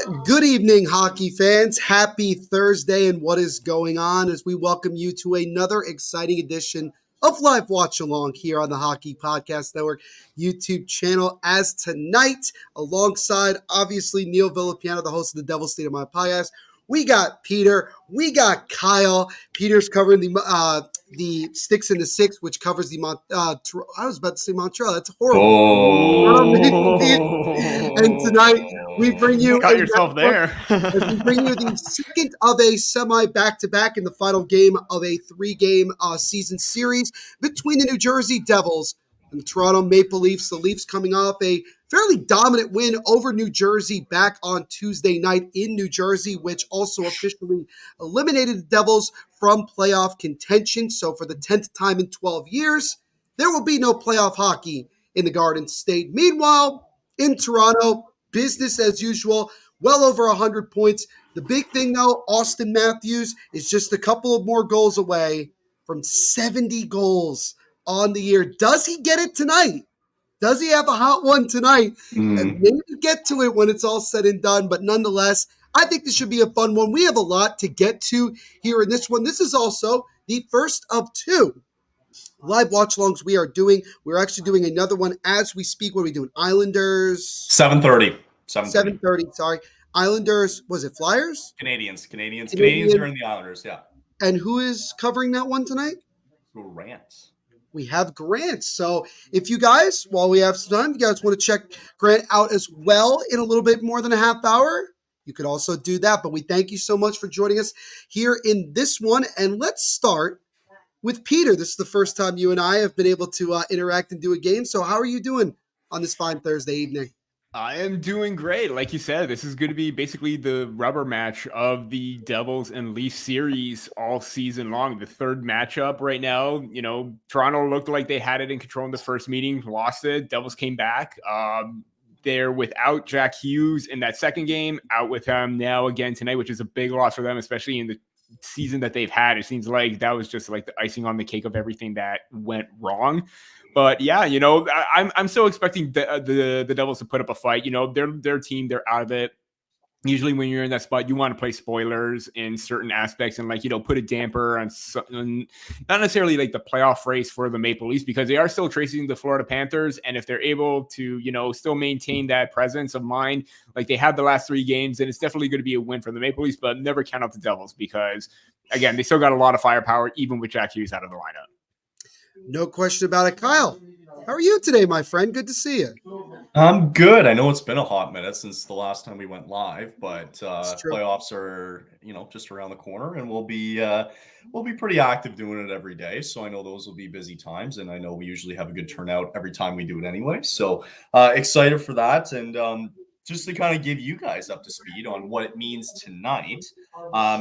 Good evening, hockey fans. Happy Thursday, and what is going on as we welcome you to another exciting edition of Live Watch Along here on the Hockey Podcast Network YouTube channel. As tonight, alongside obviously Neil Villapiano, the host of the Devil's State of My Podcast, we got Peter, we got Kyle. Peter's covering the Sticks and the Six, which covers the I was about to say Montreal. That's horrible. Oh. And tonight we bring you got yourself there. as we bring you the second of a semi back-to-back in the final game of a three-game season series between the New Jersey Devils and the Toronto Maple Leafs. The Leafs coming off a fairly dominant win over New Jersey back on Tuesday night in New Jersey, which also officially eliminated the Devils from playoff contention. So for the 10th time in 12 years, there will be no playoff hockey in the Garden State. Meanwhile, in Toronto, business as usual, well over 100 points. The big thing, though, Austin Matthews is just a couple of more goals away from 70 goals on the year. Does he get it tonight? Does he have a hot one tonight? And maybe get to it when it's all said and done. But nonetheless, I think this should be a fun one. We have a lot to get to here in this one. This is also the first of two live watch-alongs we are doing. We're actually doing another one as we speak. What are we doing? Islanders? 7:30. 7:30, sorry. Islanders, was it Flyers? Canadiens are in the Islanders, yeah. And who is covering that one tonight? Grant. We have Grant. So if you guys, while we have some time, you guys want to check Grant out as well in a little bit more than a half hour, you could also do that. But we thank you so much for joining us here in this one. And let's start with Peter. This is the first time you and I have been able to interact and do a game. So how are you doing on this fine Thursday evening? I am doing great. Like you said, this is going to be basically the rubber match of the Devils and Leafs series all season long. The third matchup right now. You know, Toronto looked like they had it in control in the first meeting, lost it. Devils came back. They're without Jack Hughes in that second game, out with him now again tonight, which is a big loss for them, especially in the season that they've had. It seems like that was just like the icing on the cake of everything that went wrong. But yeah, you know, I'm so expecting the Devils to put up a fight. You know, their team, they're out of it. Usually when you're in that spot, you want to play spoilers in certain aspects and, like, you know, put a damper on not necessarily like the playoff race for the Maple Leafs, because they are still tracing the Florida Panthers. And if they're able to, you know, still maintain that presence of mind like they had the last three games, then it's definitely going to be a win for the Maple Leafs. But never count out the Devils because, again, they still got a lot of firepower, even with Jack Hughes out of the lineup. No question about it. Kyle, how are you today, my friend? Good to see you. I'm good. I know it's been a hot minute since the last time we went live, but playoffs are, you know, just around the corner, and we'll be pretty active doing it every day. So I know those will be busy times, and I know we usually have a good turnout every time we do it anyway. So excited for that, and just to kind of give you guys up to speed on what it means tonight.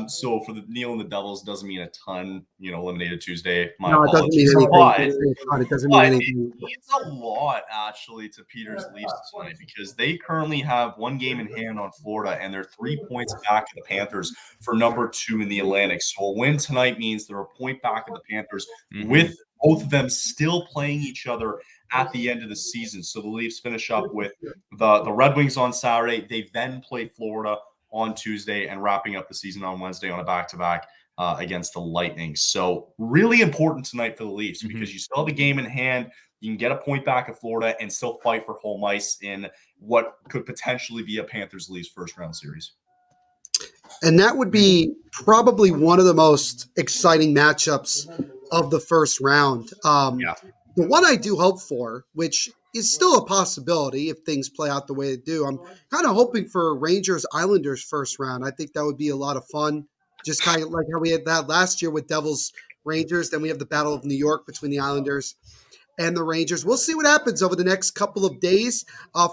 So for the Neil and the Devils, doesn't mean a ton, you know, eliminated Tuesday. No, it doesn't mean anything. It doesn't mean anything. It means a lot, actually, to Peter's Leafs tonight, because they currently have one game in hand on Florida, and they're 3 points back of the Panthers for number 2 in the Atlantic. So a win tonight means they're a point back of the Panthers, with both of them still playing each other at the end of the season. So the Leafs finish up with the Red Wings on Saturday. They then play Florida on Tuesday, and wrapping up the season on Wednesday on a back-to-back against the Lightning. So really important tonight for the Leafs, because you still have a game in hand. You can get a point back of Florida and still fight for home ice in what could potentially be a Panthers-Leafs first-round series. And that would be probably one of the most exciting matchups of the first round. The one I do hope for, which is still a possibility if things play out the way they do, I'm kind of hoping for Rangers-Islanders first round. I think that would be a lot of fun, just kind of like how we had that last year with Devils-Rangers. Then we have the Battle of New York between the Islanders and the Rangers. We'll see what happens over the next couple of days.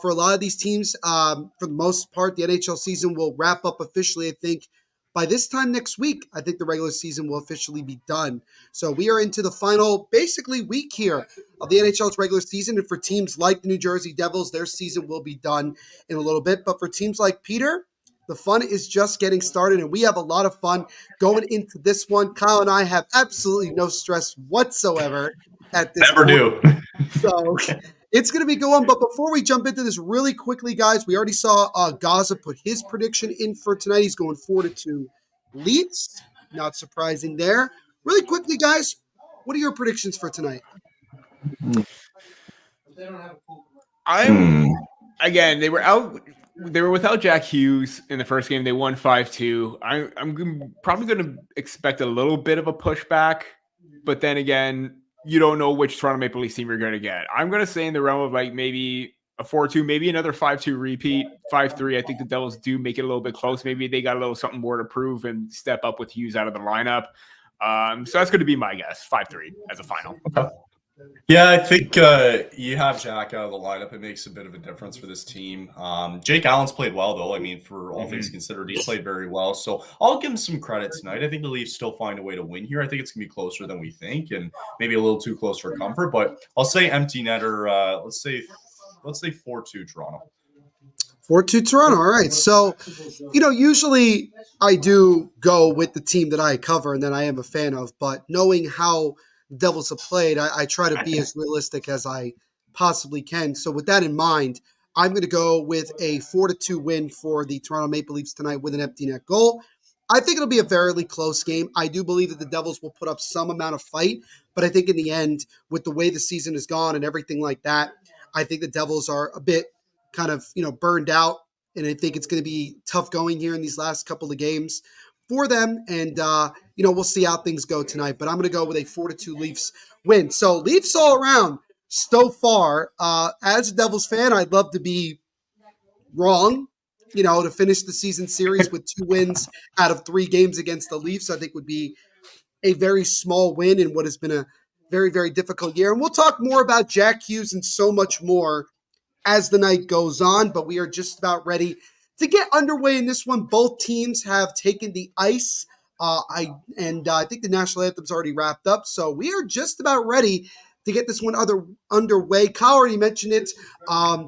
For a lot of these teams, for the most part, the NHL season will wrap up officially, I think, by this time next week. I think the regular season will officially be done. So we are into the final, basically, week here of the NHL's regular season. And for teams like the New Jersey Devils, their season will be done in a little bit. But for teams like Peter, the fun is just getting started, and we have a lot of fun going into this one. Kyle and I have absolutely no stress whatsoever at this Never point. do. So It's going to be going. But before we jump into this really quickly, guys, we already saw Gaza put his prediction in for tonight. He's going 4-2 Leafs. Not surprising there. Really quickly, guys, what are your predictions for tonight? Again, they were without Jack Hughes in the first game. They won 5-2. I'm probably going to expect a little bit of a pushback, but then again, you don't know which Toronto Maple Leafs team you're going to get. I'm going to say in the realm of like maybe a 4-2, maybe another 5-2 repeat, 5-3. I think the Devils do make it a little bit close. Maybe they got a little something more to prove and step up with Hughes out of the lineup. So that's going to be my guess, 5-3 as a final. Okay. Yeah, I think you have Jack out of the lineup. It makes a bit of a difference for this team. Jake Allen's played well, though. I mean, for all things considered, he's played very well. So I'll give him some credit tonight. I think the Leafs still find a way to win here. I think it's going to be closer than we think and maybe a little too close for comfort. But I'll say empty netter. Let's say 4-2 Toronto. 4-2 Toronto. All right. So, usually I do go with the team that I cover and that I am a fan of. But knowing how Devils have played, I try to be as realistic as I possibly can. So with that in mind, I'm going to go with a 4-2 win for the Toronto Maple Leafs tonight with an empty net goal. I think it'll be a very close game. I do believe that the Devils will put up some amount of fight, but I think in the end, with the way the season has gone and everything like that, I think the Devils are a bit kind of, burned out, and I think it's going to be tough going here in these last couple of games for them, and we'll see how things go tonight. But I'm going to go with a 4-2 Leafs win. So Leafs all around so far. As a Devils fan, I'd love to be wrong. To finish the season series with 2 wins out of 3 games against the Leafs, I think would be a very small win in what has been a very, very difficult year. And we'll talk more about Jack Hughes and so much more as the night goes on. But we are just about ready to get underway in this one. Both teams have taken the ice. I think the national anthem's already wrapped up. So we are just about ready to get this one underway. Kyle already mentioned it.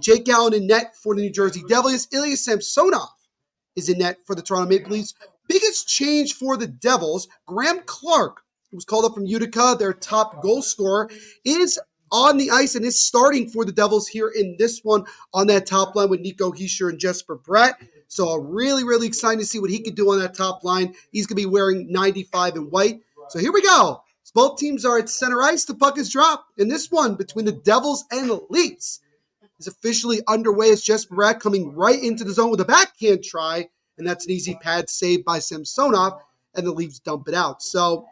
Jake Allen in net for the New Jersey Devils. Ilya Samsonov is in net for the Toronto Maple Leafs. Biggest change for the Devils, Graham Clark, who was called up from Utica, their top goal scorer, is on the ice and is starting for the Devils here in this one on that top line with Nico Hischier and Jesper Bratt. So really, really excited to see what he can do on that top line. He's going to be wearing 95 in white. So here we go. As both teams are at center ice, the puck is dropped. And this one between the Devils and the Leafs is officially underway as Jesper Bratt coming right into the zone with a backhand try. And that's an easy pad save by Samsonov, and the Leafs dump it out. So,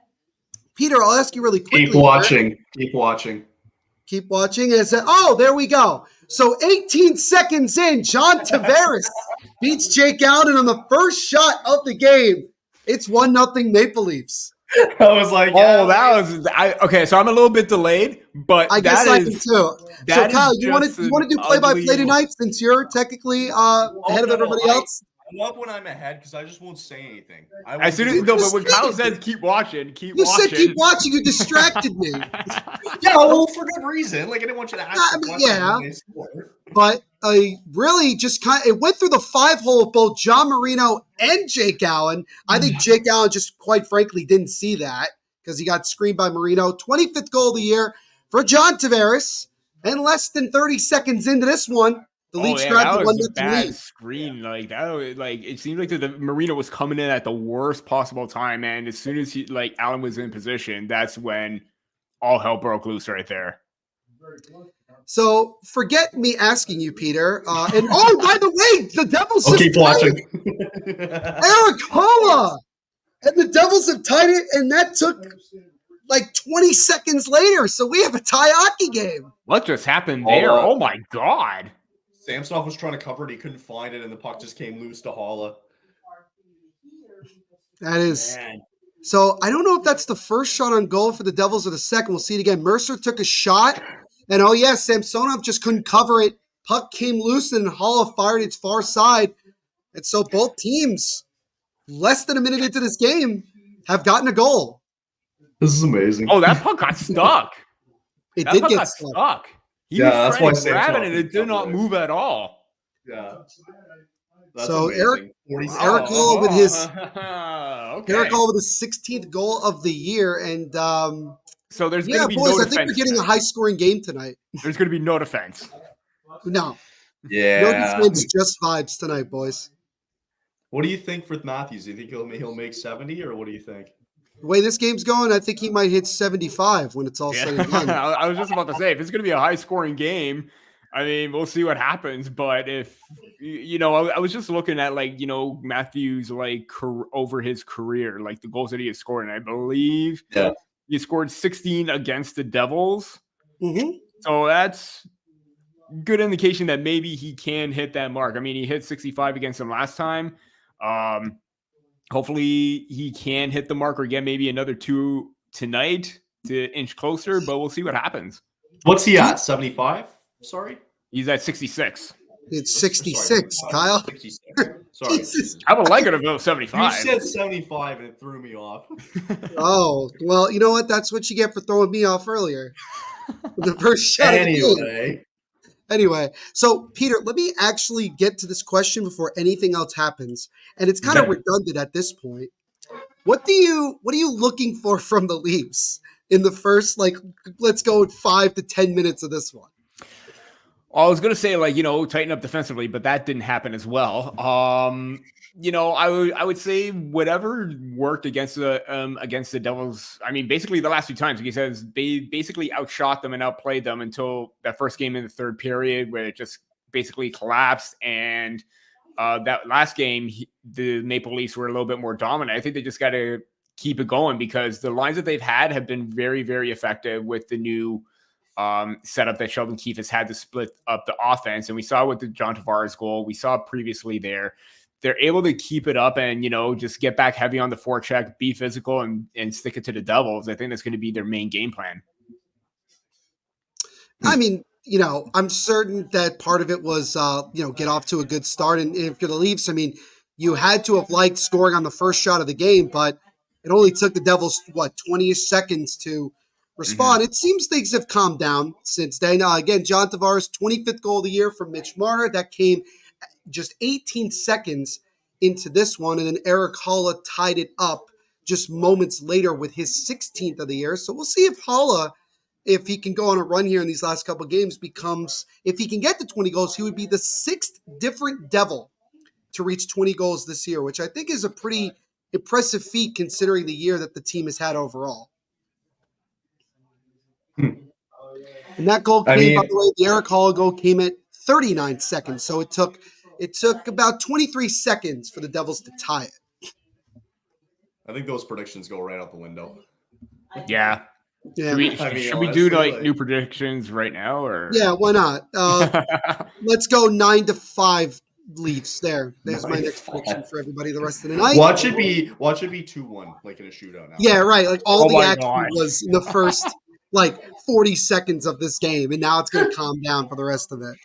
Peter, I'll ask you really quickly. Keep watching. Keep watching. Keep watching. And there we go. So 18 seconds in, John Tavares beats Jake Allen on the first shot of the game. It's 1-0 Maple Leafs. I was like, okay, so I'm a little bit delayed, but I guess I can too. So Kyle, you want to do play-by-play tonight since you're technically ahead of everybody else? I love when I'm ahead because I just won't say anything. But when Kyle says keep watching, you said keep watching. You distracted me. Yeah, well, for good reason. Like I didn't want you to ask. But I really just it went through the 5-hole of both John Marino and Jake Allen. I think Jake Allen just quite frankly didn't see that because he got screened by Marino. 25th goal of the year for John Tavares, and less than 30 seconds into this one. The Leafs grabbed the 1-0 bad screen. Like that, it seemed like the Marino was coming in at the worst possible time, and as soon as Allen was in position, that's when all hell broke loose right there. So forget me asking you, Peter. And by the way, the Devils just keep watching. Eric Holla, and the Devils have tied it, and that took like 20 seconds later. So we have a tie hockey game. What just happened there? Oh my God. Samsonov was trying to cover it. He couldn't find it, and the puck just came loose to Holla. That is. Man. So I don't know if that's the first shot on goal for the Devils or the second. We'll see it again. Mercer took a shot, and Samsonov just couldn't cover it. Puck came loose, and Holla fired its far side. And so both teams, less than a minute into this game, have gotten a goal. This is amazing. Oh, that puck got stuck. It did get stuck. He was trying to grab it, and it did not move at all. Yeah. That's So amazing. Eric Hall with his okay. Eric Hall with his 16th goal of the year, and So there's going yeah, to be boys, no I think we're defense getting a tonight. high-scoring game tonight. There's going to be no defense. No Yeah. defense, just vibes tonight, boys. What do you think for Matthews? Do you think he'll make 70, or what do you think? The way this game's going, I think he might hit 75 when it's all said and done. I was just about to say, if it's going to be a high-scoring game, I mean, we'll see what happens. But if I was just looking at Matthews over his career, like the goals that he has scored, and I believe he scored 16 against the Devils. Mm-hmm. So that's good indication that maybe he can hit that mark. I mean, he hit 65 against them last time. Hopefully he can hit the mark or get maybe another 2 tonight to inch closer, but we'll see what happens. What's he at? 75? Sorry? He's at 66. It's 66, sorry, Kyle. 66. Sorry. I would like it to go 75. You said 75 and it threw me off. Oh, well, you know what? That's what you get for throwing me off earlier. The first shot of the game. Anyway, so Peter, let me actually get to this question before anything else happens. And it's kind of redundant at this point. What are you looking for from the Leafs in the first, let's go 5 to 10 minutes of this one? I was going to say, tighten up defensively, but that didn't happen as well. I would say whatever worked against the Devils. I mean, basically the last 2 times, he says they basically outshot them and outplayed them until that first game in the third period, where it just basically collapsed. And that last game, the Maple Leafs were a little bit more dominant. I think they just got to keep it going, because the lines that they've had have been very, very effective with the new setup that Sheldon Keefe has had to split up the offense. And we saw with the John Tavares goal, we saw previously there, they're able to keep it up and, just get back heavy on the forecheck, be physical and stick it to the Devils. I think that's going to be their main game plan. I mean, I'm certain that part of it was, get off to a good start. And if you're the Leafs, I mean, you had to have liked scoring on the first shot of the game, but it only took the Devils, 20 seconds to respond. It seems things have calmed down since then. Again, John Tavares, 25th goal of the year from Mitch Marner. That came just 18 seconds into this one. And then Eric Haula tied it up just moments later with his 16th of the year. So we'll see if Haula, if he can go on a run here in these last couple of games, if he can get to 20 goals, he would be the 6th different Devil to reach 20 goals this year, which I think is a pretty impressive feat considering the year that the team has had overall. And that goal came, by the way, the Eric Haula goal came at 39 seconds. So it took about 23 seconds for the Devils to tie it. I think those predictions go right out the window. Yeah. Should we do new predictions right now, or? Yeah, why not? Let's go 9-5 Leafs. There's my next prediction for everybody the rest of the night. Watch it be 2-1, like in a shootout now. Yeah, right. Like all the action was in the first 40 seconds of this game, and now it's going to calm down for the rest of it.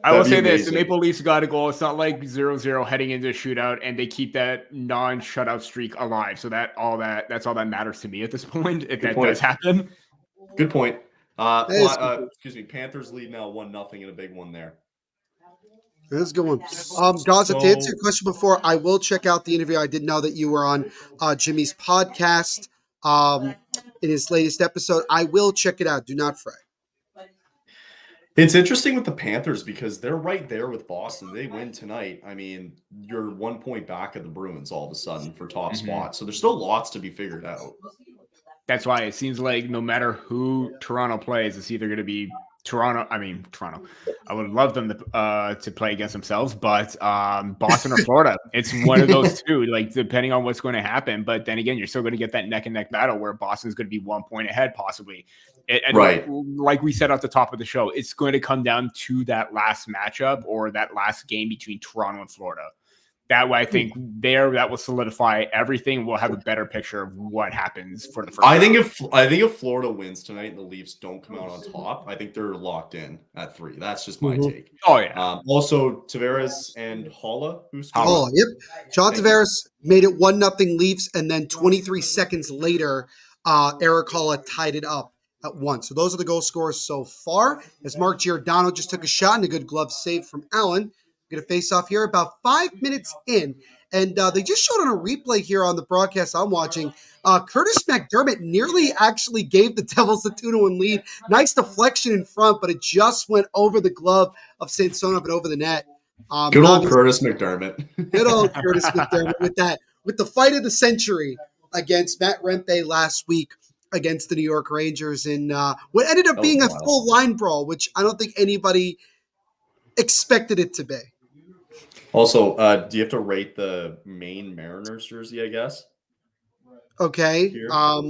I will say this: the Maple Leafs got a goal. It's not like 0-0 heading into a shootout, and they keep that non-shutout streak alive. So that's all that matters to me at this point. If that does happen, good point. Panthers lead now 1-0 in a big one there. That's a good one. Gaza, to answer your question before, I will check out the interview. I did know that you were on Jimmy's podcast in his latest episode. I will check it out. Do not fret. It's interesting with the Panthers because they're right there with Boston. They win tonight. I mean, you're 1 point back of the Bruins all of a sudden for top spot. So there's still lots to be figured out. That's why it seems like no matter who Toronto plays, it's either going to be Toronto. I would love them to play against themselves, but Boston or Florida. It's one of those two, depending on what's going to happen. But then again, you're still going to get that neck and neck battle where Boston's going to be 1 point ahead, possibly. Right. Like we said at the top of the show, it's going to come down to that last matchup or that last game between Toronto and Florida. That way, I think that will solidify everything. We'll have a better picture of what happens for the first. I think if Florida wins tonight and the Leafs don't come out on top, I think they're locked in at 3. That's just my take. Oh yeah. Also, Tavares and Haula, who's Haula. Yep. John Tavares made it 1-0 Leafs, and then 23 seconds later, Eric Haula tied it up at 1. So those are the goal scorers so far. As Mark Giordano just took a shot and a good glove save from Allen. Going to face off here about 5 minutes in. And they just showed on a replay here on the broadcast I'm watching. Curtis McDermott nearly actually gave the Devils a 2-1 lead. Nice deflection in front, but it just went over the glove of Samsonov and over the net. Good old Curtis McDermott. Good old Curtis McDermott with the fight of the century against Matt Rempe last week against the New York Rangers in what ended up being a full line brawl, which I don't think anybody expected it to be. Also, do you have to rate the main Mariners jersey, I guess? Okay.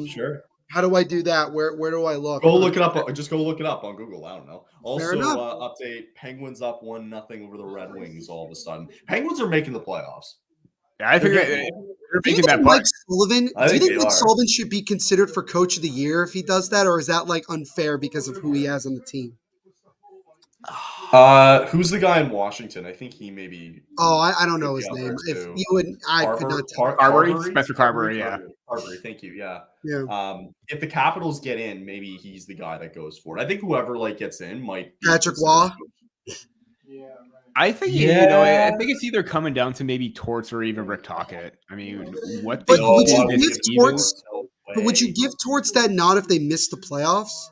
Sure. How do I do that? Where do I look? Go look it up. Just go look it up on Google. I don't know. Also, update: Penguins up 1-0 over the Red Wings. All of a sudden, Penguins are making the playoffs. Yeah, I think they're making that Mike Sullivan. Do you think Mike Sullivan should be considered for Coach of the Year if he does that, or is that like unfair because of who he has on the team? Who's the guy in Washington? I think he maybe. Oh, I don't know his name. If you wouldn't, I could not tell. Carberry? Spencer Carberry, yeah. Carberry, thank you. Yeah. Yeah. If the Capitals get in, maybe he's the guy that goes for it. I think whoever gets in might be Patrick Waugh. I think I think it's either coming down to maybe Torts or even Rick Tocchet. I mean, what? But would you give Torts? But would you give Torts that nod if they miss the playoffs?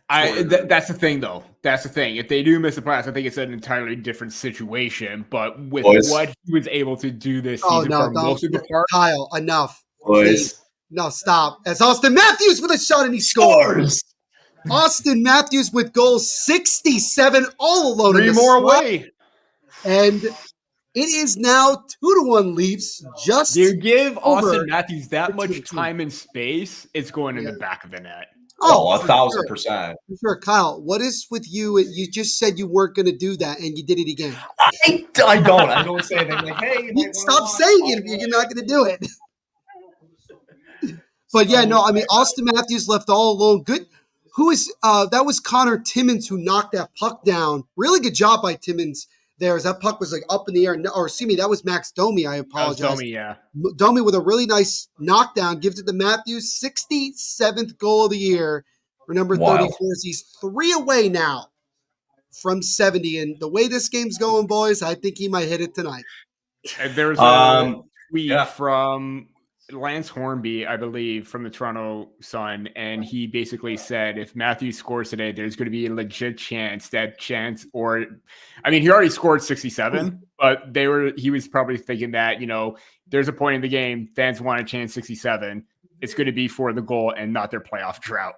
That's the thing, though. That's the thing. If they do miss the playoffs, I think it's an entirely different situation. But with what he was able to do this season for most of the part, Kyle, enough. Please. No, stop. As Austin Matthews with a shot and he scores. Austin Matthews with goal 67 all alone. 3 more away. And it is now 2-1 Leafs. Just you give Austin Matthews that much time and space, it's going in the back of the net. Oh, 1,000%. For sure. Kyle, what is with you? You just said you weren't going to do that, and you did it again. I don't say anything like, hey. Stop saying it if you're not going to do it. But, yeah, no, I mean, Austin Matthews left all alone. Good. That was Connor Timmins who knocked that puck down. Really good job by Timmins there as that puck was like up in the air. Or excuse me, that was Max Domi. I apologize. Domi, yeah. Domi with a really nice knockdown gives it to Matthews. 67th goal of the year for number 34. He's 3 away now from 70. And the way this game's going, boys, I think he might hit it tonight. There's a tweet from Lance Hornby, I believe, from the Toronto Sun, and he basically said if Matthews scores today, there's going to be a legit chance he already scored 67, but he was probably thinking that, there's a point in the game, fans want a chance 67. It's going to be for the goal and not their playoff drought.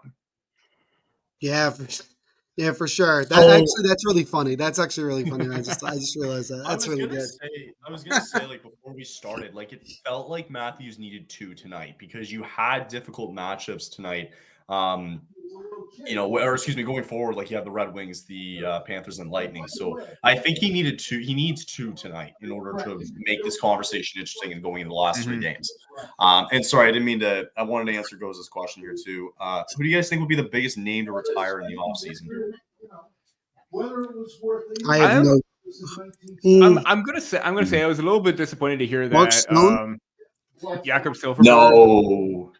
Yeah, for sure. That's really funny. That's actually really funny. I just realized that. That's really good. I was gonna say, before we started, it felt like Matthews needed 2 tonight because you had difficult matchups tonight. Going forward, you have the Red Wings, the Panthers, and Lightning. So I think he needed 2. He needs 2 tonight in order to make this conversation interesting and going into the last 3 games. And sorry, I didn't mean to. I wanted to answer Goza's question here too. Who do you guys think would be the biggest name to retire in the offseason? I have no. I'm gonna say I was a little bit disappointed to hear that. Jakob Silfverberg. No.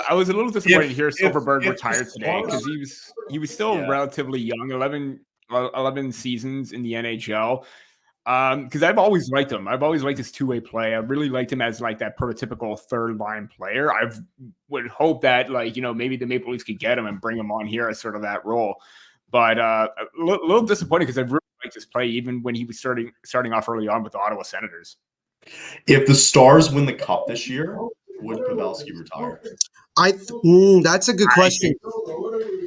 I was a little disappointed to hear Silfverberg retired today because he was still relatively young, 11 seasons in the NHL. Because I've always liked him. I've always liked his two-way play. I really liked him as that prototypical third-line player. I would hope that maybe the Maple Leafs could get him and bring him on here as sort of that role. But a little disappointed because I really liked his play even when he was starting off early on with the Ottawa Senators. If the Stars win the Cup this year, would Pavelski retire? That's a good question.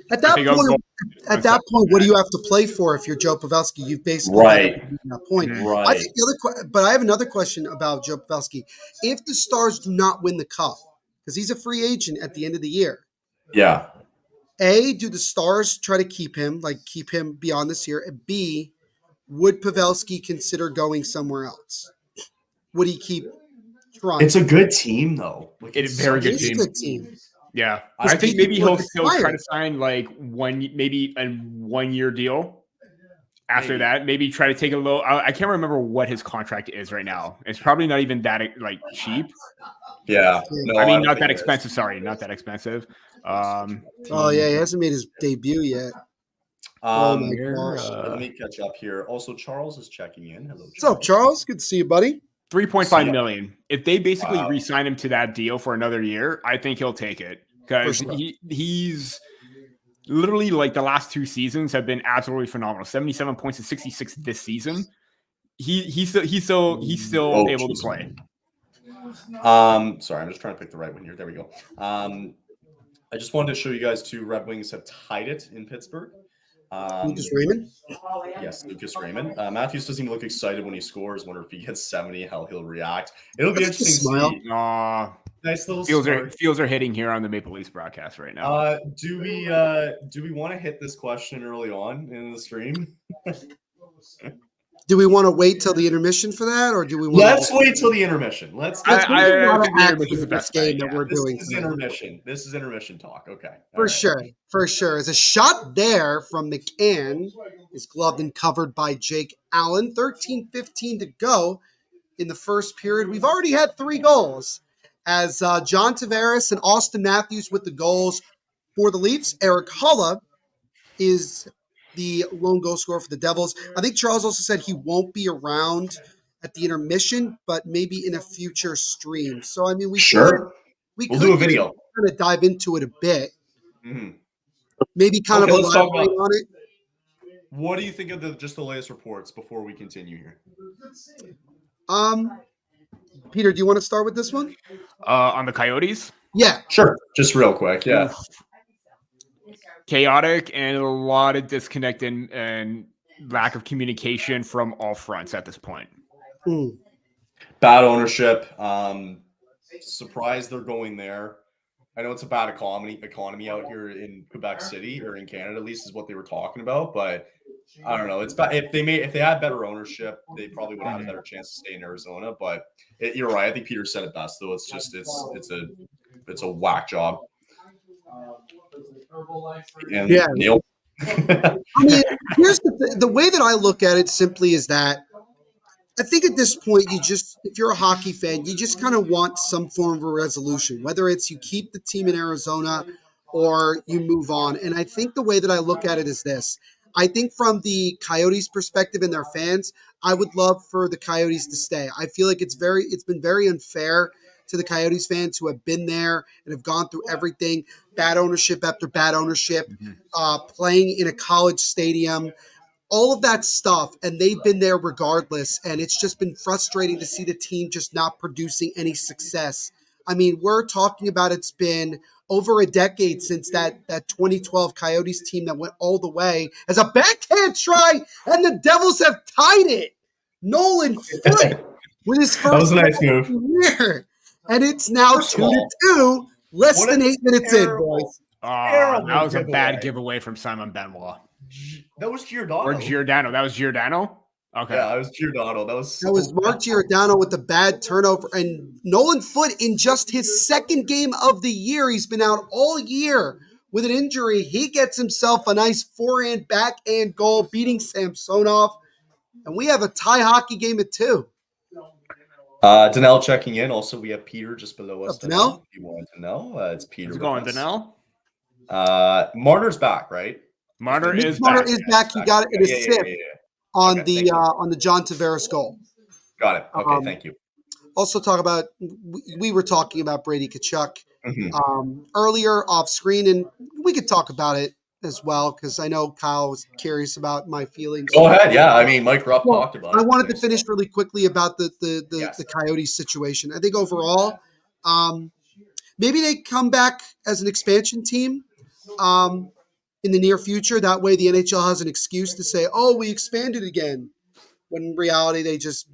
At that point, what do you have to play for if you're Joe Pavelski? You've basically at that point. Right. I think but I have another question about Joe Pavelski. If the Stars do not win the Cup, because he's a free agent at the end of the year. Yeah. A, do the Stars try to keep him beyond this year? And B, would Pavelski consider going somewhere else? Would he keep Toronto? It's a good team, though. It's a very good team. Good team. Yeah, I think maybe he'll still try to sign maybe a 1-year deal. After that, maybe try to take a little. I can't remember what his contract is right now. It's probably not even that cheap. Yeah, no, I mean not that expensive. Sorry, not that expensive. He hasn't made his debut yet. Oh my Here, gosh. Let me catch up here. Also, Charles is checking in. Hello, What's up, Charles? Good to see you, buddy. 3.5 million. If they basically Wow. re-sign him to that deal for another year, I think he'll take it because sure. he's literally like the last 2 seasons have been absolutely phenomenal. 77 points and 66 this season. He's still able to play. Sorry, I'm just trying to pick the right one here. There we go. I just wanted to show you guys too. Red Wings have tied it in Pittsburgh. Lucas Raymond? Yes, Lucas Raymond. Matthews doesn't even look excited when he scores. Wonder if he gets 70, how he'll react. It'll be interesting to see. Nice little feels are hitting here on the Maple Leafs broadcast right now. Do we want to hit this question early on in the stream? Do we want to wait till the intermission for that, or do we want? Let's wait till the intermission. Let's think the intermission is the best game that we're doing. This is intermission. This is intermission talk. Okay, for sure. As a shot there from McCann is gloved and covered by Jake Allen. 13:15 to go in the first period. We've already had 3 goals. As John Tavares and Austin Matthews with the goals for the Leafs. Eric Holla is the lone goal scorer for the Devils. I think Charles also said he won't be around at the intermission, but maybe in a future stream. So, I mean, we'll do a video. Kind of dive into it a bit. Mm-hmm. Maybe kind of elaborate on it. What do you think of just the latest reports before we continue here? Peter, do you want to start with this one? On the Coyotes? Yeah. Sure. Just real quick. Yeah. Chaotic and a lot of disconnect and lack of communication from all fronts at this point. Bad ownership. Surprised they're going there. I know it's a bad economy out here in Quebec City, or in Canada at least, is what they were talking about. But I don't know. It's bad. If they had better ownership, they probably would have had a better chance to stay in Arizona. But you're right. I think Peter said it best, though. It's a whack job. And yeah. Neil. I mean, here's the way that I look at it simply is that I think at this point, if you're a hockey fan, you just kind of want some form of a resolution, whether it's you keep the team in Arizona or you move on. And I think the way that I look at it is this. I think from the Coyotes perspective and their fans, I would love for the Coyotes to stay. I feel like it's been very unfair to the Coyotes fans who have been there and have gone through everything, bad ownership after bad ownership, playing in a college stadium, all of that stuff, and they've been there regardless, and it's just been frustrating to see the team just not producing any success. I mean, we're talking about it's been over a decade since that 2012 Coyotes team that went all the way as a backhand try, and the Devils have tied it. Nolan Foote with his first that was a nice move. Year. And it's now 2-2, less than 8 minutes in, boys. That was a bad giveaway from Simon Benoit. That was Giordano. Or Giordano. That was Giordano? Okay. Yeah, that was Giordano. That was Mark Giordano with the bad turnover. And Nolan Foote, in just his second game of the year, he's been out all year with an injury. He gets himself a nice forehand, backhand goal, beating Samsonov. And we have a tie hockey game at 2. Danelle checking in. Also, we have Peter just below us. Danelle? If you wanted to know, it's Peter. How's it going, Danelle? Marner's back, right? Marner is back. He got it in assist on the John Tavares goal. Got it. Okay, thank you. Also talk about, we were talking about Brady Tkachuk earlier off screen, and we could talk about it as well, because I know Kyle was curious about my feelings. Go ahead. Yeah, I mean, Mike Rupp talked about it. I wanted to finish really quickly about the Coyotes situation. I think overall, maybe they come back as an expansion team in the near future. That way the NHL has an excuse to say, oh, we expanded again, when in reality they just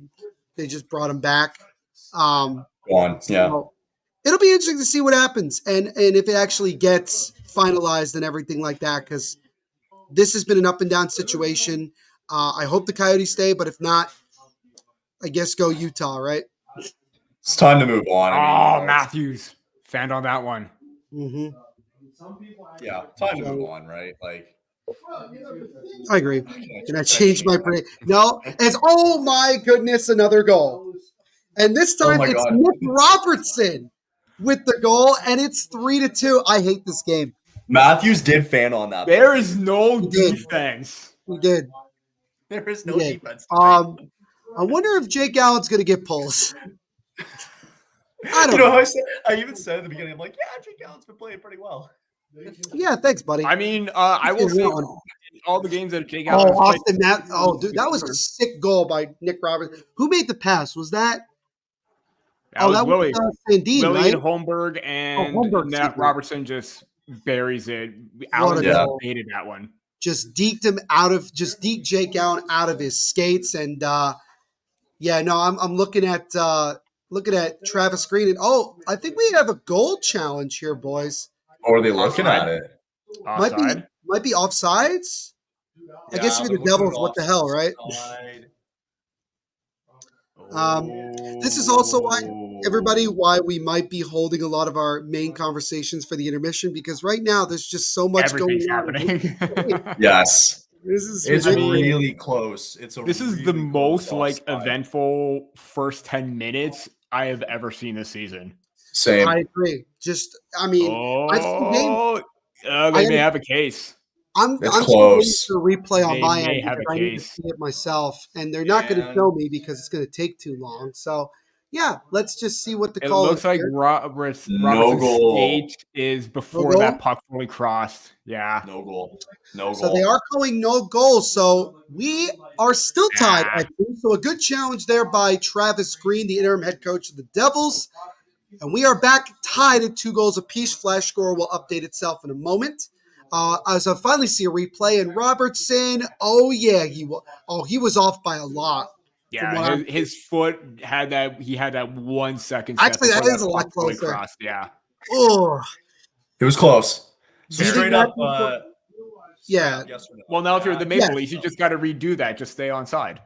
brought them back. So it'll be interesting to see what happens and if it actually gets finalized and everything like that, because this has been an up and down situation. I hope the Coyotes stay, but if not, I guess go Utah, right? It's time to move on. Matthews. Fanned on that one. Mm-hmm. Yeah, time to move on, right? Like, I agree. Can I change my brain? No, it's oh my goodness, another goal. And this time it's Nick Robertson with the goal, and it's 3-2. I hate this game. Matthews did fan on that. There is no defense. He did. There is no defense. I wonder if Jake Allen's going to get pulls. I don't know. I even said at the beginning, I'm like, yeah, Jake Allen's been playing pretty well. Yeah, thanks, buddy. I mean, I will say all the games that Jake Allen dude, that was a sick goal by Nick Roberts. Who made the pass? Was that? That was Willie. Sandin, Willie right? and Holmberg, and Nat Robertson just buries it. Allen hated that one. Just deked Jake Allen out of his skates, and I'm looking at Travis Green, and I think we have a goal challenge here, boys. Or are they looking at it? Offside? Might be offsides. I guess if you're the Devils, what the hell, right? This is also why we might be holding a lot of our main conversations for the intermission, because right now there's just so much going on. Yes. It's really close. This is the most eventful first 10 minutes I have ever seen this season. Same. I agree. I've seen games. They may have a case. I'm close. To replay on my end. I need to see it myself, and they're not going to show me because it's going to take too long. So, let's just see what the call is. It looks like Robert's skate is before that puck fully crossed. Yeah. No goal. No goal. So they are calling no goal. So we are still tied, I think. So a good challenge there by Travis Green, the interim head coach of the Devils. And we are back tied at 2 goals apiece. Flash score will update itself in a moment. As I finally see a replay, and Robertson, he was off by a lot. Yeah, his foot had that. He had that 1 second. Actually, that is a lot closer. Yeah. Oh, it was close. So straight up. Yeah. Well, now if you're the Maple Leafs, you just got to redo that. Just stay on side.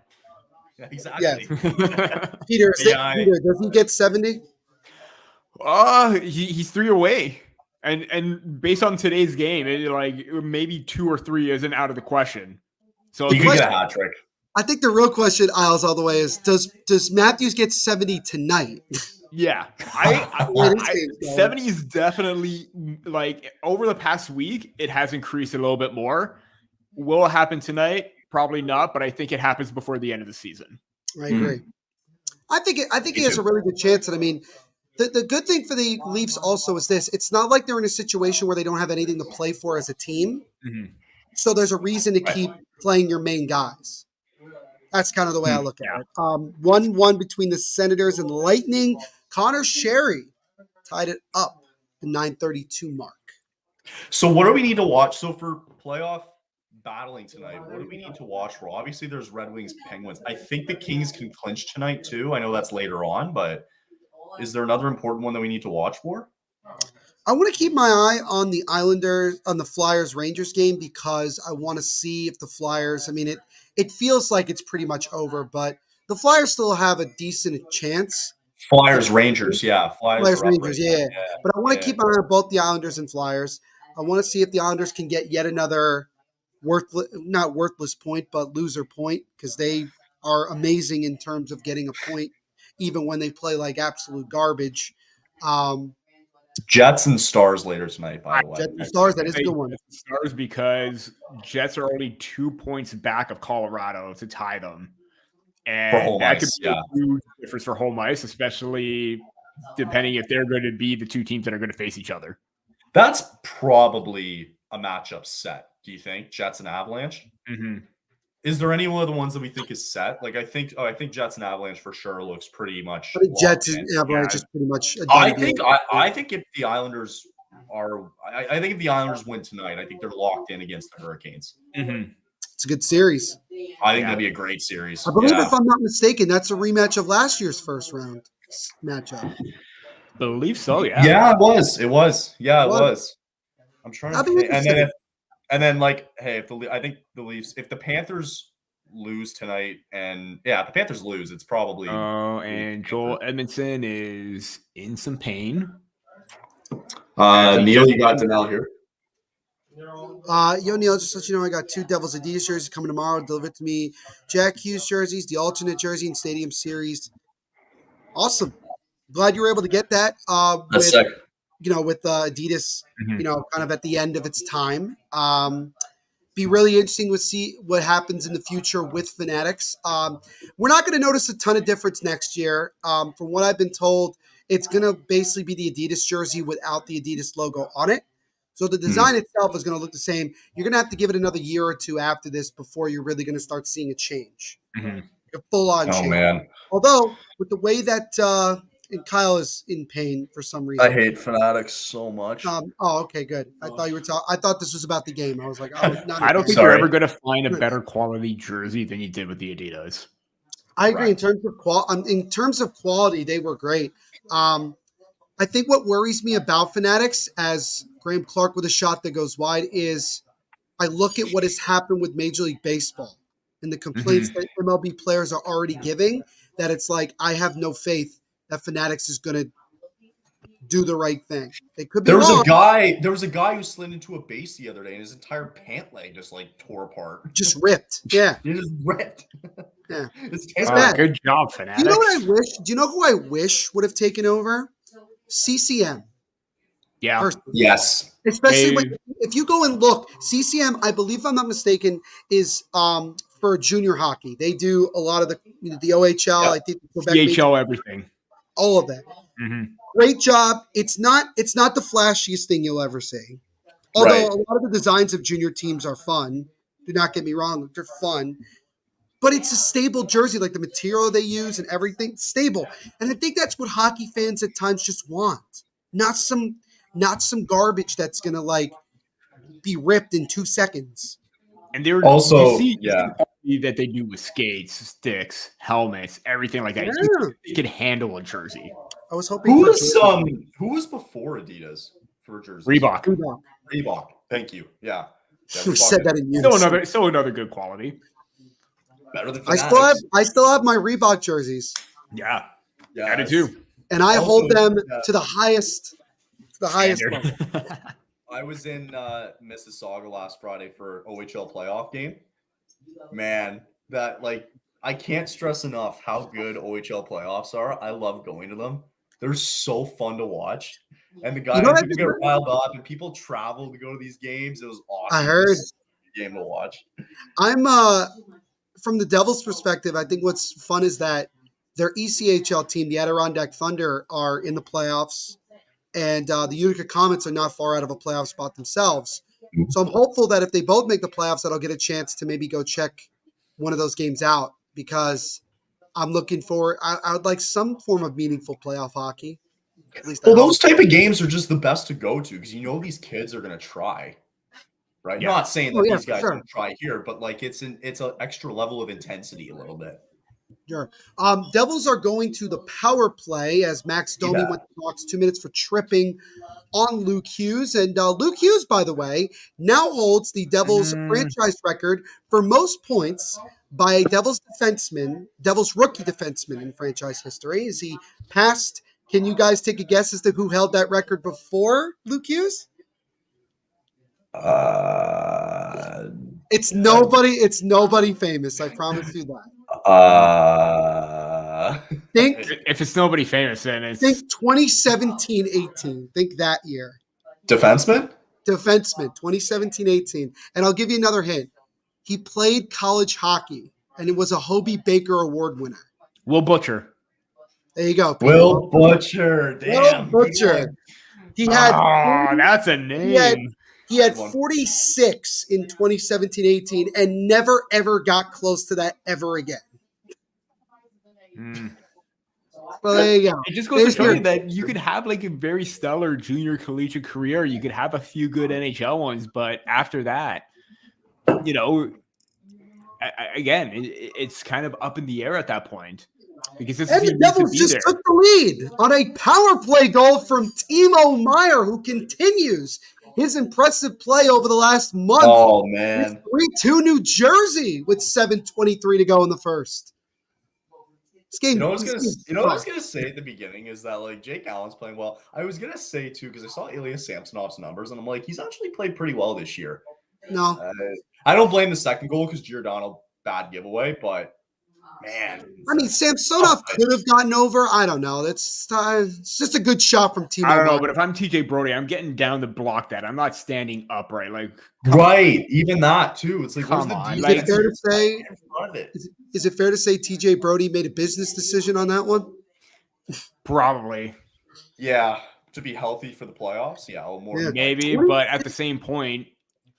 Yeah, exactly. Yeah. Peter, does he get 70? He's 3 away. And based on today's game, maybe 2 or 3 isn't out of the question. So he could get a hat trick. I think the real question, Isles, all the way is: Does Matthews get 70 tonight? Yeah, 70 is definitely over the past week. It has increased a little bit more. Will it happen tonight? Probably not, but I think it happens before the end of the season. I agree. I think he has a really good chance. And I mean, the good thing for the Leafs also is this: it's not like they're in a situation where they don't have anything to play for as a team. Mm-hmm. So there's a reason to keep playing your main guys. That's kind of the way I look at it. 1-1 between the Senators and Lightning. Connor Sherry tied it up the 9:32 mark. So what do we need to watch? So for playoff battling tonight, what do we need to watch for? Obviously, there's Red Wings, Penguins. I think the Kings can clinch tonight too. I know that's later on, but is there another important one that we need to watch for? I want to keep my eye on the Flyers-Rangers game because I want to see if the Flyers, I mean, it feels like it's pretty much over, but the Flyers still have a decent chance. Flyers-Rangers, yeah. Flyers-Rangers, yeah. But I want to keep my eye on both the Islanders and Flyers. I want to see if the Islanders can get yet another not worthless point, but loser point, because they are amazing in terms of getting a point, even when they play like absolute garbage. Jets and Stars later tonight, by the way. Jets and Stars, that is a good one. Stars because Jets are only 2 points back of Colorado to tie them. And that could be a huge difference for home ice, especially depending if they're going to be the 2 teams that are going to face each other. That's probably a matchup set, do you think? Jets and Avalanche? Mm-hmm. Is there any one of the ones that we think is set? I think Jets and Avalanche for sure looks pretty much. Jets and Avalanche is pretty much. I think if the Islanders I think if the Islanders win tonight, I think they're locked in against the Hurricanes. Mm-hmm. It's a good series. I think that'd be a great series. I believe, if I'm not mistaken, that's a rematch of last year's first round matchup. I believe so. Yeah. Yeah, it was. Yeah, it was. I'm trying to think. And then, hey, I think the Leafs, if the Panthers lose tonight, and if the Panthers lose, it's probably. Oh, and Joel Edmondson is in some pain. Neil, you got Danelle here. Neil, just to let you know, I got 2 Devils Adidas jerseys coming tomorrow. Deliver it to me. Jack Hughes jerseys, the alternate jersey and Stadium Series. Awesome. Glad you were able to get that. That's sick. with Adidas, kind of at the end of its time. Be really interesting to see what happens in the future with Fanatics. We're not going to notice a ton of difference next year. From what I've been told, it's going to basically be the Adidas jersey without the Adidas logo on it. So the design itself is going to look the same. You're going to have to give it another year or two after this before you're really going to start seeing a change, a full-on change. Man. Although with the way that and Kyle is in pain for some reason. I hate Fanatics so much. Okay, good. I thought you were I thought this was about the game. I was like, oh, not I don't think you're ever going to find a better quality jersey than you did with the Adidas. I agree. In terms of quality, they were great. I think what worries me about Fanatics, as Graham Clark with a shot that goes wide, is I look at what has happened with Major League Baseball and the complaints that MLB players are already giving, that it's like, I have no faith that Fanatics is going to do the right thing. They could be wrong. There was a guy who slid into a base the other day and his entire pant leg just tore apart. Just ripped. Yeah. It just ripped. Yeah. It's bad. Good job, Fanatics. Do you know what I wish? Do you know who I wish would have taken over? CCM. Yeah. Personally. Yes. Especially if you go and look, CCM, I believe, if I'm not mistaken, is for junior hockey. They do a lot of the OHL, I think Quebec CHL, everything. All of that. Great job. It's not the flashiest thing you'll ever see. Although a lot of the designs of junior teams are fun. Do not get me wrong, they're fun. But it's a stable jersey, like the material they use and everything, stable. And I think that's what hockey fans at times just want. Not some garbage that's gonna be ripped in 2 seconds. And they're also that they do with skates, sticks, helmets, everything like that. Yeah. You can handle a jersey. I was hoping who was before Adidas for jerseys? Reebok. Thank you. Yeah. You said that in unison. Still another good quality. Better than Fanatics. I still have my Reebok jerseys. Yeah. I do too. And I hold them to the highest level. I was in Mississauga last Friday for OHL playoff game. Man, that I can't stress enough how good OHL playoffs are. I love going to them. They're so fun to watch. And the guys people get riled up and people travel to go to these games. It was awesome. I heard game to watch. I'm from the Devils' perspective, I think what's fun is that their ECHL team, the Adirondack Thunder, are in the playoffs, and the Utica Comets are not far out of a playoff spot themselves. So I'm hopeful that if they both make the playoffs, that I'll get a chance to maybe go check one of those games out, because I'm looking for I would like some form of meaningful playoff hockey. At least those type of games are just the best to go to, because these kids are going to try. Right. Yeah. Not saying that these guys don't try here, but it's an extra level of intensity a little bit. Sure. Devils are going to the power play as Max Domi went to the box 2 minutes for tripping on Luke Hughes. And Luke Hughes, by the way, now holds the Devils franchise record for most points by a Devils rookie defenseman in franchise history. Is he passed? Can you guys take a guess as to who held that record before Luke Hughes? It's nobody famous. I promise you that. Think if it's nobody famous, then it's 2017-18. Think that year. Defenseman, 2017-18. And I'll give you another hint. He played college hockey, and it was a Hobie Baker Award winner. Will Butcher. There you go. Will Butcher. Damn. Will Butcher. He had. That's a name. He had 46 in 2017-18 and never, ever got close to that ever again. Well, there you go. It just goes to show you that you could have a very stellar junior collegiate career. You could have a few good NHL ones, but after that, it's kind of up in the air at that point. Because and the Devils just took the lead on a power play goal from Timo Meier, who continues his impressive play over the last month. Oh, man. 3-2 New Jersey with 7:23 to go in the first. This game, what I was going to say at the beginning is that, Jake Allen's playing well. I was going to say, too, because I saw Ilya Samsonov's numbers, and I'm like, he's actually played pretty well this year. No. I don't blame the second goal because Giordano, bad giveaway, but Man. I mean, Samsonov could have gotten over. I don't know. It's just a good shot from Timo I don't know, Meier. but if I'm TJ Brody, I'm getting down to block that. I'm not standing upright. Like, Right. Even that, too. It's like, where's Come the on, defense? Is it fair to say? In front of it. Is it fair to say TJ Brody made a business decision on that one? probably, Yeah. To be healthy for the playoffs? Yeah. More Yeah. than maybe, but at the same point,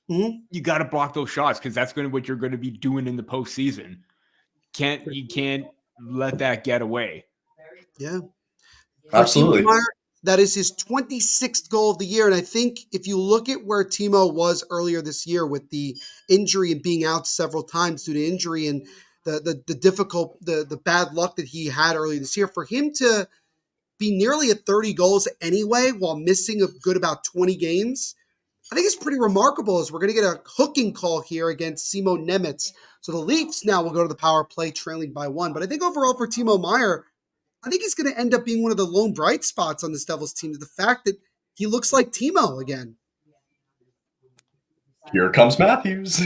Mhm. you got to block those shots because that's going to what you're going to be doing in the postseason. You can't let that get away. Yeah. Absolutely. Timo Meier, that is his 26th goal of the year. And I think if you look at where Timo was earlier this year with the injury and being out several times due to injury and the bad luck that he had earlier this year, for him to be nearly at 30 goals anyway while missing a good about 20 games, I think it's pretty remarkable as we're going to get a hooking call here against Simo Nemetz. So the Leafs now will go to the power play trailing by 1. But I think overall for Timo Meier, I think he's going to end up being one of the lone bright spots on this Devils team. The fact that he looks like Timo again. Here comes Matthews.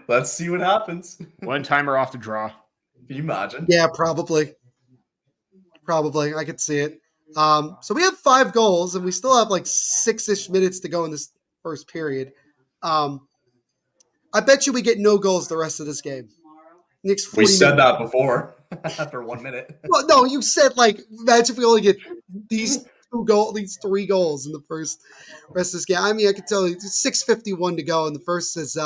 Let's see what happens. One timer off the draw. Can you imagine? Yeah, probably. I could see it. So we have 5 goals, and we still have like 6-ish minutes to go in this first period. I bet you we get no goals the rest of this game. Next 40 We said minutes. that before after 1 minute. Well, no, you said like imagine if we only get these 3 goals in the rest of this game. I mean, I can tell you it's 6:51 to go, and the first is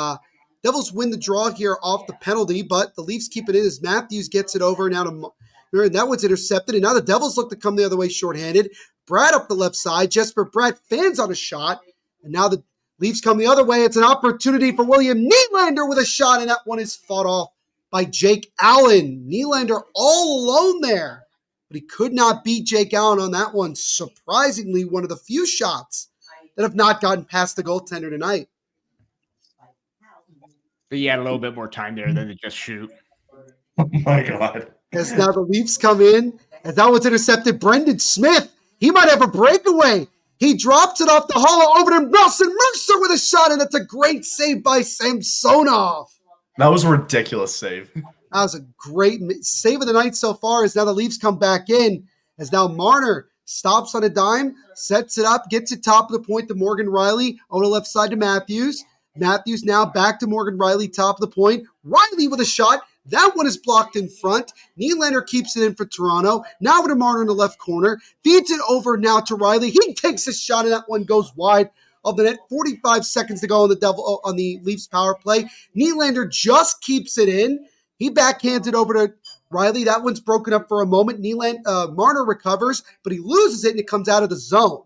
Devils win the draw here off the penalty, but the Leafs keep it in as Matthews gets it over now to that one's intercepted, and now the Devils look to come the other way shorthanded. Brad up the left side, Jesper Bratt fans on a shot, and now the Leafs come the other way. It's an opportunity for William Nylander with a shot, and that one is fought off by Jake Allen. Nylander all alone there, but he could not beat Jake Allen on that one. Surprisingly, one of the few shots that have not gotten past the goaltender tonight. But he had a little bit more time there than to just shoot. Oh my God. As now the Leafs come in, as that one's intercepted, Brendan Smith. He might have a breakaway. He drops it off the hollow over to Nelson Mercer with a shot, and it's a great save by Samsonov. That was a ridiculous save. That was a great save of the night so far as now the Leafs come back in. As now Marner stops on a dime, sets it up, gets it top of the point to Morgan Riley on the left side to Matthews. Matthews now back to Morgan Riley, top of the point. Riley with a shot. That one is blocked in front. Nylander keeps it in for Toronto. Now over to Marner in the left corner. Feeds it over now to Riley. He takes a shot, and that one goes wide of the net. 45 seconds to go on the Leafs power play. Nylander just keeps it in. He backhands it over to Riley. That one's broken up for a moment. Marner recovers, but he loses it, and it comes out of the zone.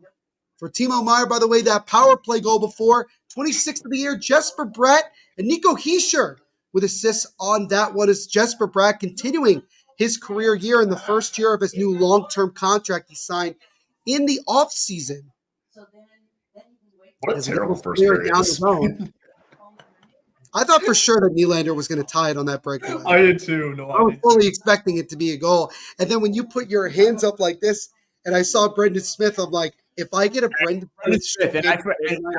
For Timo Meier, by the way, that power play goal before, 26th of the year, Jesper Bratt and Nico Hischier with assists on that one as Jesper Bratt continuing his career year in the first year of his new long-term contract he signed in the offseason. What a terrible first period. I thought for sure that Nylander was going to tie it on that breakaway. I did too. I was fully expecting it to be a goal. And then when you put your hands up like this, and I saw Brendan Smith, I'm like, if I get a Brendan Smith, and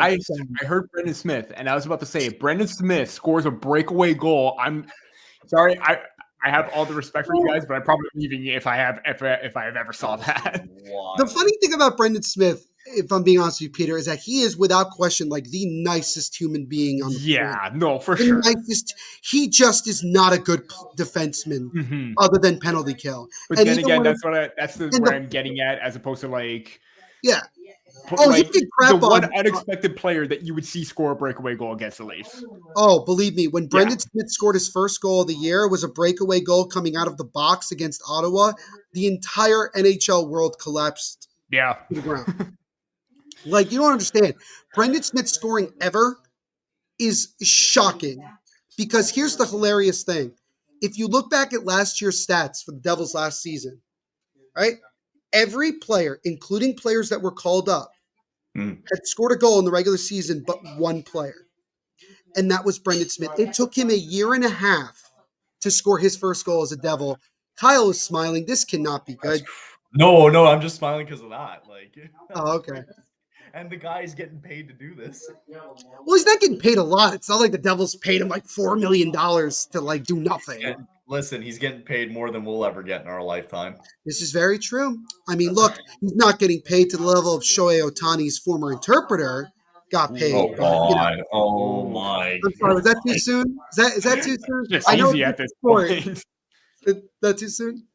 I heard Brendan Smith, and I was about to say, if Brendan Smith scores a breakaway goal, I'm sorry, I have all the respect for you guys, but I'm probably leaving you if I have ever saw that. The funny thing about Brendan Smith, if I'm being honest with you, Peter, is that he is without question like the nicest human being on the planet. No, for sure. Nicest, he just is not a good defenseman other than penalty kill. But and then again, that's what I'm getting at, as opposed to like, yeah. You can crap the one unexpected player that you would see score a breakaway goal against the Leafs. Oh, believe me, when Brendan Smith scored his first goal of the year, it was a breakaway goal coming out of the box against Ottawa. The entire NHL world collapsed to the ground. Like, you don't understand. Brendan Smith scoring ever is shocking because here's the hilarious thing. If you look back at last year's stats for the Devils last season, right? Every player, including players that were called up, had scored a goal in the regular season, but one player. And that was Brendan Smith. It took him a year and a half to score his first goal as a Devil. Kyle is smiling. This cannot be good. No, I'm just smiling because of that. Like, oh, okay. and the guy's getting paid to do this. Well, he's not getting paid a lot. It's not like the Devils paid him like $4 million to like do nothing. Listen, he's getting paid more than we'll ever get in our lifetime. This is very true. I mean, look, he's not getting paid to the level of Shohei Ohtani's former interpreter got paid. Oh, God. Oh, my. I'm sorry, was that too soon? Is that too soon? It's easy at this point. Is that too soon?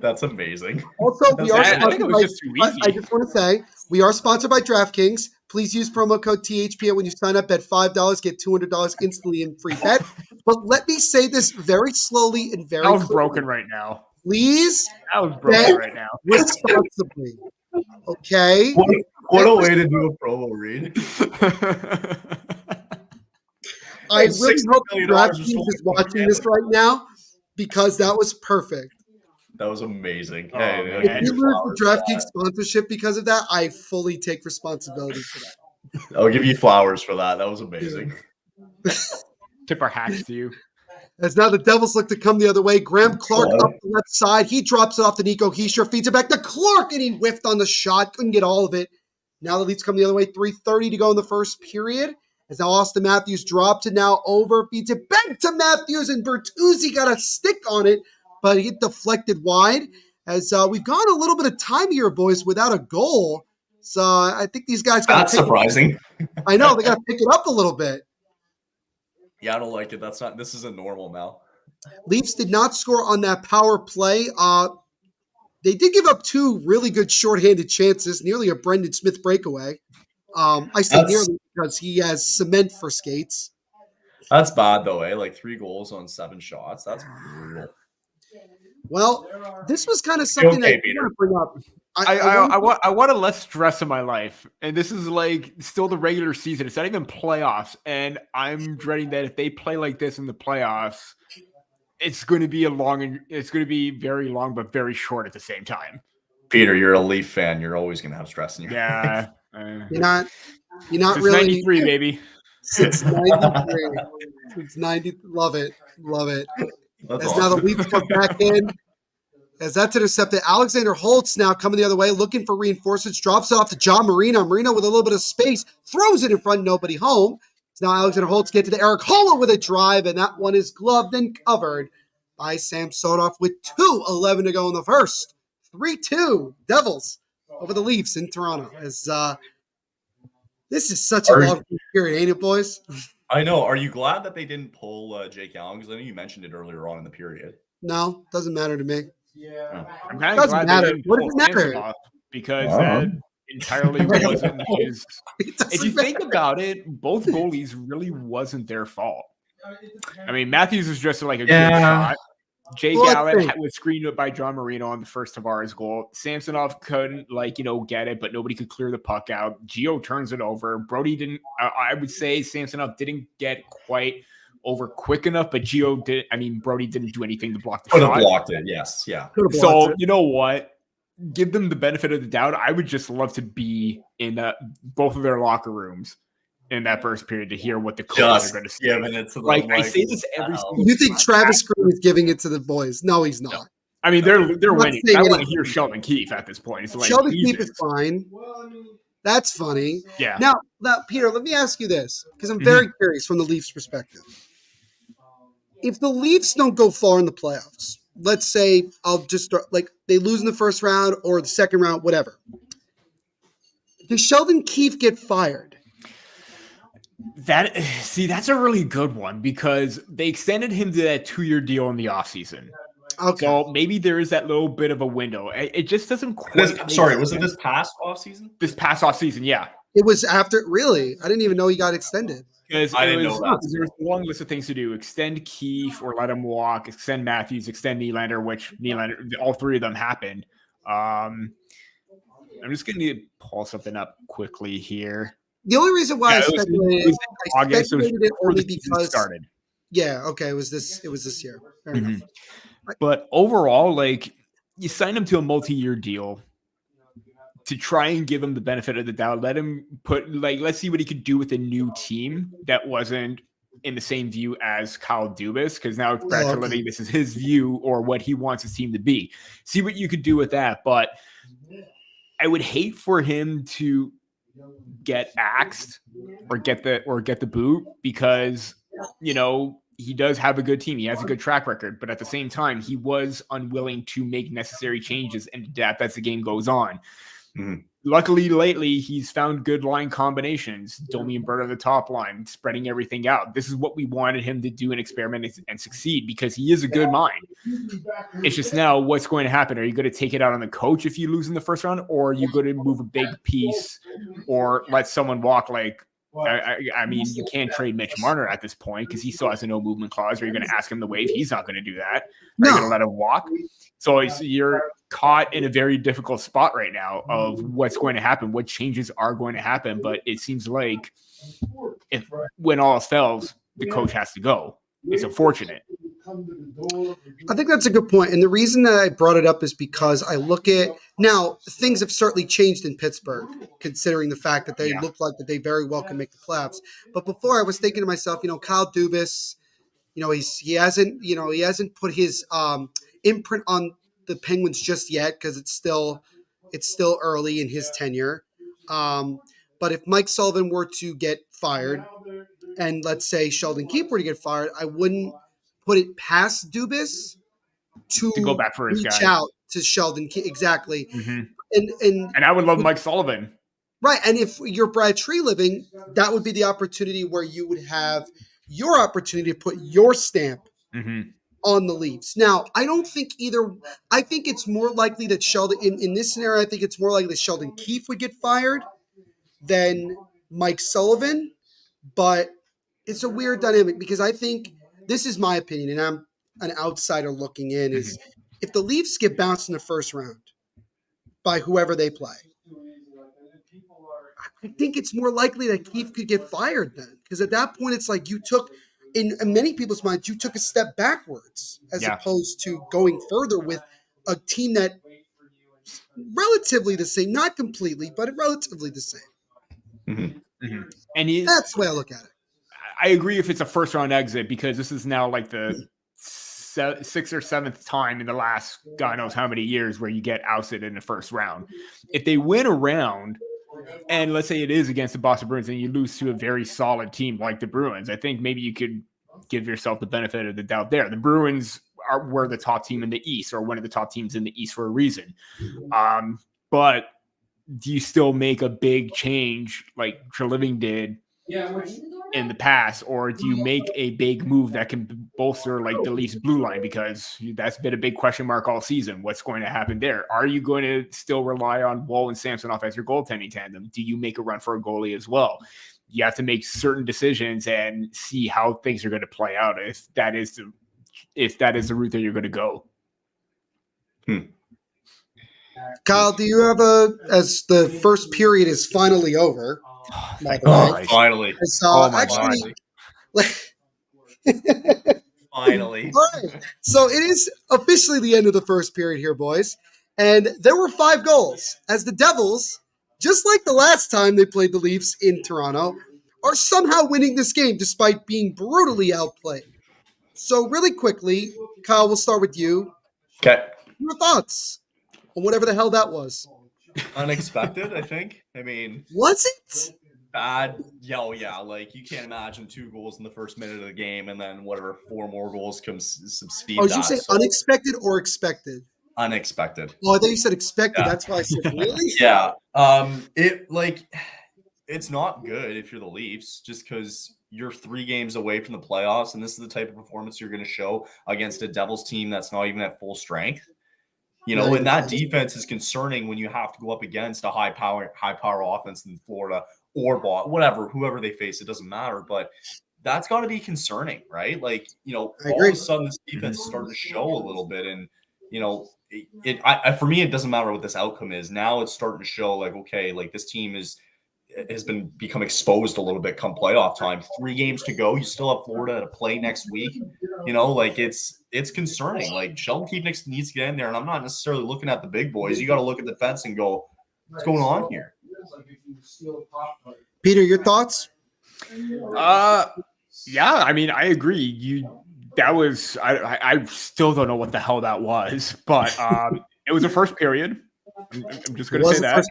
That's amazing. Also, we are I think it was just too easy. I just want to say, we are sponsored by DraftKings. Please use promo code THPN when you sign up. Bet $5, get $200 instantly in free bet. But let me say this very slowly and very clearly. clearly. Broken right now. Please broken right now. responsibly. Okay? What a way to do a promo read. I really hope DraftKings is watching this right now because that was perfect. That was amazing. Oh, hey, if you lose the DraftKings sponsorship because of that, I fully take responsibility for that. I'll give you flowers for that. That was amazing. Tip our hats to you. As now the Devils look to come the other way. Graham Clark up the left side. He drops it off to Nico Hischier, feeds it back to Clark, and he whiffed on the shot. Couldn't get all of it. Now the Leafs come the other way. 3:30 to go in the first period. As now Austin Matthews drops it now over, feeds it back to Matthews, and Bertuzzi got a stick on it, but it deflected wide. As we've gone a little bit of time here, boys, without a goal. So I think these guys got. That's surprising. I know they got to pick it up a little bit. Yeah, I don't like it. This isn't normal now. Leafs did not score on that power play. They did give up two really good shorthanded chances, nearly a Brendan Smith breakaway. I say nearly because he has cement for skates. That's bad though, eh? Like 3 goals on 7 shots. That's brutal. Well, this was kind of something that I want to bring up. I want less stress in my life, and this is like still the regular season. It's not even playoffs, and I'm dreading that if they play like this in the playoffs, it's going to be very long, but very short at the same time. Peter, you're a Leaf fan. You're always going to have stress in your life. You're not since really 93, baby. Since 93. Since 90. Love it. That's As awesome. now the Leafs come back in. As that's intercepted, Alexander Holtz now coming the other way, looking for reinforcements, drops it off to John Marino. Marino with a little bit of space, throws it in front, nobody home. So now Alexander Holtz gets to the Eric Holler with a drive, and that one is gloved and covered by Sam Sodoff with 2:11 to go in the first. 3-2 Devils over the Leafs in Toronto. As this is such a long period, ain't it, boys? I know. Are you glad that they didn't pull Jake Allen? Because I know you mentioned it earlier on in the period. No, doesn't matter to me. Yeah, I'm kind of glad they didn't pull Samson off because that entirely wasn't his. If you think about it, both goalies really wasn't their fault. I mean, Matthews was just like a good shot. Jake Allen was screened up by John Marino on the first Tavares goal. Samsonov couldn't, get it, but nobody could clear the puck out. Gio turns it over. Brody didn't. I would say Samsonov didn't get quite over quick enough, but Gio did. I mean, Brody didn't do anything to block the shot. Could have blocked it. Yes, yeah. So you know what? Give them the benefit of the doubt. I would just love to be in both of their locker rooms in that first period to hear what the coaches are going to say. I say this every single You think Travis Green is giving it to the boys? No, he's not. No. I mean, they're winning. I want to hear Sheldon Keefe at this point. It's like, Sheldon Keefe is fine. That's funny. Yeah. Now, Peter, let me ask you this, because I'm very curious from the Leafs' perspective. If the Leafs don't go far in the playoffs, let's say I'll just start, they lose in the first round or the second round, whatever. Does Sheldon Keefe get fired? That's a really good one because they extended him to that 2-year deal in the offseason. Okay. So maybe there is that little bit of a window. It just doesn't quite. Was it this past offseason? This past offseason, yeah. It was after, really? I didn't even know he got extended. Because I didn't know that. There's a long list of things to do. Extend Keefe or let him walk. Extend Matthews. Extend Nylander, which all 3 of them happened. I'm just going to pull something up quickly here. The only reason why I speculated it only because started. Yeah, okay, it was this year. Fair enough. But overall, you signed him to a multi-year deal to try and give him the benefit of the doubt. Let him let's see what he could do with a new team that wasn't in the same view as Kyle Dubas, because now Brad Treliving, this is his view or what he wants his team to be. See what you could do with that. But I would hate for him to get axed or get the boot because, he does have a good team. He has a good track record, but at the same time, he was unwilling to make necessary changes and adapt as the game goes on. Mm-hmm. Luckily, lately, he's found good line combinations. Domi and Bird on the top line, spreading everything out. This is what we wanted him to do and experiment and succeed because he is a good mind. It's just now what's going to happen. Are you going to take it out on the coach if you lose in the first round, or are you going to move a big piece or let someone walk like I mean, you can't trade Mitch Marner at this point because he still has a no movement clause. Are you going to ask him to waive? He's not going to do that. Are you going to let him walk? So you're caught in a very difficult spot right now of what's going to happen, what changes are going to happen. But it seems like when all else fails, the coach has to go. It's unfortunate. I think that's a good point. And the reason that I brought it up is because I look at now things have certainly changed in Pittsburgh, considering the fact that they look like that they very well can make the playoffs. But before I was thinking to myself, Kyle Dubas, he hasn't put his imprint on the Penguins just yet because it's still early in his tenure. But if Mike Sullivan were to get fired, and let's say Sheldon Keefe were to get fired, I wouldn't put it past Dubas to go back for his reach guy. out to Sheldon Keefe. Exactly. Mm-hmm. And I would love Mike Sullivan. Right. And if you're Brad Treliving, that would be the opportunity where you would have your opportunity to put your stamp on the Leafs. Now, I don't think I think it's more likely that Sheldon, in this scenario, I think it's more likely that Sheldon Keefe would get fired than Mike Sullivan. But it's a weird dynamic because I think this is my opinion, and I'm an outsider looking in, is if the Leafs get bounced in the first round by whoever they play, I think it's more likely that Keefe could get fired then. Because at that point, it's like you took, in many people's minds, you took a step backwards as opposed to going further with a team that relatively the same, not completely, but relatively the same. And that's the way I look at it. I agree if it's a first round exit because this is now like the sixth or seventh time in the last God knows how many years where you get ousted in the first round. If they win a round, and let's say it is against the Boston Bruins and you lose to a very solid team like the Bruins, I think maybe you could give yourself the benefit of the doubt there. The Bruins were the top team in the East, or one of the top teams in the East for a reason. But do you still make a big change like Treliving did in the past, or do you make a big move that can bolster like the Leafs blue line? Because that's been a big question mark all season. What's going to happen there? Are you going to still rely on Wall and Samsonov as your goaltending tandem? Do you make a run for a goalie as well? You have to make certain decisions and see how things are going to play out if that is the route that you're going to go. Kyle, do you have as the first period is finally over? Finally. Finally. All right. So it is officially the end of the first period here, boys. And there were 5 goals as the Devils, just like the last time they played the Leafs in Toronto, are somehow winning this game despite being brutally outplayed. So really quickly, Kyle, we'll start with you. Okay. Your thoughts on whatever the hell that was? Unexpected, I think. I mean, was it? Bad. Yeah. Like, you can't imagine 2 goals in the first minute of the game and then whatever 4 more goals come succeed. Oh, did you say unexpected or expected? Unexpected. Oh, I thought you said expected. Yeah. That's why I said really. Yeah. It's not good if you're the Leafs, just because you're 3 games away from the playoffs, and this is the type of performance you're going to show against a Devils team that's not even at full strength. And that defense is concerning when you have to go up against a high power offense in Florida or whatever, whoever they face, it doesn't matter. But that's got to be concerning, right? Like, all of a sudden this defense is starting to show a little bit, and for me, it doesn't matter what this outcome is. Now it's starting to show, like, okay, like this team has become exposed a little bit come playoff time. 3 games to go. You still have Florida to play next week. Like it's concerning. Like, Sheldon Keefe needs to get in there, and I'm not necessarily looking at the big boys. You got to look at the defense and go, what's going on here? Peter, your thoughts? Yeah, I mean, I agree. I still don't know what the hell that was, but it was the first period. I'm just going to say that.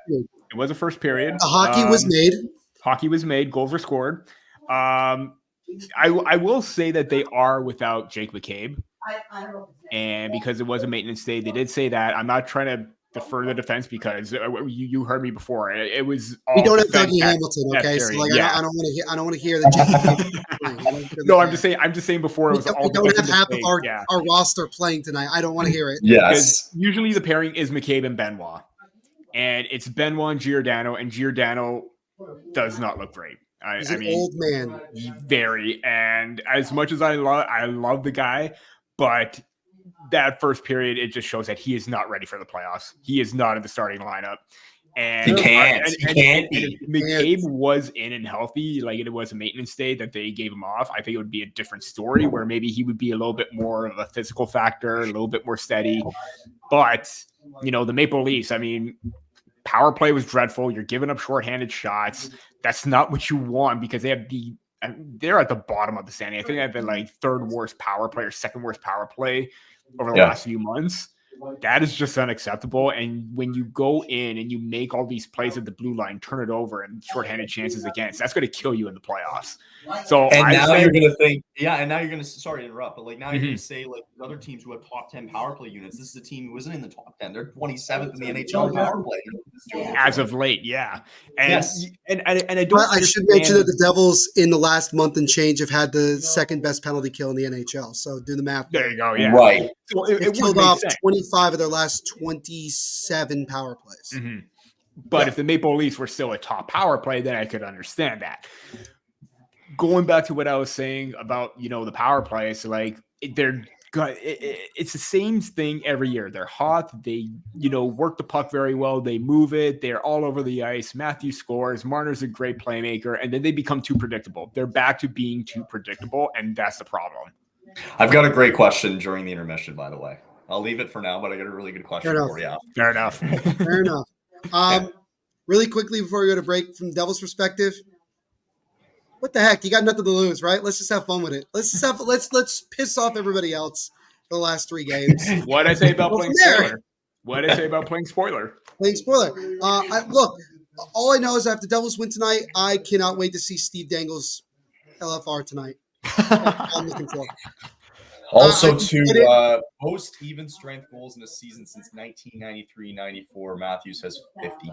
It was a first period. The hockey was made. Hockey was made. Goals were scored. I will say that they are without Jake McCabe. And because it was a maintenance day, they did say that. I'm not trying to defer the defense because you heard me before. It was all we don't have Dougie Hamilton, okay? So like, yeah. I don't want to hear that. No, I'm just saying before. We don't have half of our roster playing tonight. I don't want to hear it. Yes. Because usually the pairing is McCabe and Benoit, and it's Benoit and Giordano does not look great. He's an old man. Very. And as much as I love the guy, but that first period, it just shows that he is not ready for the playoffs. He is not in the starting lineup. And he can't. And if McCabe was in and healthy, like it was a maintenance day that they gave him off, I think it would be a different story where maybe he would be a little bit more of a physical factor, a little bit more steady. But, the Maple Leafs, power play was dreadful. You're giving up shorthanded shots. That's not what you want because they're at the bottom of the standing. I think they have the third worst power play or second worst power play over the last few months. That is just unacceptable. And when you go in and you make all these plays at the blue line, turn it over and shorthanded chances against, that's going to kill you in the playoffs. So you're going to think, sorry to interrupt, but now you're going to say other teams who have top 10 power play units. This is a team who isn't in the top 10. They're 27th in the NHL power play. As of late, yeah. And, yes. And I don't. I should mention that the Devils in the last month and change have had the second best penalty kill in the NHL. So do the math. There you go. Yeah. Right. So it killed off 25 of their last 27 power plays. Mm-hmm. But if the Maple Leafs were still a top power play, then I could understand that. Going back to what I was saying about, the power play, so it's the same thing every year. They're hot. They, work the puck very well. They move it. They're all over the ice. Matthews scores. Marner's a great playmaker. And then they become too predictable. They're back to being too predictable. And that's the problem. I've got a great question during the intermission, by the way. I'll leave it for now, but I got a really good question for you. Fair enough. Fair enough. Really quickly before we go to break, from the Devils' perspective, what the heck? You got nothing to lose, right? Let's just have fun with it. Let's piss off everybody else for the last 3 games. What did I say about playing spoiler? What did I say about playing spoiler? Playing spoiler. Look, all I know is after the Devils win tonight, I cannot wait to see Steve Dangle's LFR tonight. I'm looking forward. Also, most even strength goals in a season since 1993-94, Matthews has 50.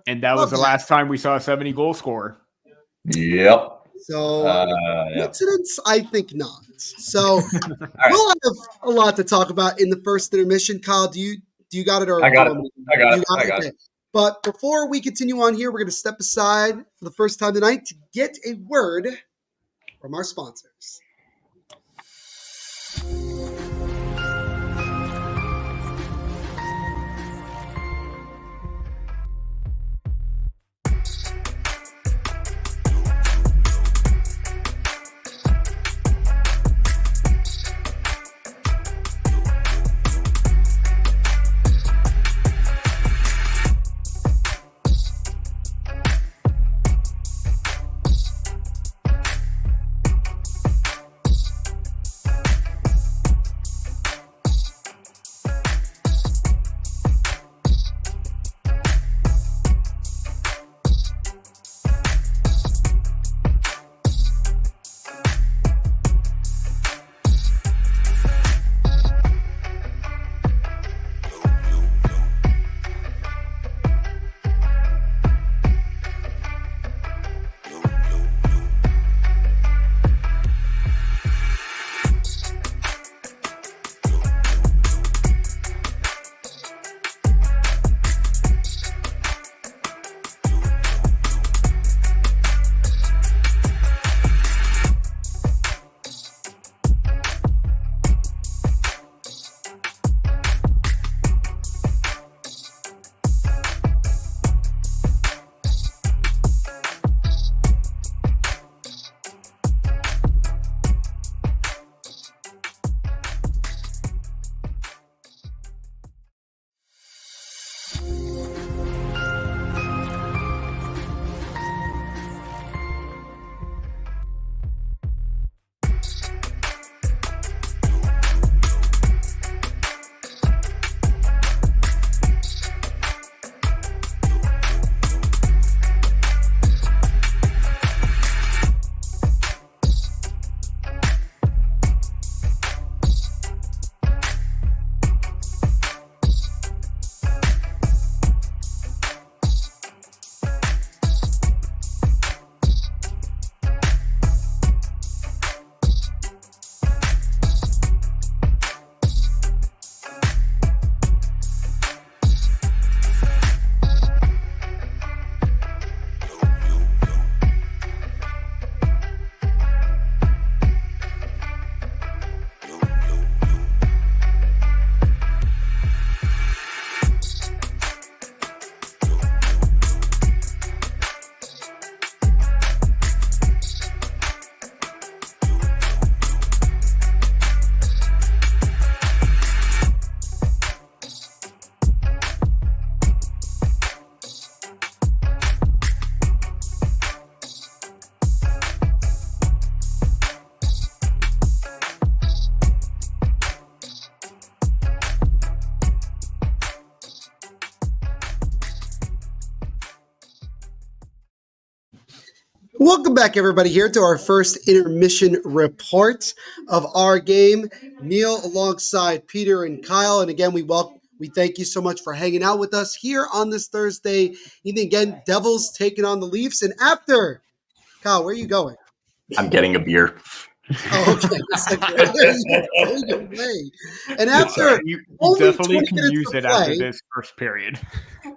And that was the last time we saw a 70-goal scorer. Yep. So, coincidence? I think not. So, we'll have a lot to talk about in the first intermission. Kyle, do you got it? Or I got it. But before we continue on here, we're going to step aside for the first time tonight to get a word from our sponsors. Welcome back, everybody, here to our first intermission report of our game. Neil alongside Peter and Kyle. And again, we thank you so much for hanging out with us here on this Thursday evening. Again, Devils taking on the Leafs. And after, Kyle, where are you going? I'm getting a beer. Oh, okay. It's like, where are you going away? And after you only definitely 20 can minutes use to it play, after this first period.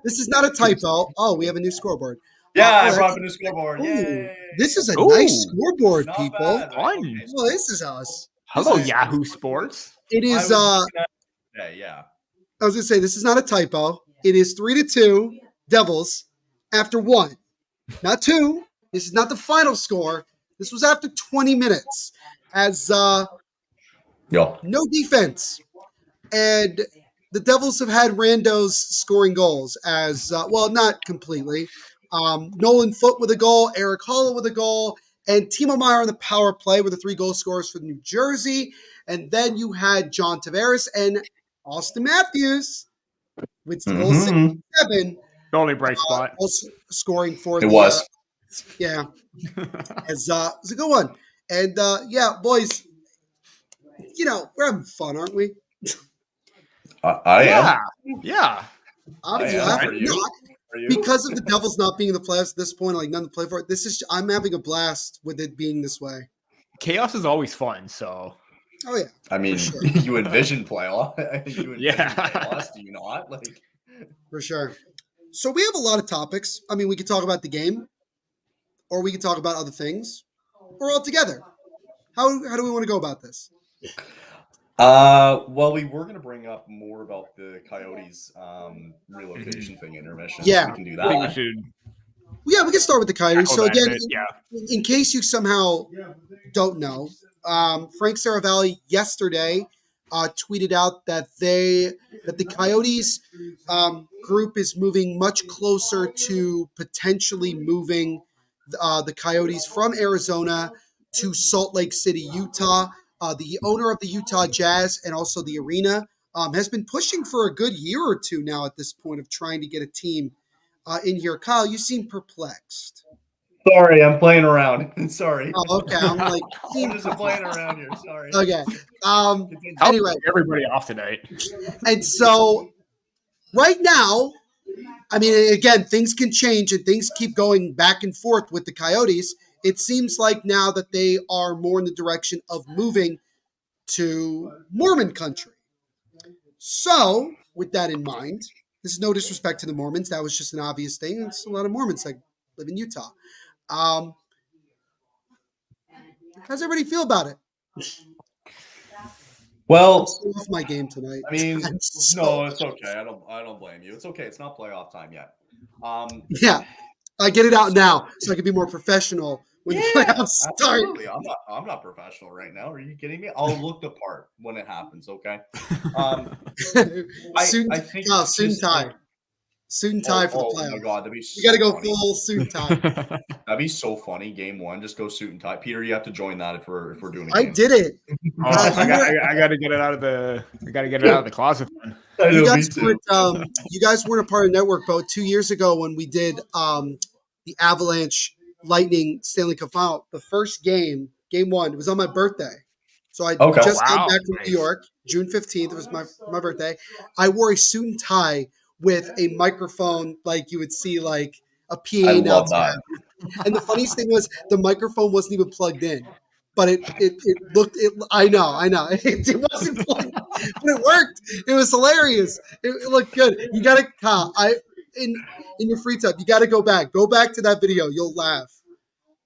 this is not a typo. Oh, we have a new scoreboard. I brought up a new scoreboard. Ooh, this is a nice scoreboard, Not people. bad, right? Fun. Okay, Well, this is us. Hello, Yahoo Sports. It is. Yeah. I was gonna say this is not a typo. It is 3-2 Devils after 1, not 2. This is not the final score. This was after 20 minutes, as no defense, and the Devils have had randos scoring goals as well, not completely. Nolan Foote with a goal, Eric Hollow with a goal, and Timo Meier on the power play were the 3 goal scorers for New Jersey. And then you had John Tavares and Austin Matthews with goal 67. The only bright spot. Also scoring for it was. Yeah. It's a good one. And boys, we're having fun, aren't we? I am. Yeah. I'm I am. laughing. Are you? Because of the Devils not being in the playoffs at this point, like none to play for it. I'm having a blast with it being this way. Chaos is always fun, so. Oh yeah. I mean, sure. You envision playoff. I think you envision playoffs. Do you not? For sure. So we have a lot of topics. I mean, we could talk about the game, or we could talk about other things, or all together. How do we want to go about this? Well, we were going to bring up more about the Coyotes relocation thing, intermission. Yeah. So we can do I think we that. should. Yeah, we can start with the Coyotes. So again, yeah. in case you somehow don't know, Frank Saravalli yesterday tweeted out that the Coyotes group is moving much closer to potentially moving the Coyotes from Arizona to Salt Lake City, Utah. The owner of the Utah Jazz and also the arena has been pushing for a good year or two now at this point of trying to get a team in here. Kyle, you seem perplexed. Sorry, I'm playing around. Sorry. Oh, okay. I'm like, I'm just playing around here. Sorry. Okay. Anyway, Everybody off tonight. And so right now, I mean, again, things can change and things keep going back and forth with the Coyotes. It seems like now that they are more in the direction of moving to Mormon country. So, with that in mind, this is no disrespect to the Mormons. That was just an obvious thing. It's a lot of Mormons that live in Utah. How's everybody feel about it? Well, I'm off my game tonight. I mean, no, it's okay. I don't blame you. It's okay. It's not playoff time yet. Yeah, I get it out now so I can be more professional when the playoffs start. Absolutely. I'm not professional right now. Are you kidding me? I'll look the part when it happens. Okay. Suit and tie. Suit and tie for the playoffs. Oh my god, that'd be so you got to go funny. full suit and tie. That'd be so funny. Game 1, just go suit and tie. Peter, you have to join that if we're doing it. I did it. I got to get it out of the closet. You guys weren't a part of Network Boat 2 years ago when we did the Avalanche Lightning Stanley Cup Final. The first game 1, it was on my birthday. So I just came back from New York, June 15th. It was my birthday. I wore a suit and tie with a microphone like you would see like a PA announcer. And the funniest thing was the microphone wasn't even plugged in. But it looked I know. It wasn't plugged, but it worked. It was hilarious. It looked good. You gotta in your free time, you gotta go back. Go back to that video. You'll laugh.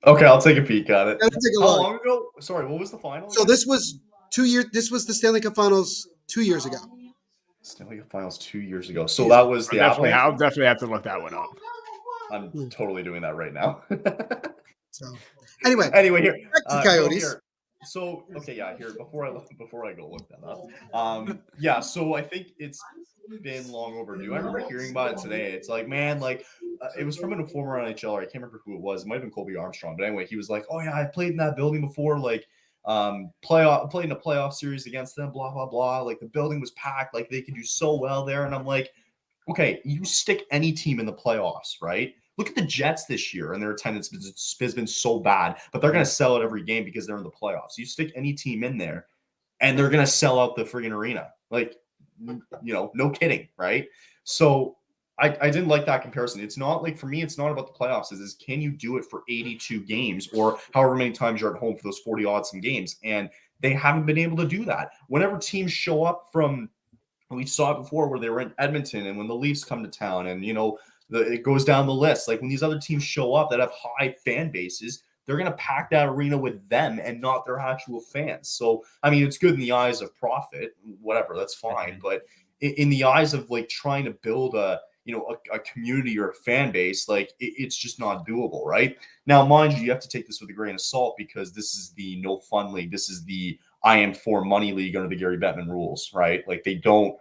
Okay, I'll take a peek at it. How long ago? Sorry, what was the final? So this was 2 years. This was the Stanley Cup Finals 2 years ago. Stanley Cup Finals 2 years ago. So that was the Avalanche. I'll definitely have to look that one up. I'm totally doing that right now. So anyway, here. Back to Coyotes. Here. So here before I go look that up. So I think it's been long overdue. I remember hearing about it today. It's like, man, it was from a former NHLer. I can't remember who it was. It might have been Colby Armstrong. But anyway, he was like, "Oh yeah, I played in that building before. Played in a playoff series against them. Blah blah blah. Like the building was packed. Like they could do so well there." And I'm like, okay, you stick any team in the playoffs, right? Look at the Jets this year, and their attendance has been so bad, but they're going to sell out every game because they're in the playoffs. You stick any team in there, and they're going to sell out the friggin' arena. Like, no kidding, right? So I didn't like that comparison. It's not like, for me, it's not about the playoffs. It's can you do it for 82 games or however many times you're at home for those 40 odd some games? And they haven't been able to do that. Whenever teams show up from, we saw it before where they were in Edmonton, and when the Leafs come to town, and it goes down the list. Like when these other teams show up that have high fan bases, they're going to pack that arena with them and not their actual fans. So, I mean, it's good in the eyes of profit, whatever, that's fine. But in the eyes of like trying to build a community or a fan base, like it's just not doable, right? Now, mind you, you have to take this with a grain of salt because this is the no fun league. This is the I am for money league under the Gary Bettman rules, right? Like they don't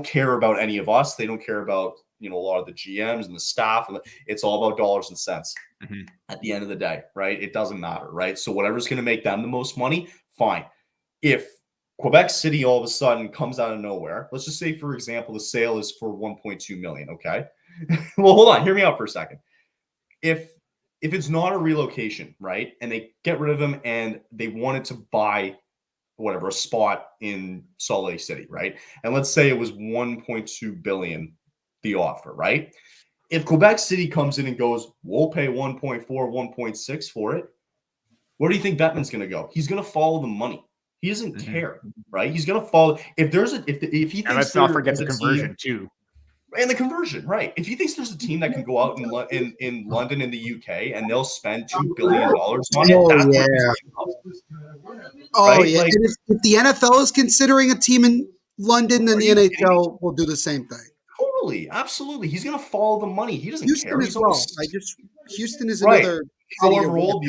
care about any of us. They don't care about, a lot of the GMs and the staff. And it's all about dollars and cents at the end of the day, right? It doesn't matter, right? So whatever's going to make them the most money, fine. If Quebec City all of a sudden comes out of nowhere, let's just say, for example, the sale is for $1.2 million, okay? Well, hold on. Hear me out for a second. If it's not a relocation, right, and they get rid of him and they wanted to buy whatever, a spot in Salt Lake City, right? And let's say it was $1.2 billion, the offer, right? If Quebec City comes in and goes, we'll pay 1.4, 1.6 for it, where do you think Bettman's going to go? He's going to follow the money. He doesn't care, right? He's going to follow. If he thinks, and let's not forget the conversion too. And the conversion, right? If he thinks there's a team that can go out in London in the UK and they'll spend $2 billion on it, right? Like, and if the NFL is considering a team in London, then the NHL will do the same thing. Totally, absolutely. He's going to follow the money. He doesn't care. As well. Houston is another. However old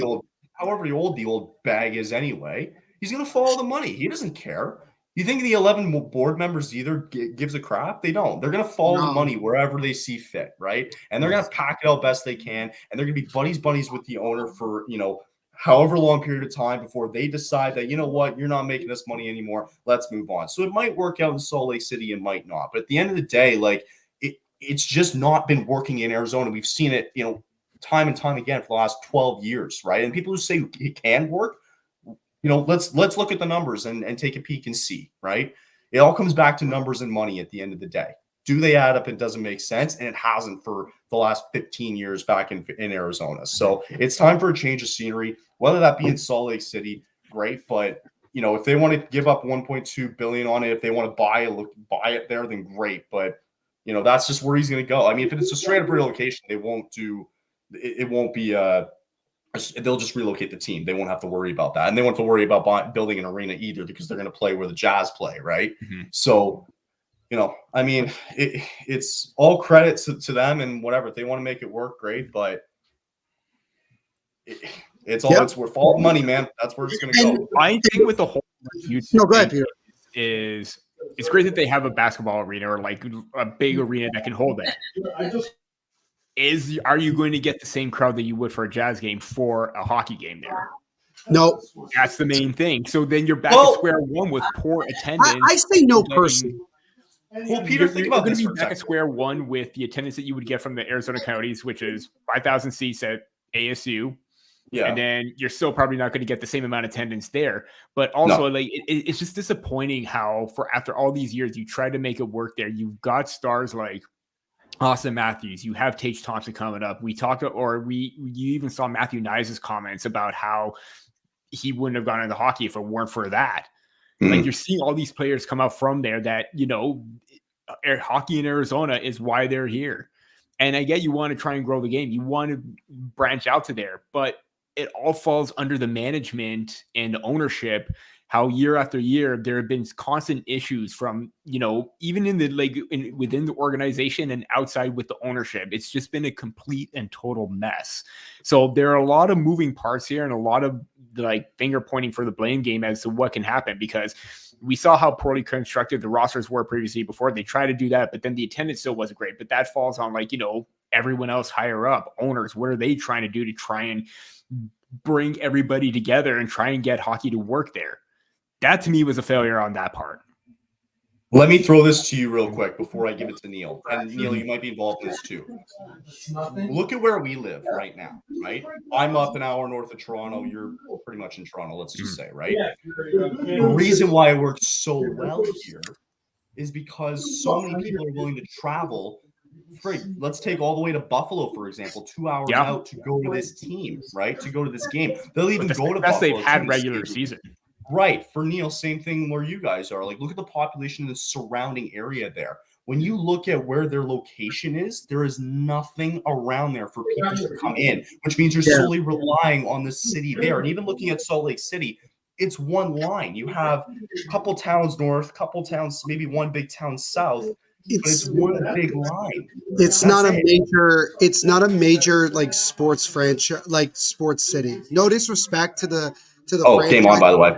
the old bag is anyway, he's going to follow the money. He doesn't care. You think the 11 board members either gives a crap? They don't. They're going to follow the money wherever they see fit, right? And they're going to pack it out best they can, and they're going to be buddies with the owner for, however long period of time before they decide that, you're not making this money anymore. Let's move on. So it might work out in Salt Lake City, it might not. But at the end of the day, like it's just not been working in Arizona. We've seen it, time and time again for the last 12 years, right? And people who say it can work, let's look at the numbers and take a peek and see, right? It all comes back to numbers and money at the end of the day. Do they add up? It doesn't make sense. And it hasn't for the last 15 years back in Arizona. So it's time for a change of scenery, whether that be in Salt Lake City, great. But, if they want to give up $1.2 billion on it, if they want to buy it there, then great. But, that's just where he's going to go. I mean, if it's a straight up relocation, it won't be they'll just relocate the team. They won't have to worry about that. And they won't have to worry about building an arena either because they're going to play where the Jazz play, right? So, I mean, it's all credit to them and whatever. If they want to make it work, great. But it's worth all the money, man. That's where it's going to go. My thing with the whole go ahead, Peter. Is it's great that they have a basketball arena or like a big arena that can hold that. Are you going to get the same crowd that you would for a Jazz game for a hockey game there? No. That's the main thing. So then you're back to square one with poor attendance. I say no personally. Well, Peter, think about this. You're going to be back at square one with the attendance that you would get from the Arizona Coyotes, which is 5,000 seats at ASU. Yeah. And then you're still probably not going to get the same amount of attendance there. But also, it's just disappointing how after all these years, you try to make it work there. You've got stars like Austin Matthews. You have Tage Thompson coming up. You even saw Matthew Knies' comments about how he wouldn't have gone into hockey if it weren't for that. Like you're seeing all these players come out from there that, hockey in Arizona is why they're here. And I get you want to try and grow the game. You want to branch out to there, but it all falls under the management and ownership. How year after year, there have been constant issues from, even in the within the organization and outside with the ownership. It's just been a complete and total mess. So there are a lot of moving parts here and a lot of finger pointing for the blame game as to what can happen, because we saw how poorly constructed the rosters were previously before. They tried to do that, but then the attendance still wasn't great. But that falls on everyone else higher up, owners. What are they trying to do to try and bring everybody together and try and get hockey to work there? That to me was a failure on that part. Let me throw this to you real quick before I give it to Neil. And Neil, you might be involved in this too. Look at where we live right now, right? I'm up an hour north of Toronto. You're pretty much in Toronto, let's just say, right? The reason why it works so well here is because so many people are willing to travel. Let's take all the way to Buffalo, for example, 2 hours out to go to this team, right? To go to this game. They'll even go to Buffalo. They've had regular season. Right. For Neil, same thing where you guys are. Like, look at the population in the surrounding area there. When you look at where their location is, there is nothing around there for people to come in, which means you're solely relying on the city there. And even looking at Salt Lake City, it's one line. You have a couple towns north, couple towns, maybe one big town south. It's one big line. It's not a major like sports franchise, like sports city. No disrespect to the franchise. Game on, by the way.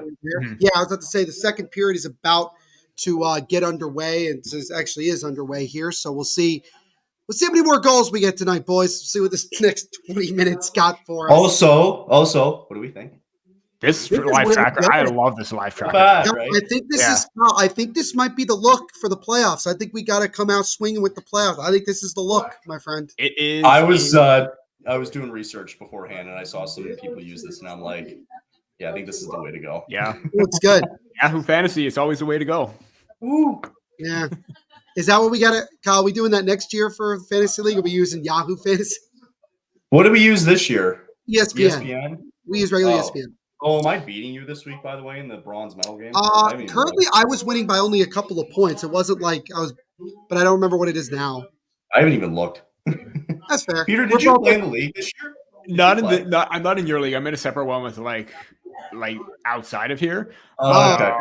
Yeah, I was about to say the second period is about to get underway, and it actually is underway here. So we'll see. We'll see how many more goals we get tonight, boys. We'll see what this next 20 minutes got for us. Also, what do we think? This live tracker, I love this live tracker. Right? I think this is. I think this might be the look for the playoffs. I think we got to come out swinging with the playoffs. I think this is the look, my friend. It is. I was doing research beforehand, and I saw some people use this, and I'm like, yeah, I think this is the way to go. Yeah, it's good. Yahoo Fantasy, it's always the way to go. Ooh. Yeah. Is that what we got to, Kyle? Are we doing that next year for Fantasy League? Are we using Yahoo Fantasy? What do we use this year? ESPN. We use regular ESPN. Oh, am I beating you this week, by the way, in the bronze medal game? Currently, I was winning by only a couple of points. It wasn't like I was, but I don't remember what it is now. I haven't even looked. That's fair. Peter, did you play in the league this year? I'm not in your league. I'm in a separate one with like outside of here. Okay.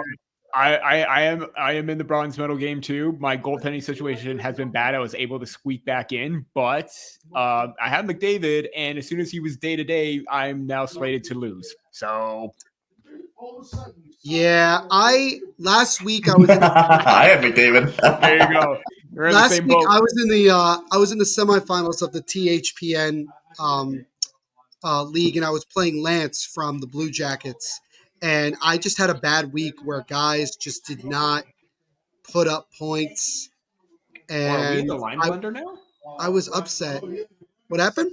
I am in the bronze medal game too. My goaltending situation has been bad. I was able to squeak back in, but I have McDavid, and as soon as he was day to day, I'm now slated to lose. So yeah, last week I was in I have McDavid. There you go. Last week I was in the semifinals of the THPN league, and I was playing Lance from the Blue Jackets. And I just had a bad week where guys just did not put up points. And are we in the line blender now? I was upset. What happened?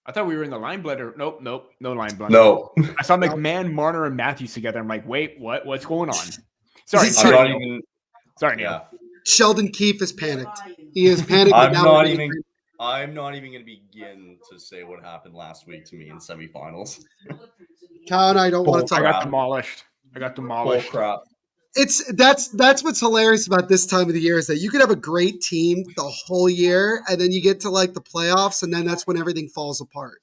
I thought we were in the line blender. Nope, no line blender. No. I saw McMahon, Marner, and Matthews together. I'm like, wait, what? What's going on? Sorry, Yeah. Sheldon Keefe is panicked. He is panicked. I'm not even going to begin to say what happened last week to me in semifinals. Kyle and I don't want to talk. I got demolished. Bull crap. That's what's hilarious about this time of the year is that you could have a great team the whole year, and then you get to like the playoffs, and then that's when everything falls apart.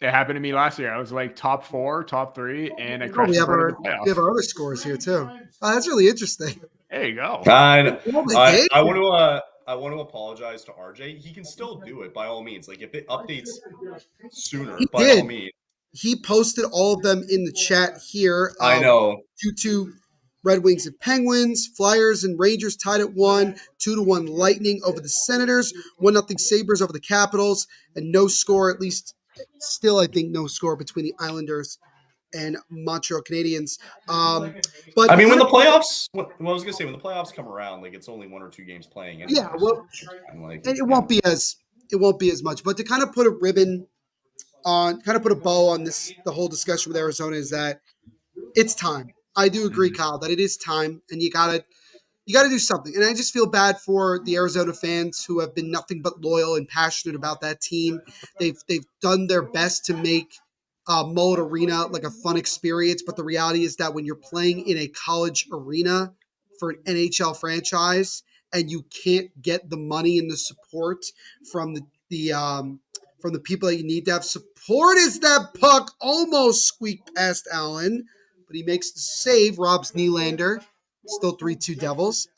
It happened to me last year. I was like top 4, top 3, and I crashed. We have our other scores here too. Oh, that's really interesting. There you go. I want to apologize to RJ. He can still do it by all means. Like if it updates sooner, all means. He posted all of them in the chat here. I know. 2-2 Red Wings and Penguins. Flyers and Rangers tied at 1. 2-1 Lightning over the Senators. 1-0 Sabres over the Capitals. And no score, at least still I think no score between the Islanders and Montreal Canadiens. But I mean, when the playoffs come around, like it's only 1 or 2 games playing. Anyway, yeah, well, and it won't be as much. But to kind of put a ribbon on, kind of put a bow on this, the whole discussion with Arizona is that it's time. I do agree, Kyle, that it is time, and you gotta do something. And I just feel bad for the Arizona fans who have been nothing but loyal and passionate about that team. They've done their best to make Mullet Arena like a fun experience, but the reality is that when you're playing in a college arena for an NHL franchise and you can't get the money and the support from the people that you need to have support, is that puck almost squeaked past Allen, but he makes the save. Robs Nylander, still 3-2 Devils.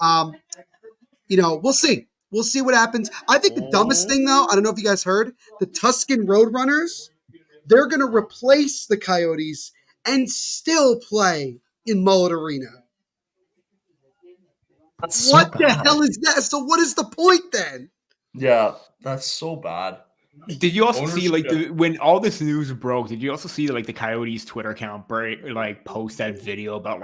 We'll see. We'll see what happens. I think the dumbest thing, though, I don't know if you guys heard, the Tuscan Roadrunners, they're going to replace the Coyotes and still play in Mullet Arena. That's what the hell is that? So what is the point then? Yeah, that's so bad. Did you also see Ownership. when all this news broke? Did you also see the Coyotes Twitter account post that video about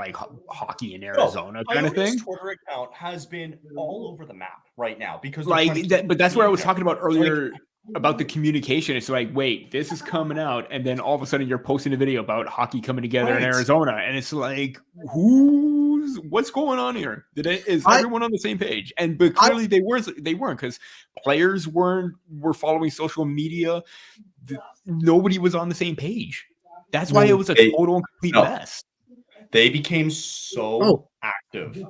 hockey in Arizona kind of Coyotes' thing? Twitter account has been all over the map right now because But that's where I was talking about earlier about the communication. It's wait, this is coming out, and then all of a sudden you're posting a video about hockey coming together in Arizona, and it's what's going on here? Is everyone on the same page? But clearly they weren't because players were following social media. Nobody was on the same page. That's why it was a total and complete mess. They became so active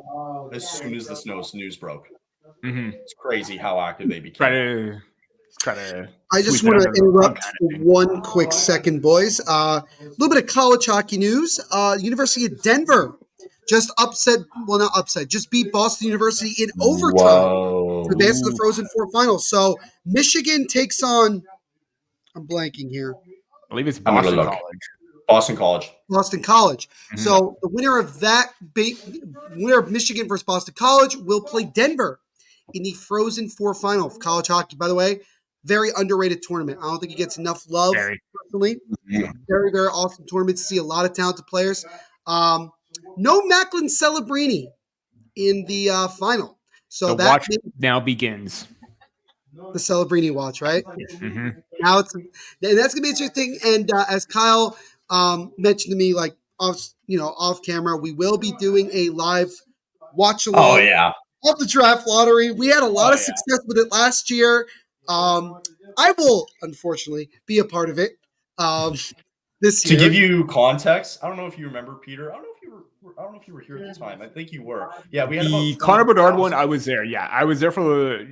as soon as this news broke. Mm-hmm. It's crazy how active they became. I just want to interrupt for one quick second, boys. A little bit of college hockey news. University of Denver just just beat Boston University in overtime to advance to the Frozen Four final. So Michigan takes on, I'm blanking here. I believe it's Boston College. Boston College. Mm-hmm. So the winner of that, winner of Michigan versus Boston College, will play Denver in the Frozen Four final of college hockey. By the way, very underrated tournament. I don't think it gets enough love personally. Very, very awesome tournament to see a lot of talented players. No Macklin Celebrini in the final. So the watch now begins. The Celebrini watch, right? Mm-hmm. Now that's gonna be interesting. And as Kyle mentioned to me, off camera, we will be doing a live watch along of the draft lottery. We had a lot of success with it last year. I will unfortunately be a part of it this year. To give you context, I don't know if you remember, Peter. I don't know if you were here at the time. I think you were. Yeah, we had the Connor Bedard one. I was there. Yeah, I was there for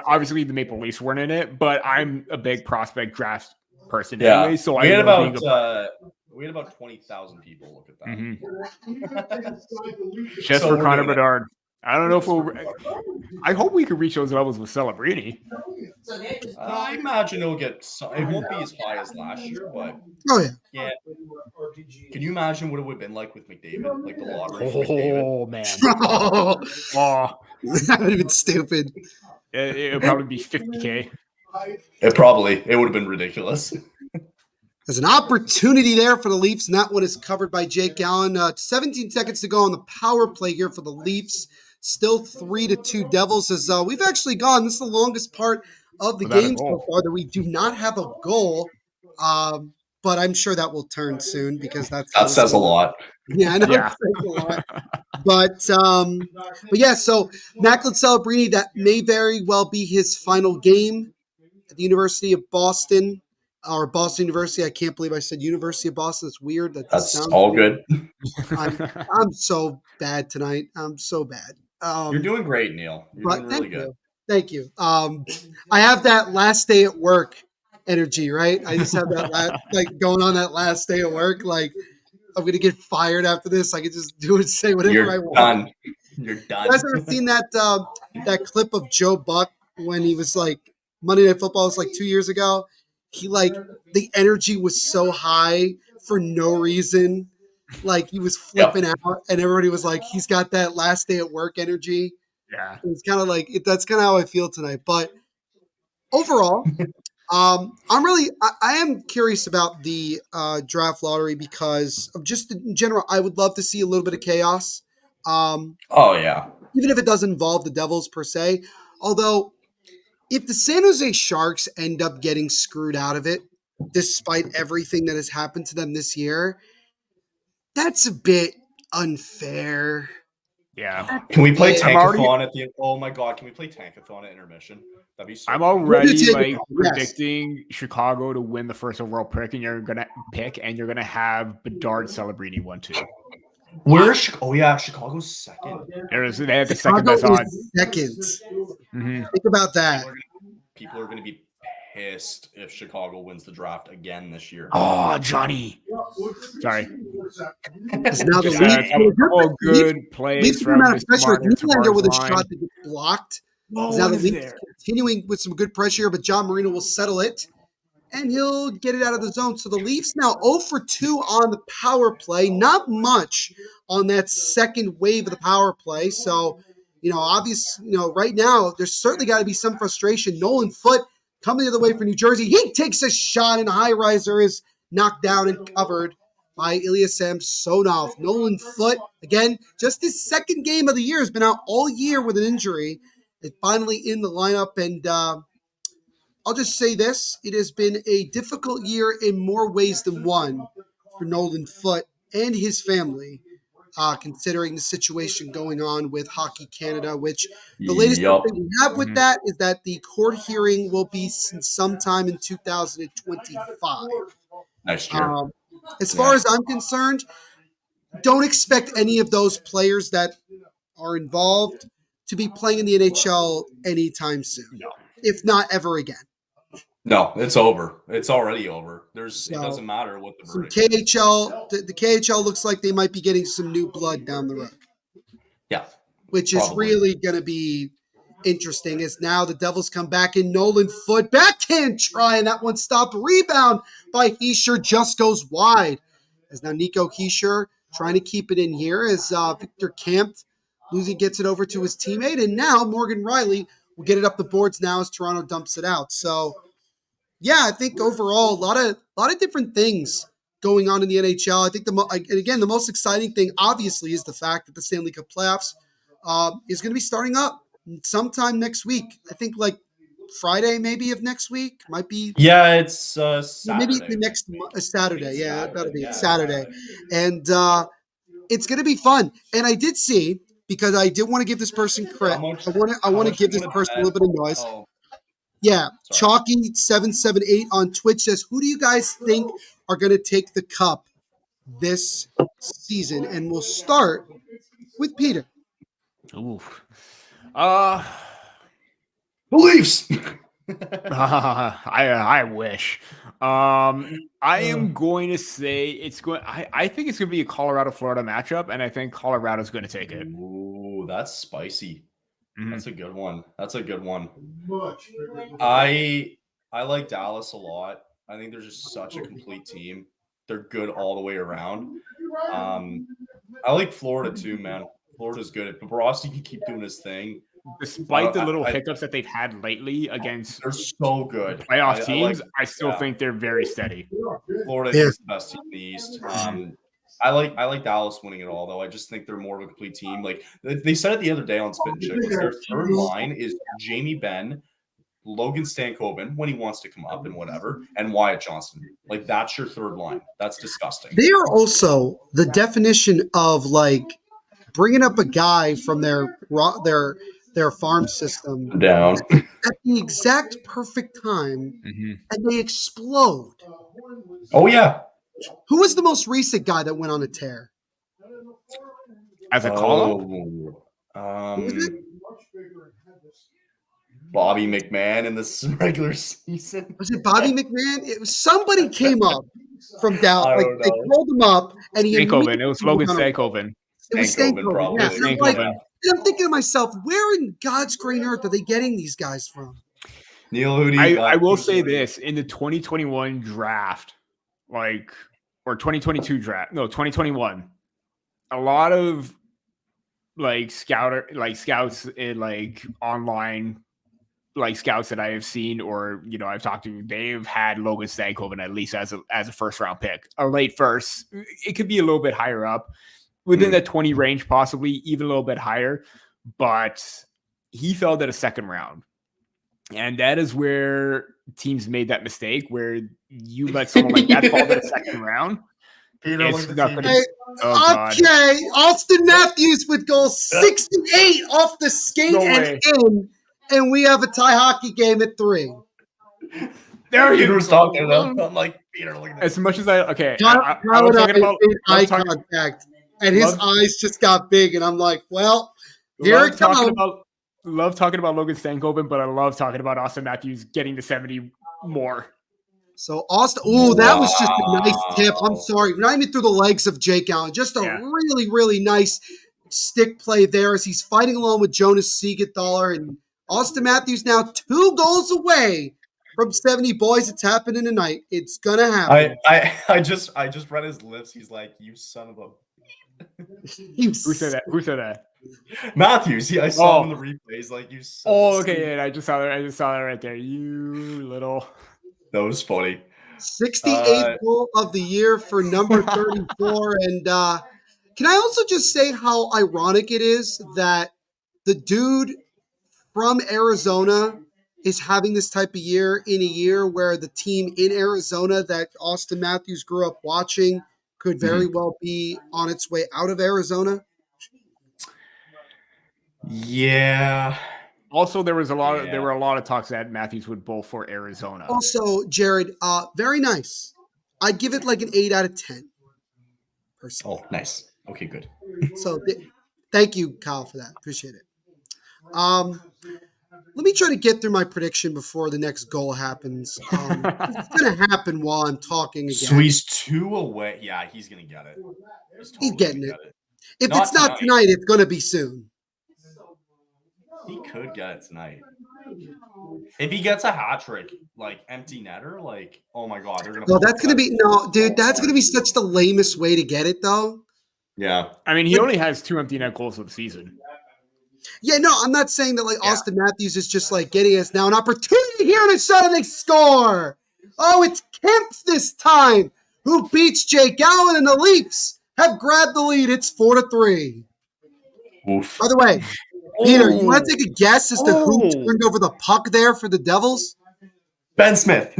obviously the Maple Leafs weren't in it, but I'm a big prospect draft person anyway. So we had about 20,000 people look at that. Mm-hmm. Just for Connor Bedard. I don't know if I hope we could reach those levels with Celebrini. I imagine it won't be as high as last year, but yeah. Can you imagine what it would have been like with McDavid, like the lottery? Oh man, that would have been stupid. It would probably be $50,000. It would have been ridiculous. There's an opportunity there for the Leafs, and that one is covered by Jake Gallen. 17 seconds to go on the power play here for the Leafs. Still 3-2 Devils. As we've actually gone, this is the longest part of the game so far that we do not have a goal. But I'm sure that will turn soon because that says a lot. Yeah, I know it says a lot. But yeah, so Macklin Celebrini, that may very well be his final game at the University of Boston. Or Boston University. I can't believe I said University of Boston. It's weird. That's all good. I'm so bad tonight. I'm so bad. You're doing great, Neil. You're doing really good. Thank you. I have that last day at work energy, right? I just have that going on that last day at work. Like I'm going to get fired after this. I can just do and say whatever I want. You're done. You guys ever seen that clip of Joe Buck when he was Monday Night Football was 2 years ago? He the energy was so high for no reason. He was flipping out, and everybody was he's got that last day at work energy. Yeah, it's kind of that's kind of how I feel tonight. But overall, I am curious about the draft lottery because of just in general. I would love to see a little bit of chaos. Even if it doesn't involve the Devils per se, although. If the San Jose Sharks end up getting screwed out of it, despite everything that has happened to them this year, that's a bit unfair. Yeah. Can we play Tankathon at the? Oh my God! Can we play Tankathon at intermission? That'd be so. I'm already predicting Chicago to win the first overall pick, and you're gonna have Bedard Celebrini 1-2. Where's Chicago's second. They have the second best odds. Second. Mm-hmm. Think about that. People are going to be pissed if Chicago wins the draft again this year. Oh, Johnny. Sorry. Now the good plays from Nylander with a shot that gets blocked. Now the Leafs continuing with some good pressure here, but John Marino will settle it. And he'll get it out of the zone. So the Leafs now 0 for 2 on the power play. Not much on that second wave of the power play. So, obviously, right now, there's certainly got to be some frustration. Nolan Foote Coming the other way for New Jersey, he takes a shot, and a high riser is knocked down and covered by Ilya Samsonov. Nolan Foote, again, just his second game of the year, has been out all year with an injury. Is finally in the lineup, and I'll just say this. It has been a difficult year in more ways than one for Nolan Foote and his family, considering the situation going on with Hockey Canada, which the latest update we have with that is that the court hearing will be sometime in 2025. Next year. As far as I'm concerned, don't expect any of those players that are involved to be playing in the NHL anytime soon, if not ever again. No, it's over. It's already over. It doesn't matter what the verdict is. KHL, the KHL looks like they might be getting some new blood down the road. Yeah. Which is really going to be interesting as now the Devils come back in. Nolan Foote, backhand try, and that one stopped. Rebound by Hischier just goes wide. As now Nico Hischier trying to keep it in here as Victor Kampf gets it over to his teammate. And now Morgan Riley will get it up the boards now as Toronto dumps it out. So, yeah, I think overall a lot of different things going on in the NHL. I think the most exciting thing obviously is the fact that the Stanley Cup playoffs is going to be starting up sometime next week. I think like Friday maybe of next week might be. Yeah, it's Saturday. Maybe the next Saturday. Yeah, that'll be Saturday, and it's going to be fun. And I did see, because I did want to give this person credit. I want to give this person a little bit of noise. Yeah, Chalky778 on Twitch says, who do you guys think are going to take the cup this season? And we'll start with Peter. Ooh. Beliefs. I wish. I am going to say I think it's going to be a Colorado-Florida matchup, and I think Colorado's going to take it. Ooh, that's spicy. Mm-hmm. That's a good one. I like Dallas a lot. I think they're just such a complete team. They're good all the way around. I like Florida too, man. Florida's good. If Bobrovsky can keep doing his thing. Despite the little hiccups that they've had lately against they're so good playoff teams, I still think they're very steady. Florida is the best team in the East. I like Dallas winning it all, though. I just think they're more of a complete team. Like they said it the other day on Spit and Chicklets, their third line is Jamie Benn, Logan Stankoven when he wants to come up and whatever, and Wyatt Johnston. Like that's your third line. That's disgusting. They are also the definition of like bringing up a guy from their farm system down at the exact perfect time, and they explode. Oh yeah. Who was the most recent guy that went on a tear? As a call-up? Bobby McMahon in the regular season. Was it Bobby McMahon? It was somebody came up from Dallas. Like they called him up, and he. Stankoven. It was Logan Stankoven. It was Stankoven. Yeah. And I'm thinking to myself, where in God's green earth are they getting these guys from? Neil, who do you got? I will say this in the 2021 draft. Or 2022 draft. No, 2021. A lot of scouts in online scouts that I have seen or I've talked to, they've had Logan Stankoven at least as a first round pick. A late first. It could be a little bit higher up. Within the 20 range, possibly even a little bit higher. But he fell to the second round. And that is where teams made that mistake where you let someone like that fall to the second round. Austin Matthews with goal 68 off the skate and we have a tie hockey game at 3. There Peter was talking about. I'm like, Peter, look at as much as I was talking about eye contact, and his eyes just got big, and I'm like, well, here it comes. Love talking about Logan Stankoven, but I love talking about Austin Matthews getting to 70 more. So Austin, that was just a nice tip. I'm sorry, not even through the legs of Jake Allen. Just a really, really nice stick play there as he's fighting along with Jonas Siegenthaler, and Austin Matthews now 2 goals away from 70. Boys, it's happening tonight. It's gonna happen. I just read his lips. He's like, "You son of a." Who said that? Matthews, I saw him in the replays. Like you. Okay. Yeah, I just saw that right there. You little. That was funny. 68th goal of the year for number 34. And can I also just say how ironic it is that the dude from Arizona is having this type of year in a year where the team in Arizona that Austin Matthews grew up watching could very well be on its way out of Arizona? Yeah. Also, there were a lot of talks that Matthews would bowl for Arizona. Also, Jared, very nice. I'd give it like an 8 out of 10. Personally. Oh, nice. Okay, good. So thank you, Kyle, for that. Appreciate it. Let me try to get through my prediction before the next goal happens. It's going to happen while I'm talking again. So he's 2 away. Yeah, he's going to get it. He's getting it. If it's not tonight, it's going to be soon. He could get it tonight. If he gets a hat trick, like empty netter, like, oh my God, they're going to. No, that's going to be that's going to be such the lamest way to get it, though. Yeah. I mean, he only has 2 empty net goals for the season. Yeah, no, I'm not saying that like Austin Matthews is just like getting us now an opportunity here to suddenly score. Oh, it's Kemp this time who beats Jake Allen, and the Leafs have grabbed the lead. It's 4-3. Oof. By the way, Peter, you want to take a guess as to who turned over the puck there for the Devils? Ben Smith.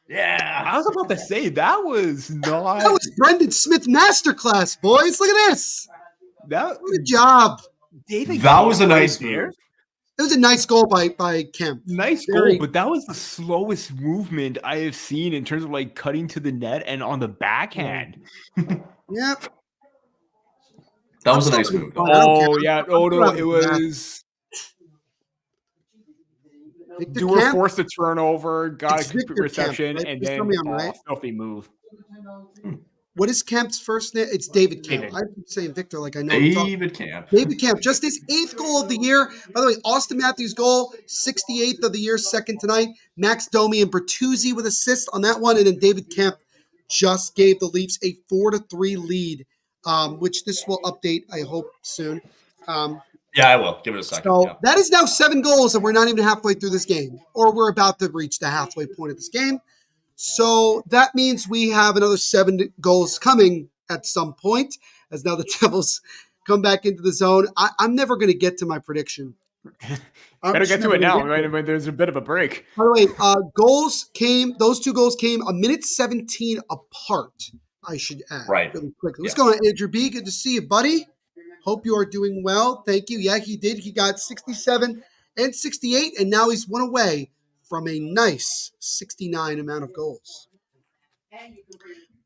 Yeah. I was about to say that was Brendan Smith masterclass, boys. Look at this. Good job. David that was a nice move. It was a nice goal by Kemp. Nice goal, but that was the slowest movement I have seen in terms of like cutting to the net and on the backhand. Yep. That was a nice move. Oh, yeah. Oh, no, it was. You were forced to turn over, got a quick reception, Kemp, right? And then filthy move. What is Kemp's first name? It's David Kemp. I'm saying Victor like I know. David Kemp. David Kemp. Just his 8th goal of the year. By the way, Austin Matthews' goal, 68th of the year, second tonight. Max Domi and Bertuzzi with assists on that one. And then David Kemp just gave the Leafs a 4-3 lead, which this will update, I hope, soon. Yeah, I will. Give it a second. So that is now 7 goals, and we're not even halfway through this game. Or we're about to reach the halfway point of this game. So that means we have another 7 goals coming at some point as now the Devils come back into the zone. I'm never going to get to my prediction. Better get to it now when there's a bit of a break. By the way, those 2 goals came a minute 17 apart, I should add. Right. Really quickly. Let's go on, Andrew B. Good to see you, buddy. Hope you are doing well. Thank you. Yeah, he did. He got 67 and 68, and now he's 1 away from a nice 69 amount of goals.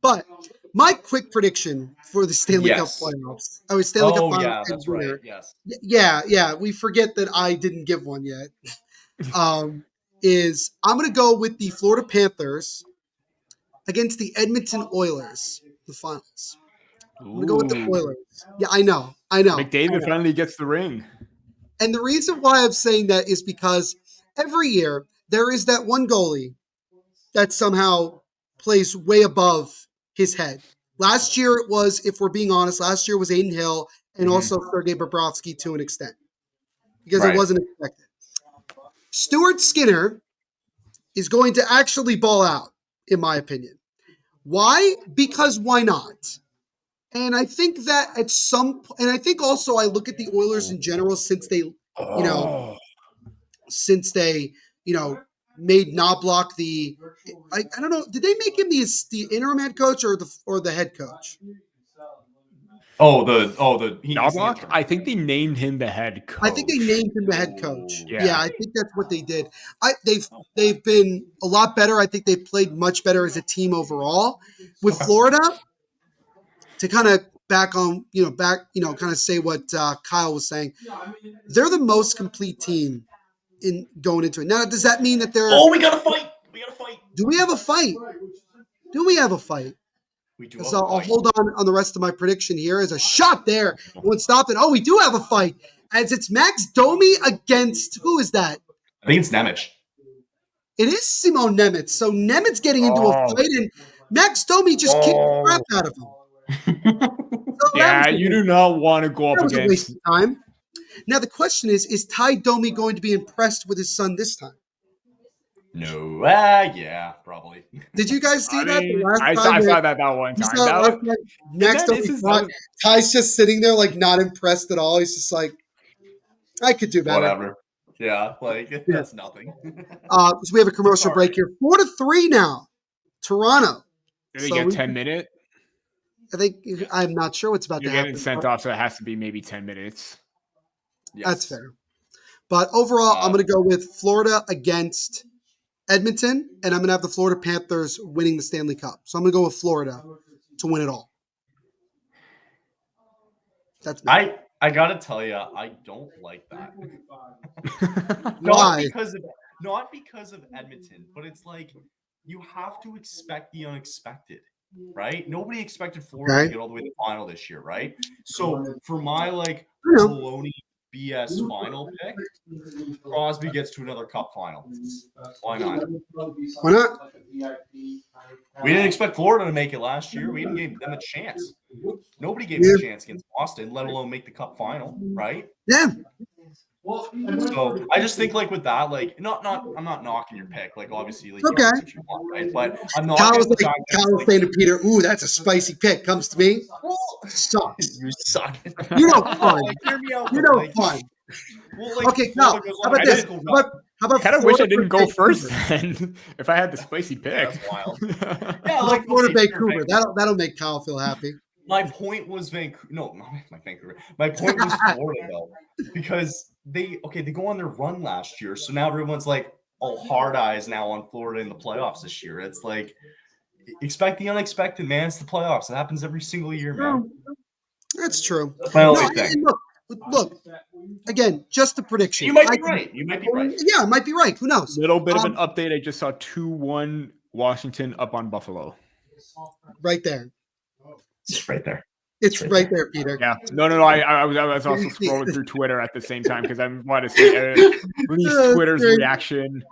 But my quick prediction for the Stanley Cup playoffs. Stanley Cup finals. Yeah, that's right. Yes. Yeah. We forget that I didn't give one yet. Is I'm going to go with the Florida Panthers against the Edmonton Oilers, the finals. I'm going to go with the Oilers. Yeah, I know. McDavid finally gets the ring. And the reason why I'm saying that is because every year there is that one goalie that somehow plays way above his head. Last year it was, if we're being honest, was Aiden Hill and also Sergei Bobrovsky to an extent because it wasn't expected. Stuart Skinner is going to actually ball out, in my opinion. Why? Because why not? And I think that at some point, and I think also I look at the Oilers in general since they, made Knobloch the, I don't know, did they make him the interim head coach or the head coach? Knobloch? I think they named him the head coach. I think they named him the head coach. Yeah, I think that's what they did. They've been a lot better. I think they've played much better as a team overall. With Florida, to kind of kind of say what Kyle was saying, they're the most complete team in going into it. Now, does that mean that they're? Oh, we got to fight. Do we have a fight? We do. So I'll hold on the rest of my prediction here. As a shot there, won't stop it. Oh, we do have a fight. As it's Max Domi against, who is that? I think it's Nemec. It is Simon Nemec. So Nemec getting into a fight, and Max Domi just kicked the crap out of him. Yeah, you do not want to go up that was a waste against. of time. Now the question is Ty Domi going to be impressed with his son this time? No. Yeah, probably. Did you guys see that the last I time? saw that one You time. saw it last time? Next that up, is Ty's just sitting there like not impressed at all. He's just like, I could do better. Whatever. Yeah, like that's nothing. So we have a commercial break here. 4-3 now. Toronto. Do they get 10 minutes? I think I'm not sure what's about You're to happen. getting sent off, so it has to be maybe 10 minutes. Yes. That's fair. But overall, I'm going to go with Florida against Edmonton, and I'm going to have the Florida Panthers winning the Stanley Cup. So I'm going to go with Florida to win it all. That's me. I gotta tell you, I don't like that. Why? Not because of Edmonton, but it's like you have to expect the unexpected, right? Nobody expected Florida to get all the way to the final this year, right? So for my baloney BS final pick, Crosby gets to another Cup final. Why not? Why not? We didn't expect Florida to make it last year. We didn't give them a chance. Nobody gave them a chance against Boston, let alone make the Cup final, right? Yeah. So I just think with that, I'm not knocking your pick. Obviously, okay. You know what you want, right? But I'm not. Kyle was saying to Peter, "Ooh, that's a spicy pick." Comes to me, sucks. You suck. You know, fun. Hear me out. You know, fun. Well, okay, Kyle. How about this? How about kind of wish I didn't go first then, if I had the spicy pick. Yeah, that's wild. Yeah, Florida, Vancouver. That'll make Kyle feel happy. My point was Vancouver. No, not Vancouver. My point was Florida though, because they go on their run last year, so now everyone's all hard eyes now on Florida in the playoffs this year. It's expect the unexpected, man. It's the playoffs. It happens every single year, man. That's true. That's my only thing. Look, again, just a prediction. You might be right. Yeah, I might be right. Who knows? Little bit of an update. I just saw 2-1 Washington up on Buffalo. Right there. It's right there. It's right there, Peter. Yeah. No. I was also scrolling through Twitter at the same time because I wanted to see at least Twitter's reaction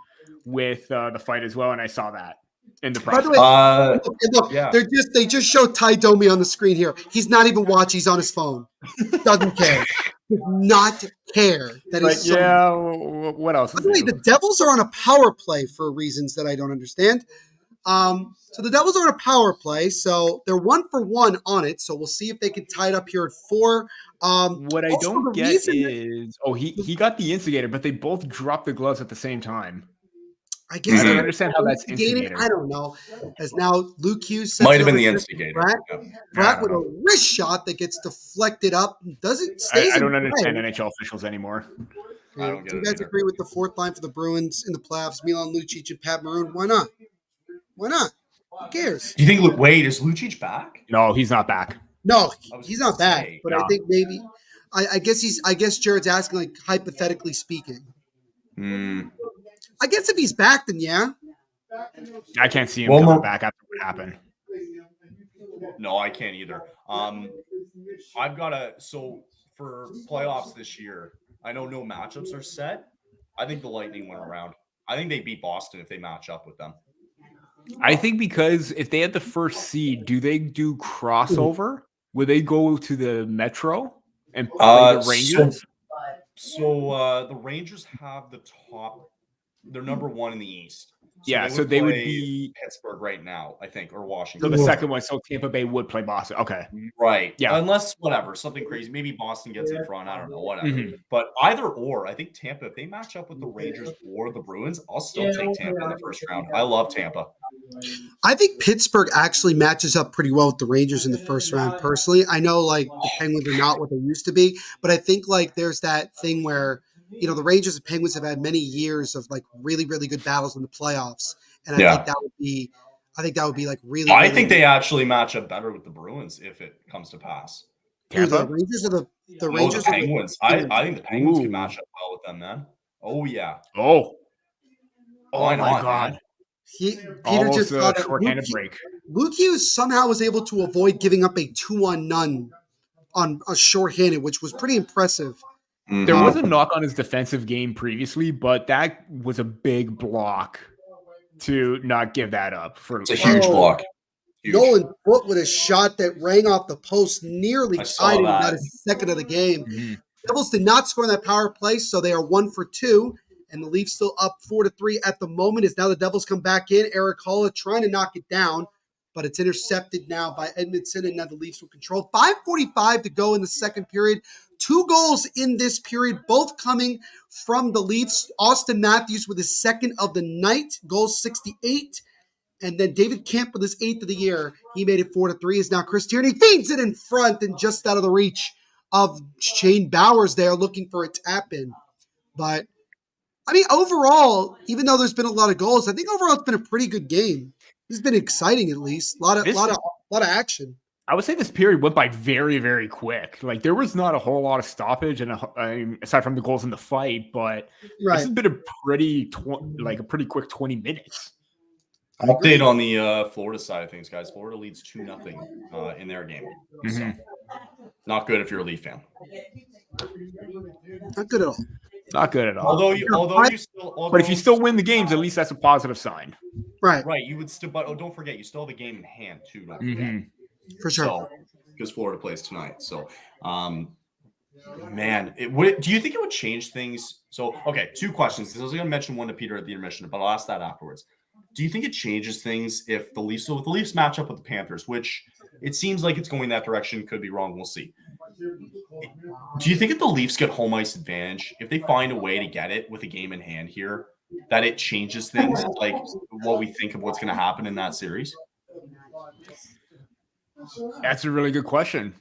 with the fight as well, and I saw that in the process. By the way, look, yeah. They just showed Ty Domi on the screen here. He's not even watching. He's on his phone. Doesn't care. Does not care that he's. Yeah. What else? By the way, the Devils are on a power play for reasons that I don't understand. So the Devils are on a power play, so they're 1-for-1 on it. So we'll see if they can tie it up here at 4. What I don't get is, he got the instigator, but they both dropped the gloves at the same time. I guess I don't understand how that's instigated. I don't know. As now Luke Hughes might have been the instigator. Pratt with a wrist shot that gets deflected up. Doesn't stay. I don't understand NHL officials anymore. I don't get Do you guys agree with the fourth line for the Bruins in the playoffs? Milan Lucic and Pat Maroon. Why not? Why not? Who cares? Do you think? Wait, is Lucic back? No, he's not back. No, he's not back. But I think maybe. I guess Jared's asking, hypothetically speaking. I guess if he's back, then yeah. I can't see him coming back after what happened. No, I can't either. I've got so for playoffs this year, I know no matchups are set. I think the Lightning went around. I think they beat Boston if they match up with them. I think because if they had the first seed, do they do crossover? Would they go to the Metro and play the Rangers? So the Rangers have the top. They're number 1 in the East. So they would be Pittsburgh right now, I think, or Washington. So the second one, so Tampa Bay would play Boston. Okay. Right. Yeah. Unless something crazy. Maybe Boston gets in front. I don't know. Whatever. Mm-hmm. But either or, I think Tampa, if they match up with the Rangers or the Bruins, I'll still take Tampa in the first round. I love Tampa. I think Pittsburgh actually matches up pretty well with the Rangers in the first round, personally. I know the Penguins are not what they used to be, but I think there's that thing where the Rangers and Penguins have had many years of really, really good battles in the playoffs. And I think that would be really. I think they actually match up better with the Bruins if it comes to pass. The Rangers are the Rangers. The Penguins. I think the Penguins can match up well with them, man. Oh yeah. Oh my God. Man. Peter just got a shorthanded break. Luke Hughes somehow was able to avoid giving up a 2-on-none on a shorthanded, which was pretty impressive. Mm-hmm. There was a knock on his defensive game previously, but that was a big block to not give that up. It's a huge block. Huge. Nolan Foote with a shot that rang off the post, nearly I saw tied him that. about a second of the game. Mhm. Devils did not score in that power play, so they are 1 for 2, and the Leafs still up 4-3 at the moment. As now the Devils come back in, Eric Holla trying to knock it down, but it's intercepted now by Edmonton, and now the Leafs will control. 5:45 to go in the second period. 2 goals in this period, both coming from the Leafs. Austin Matthews with his second of the night, goal 68. And then David Kemp with his 8th of the year. He made it 4-3. Is now Chris Tierney feeds it in front and just out of the reach of Shane Bowers there looking for a tap in. But I mean, overall, even though there's been a lot of goals, I think overall it's been a pretty good game. It's been exciting, at least. A lot of action. I would say this period went by very, very quick. Like there was not a whole lot of stoppage, and aside from the goals in the fight, but this has been a pretty quick 20 minutes. Update on the Florida side of things, guys. Florida leads 2-0 in their game. So, not good if you're a Leaf fan. Not good at all. Not good at all. Although you still, but if you still win the games, at least that's a positive sign. Right. You would still. But don't forget, you still have a game in hand too. Don't forget. For sure. Because Florida plays tonight. So, man, do you think it would change things? So, okay, 2 questions. I was going to mention one to Peter at the intermission, but I'll ask that afterwards. Do you think it changes things if the Leafs match up with the Panthers, which it seems like it's going that direction? Could be wrong. We'll see. Do you think if the Leafs get home ice advantage, if they find a way to get it with a game in hand here, that it changes things, like what we think of what's going to happen in that series? That's a really good question.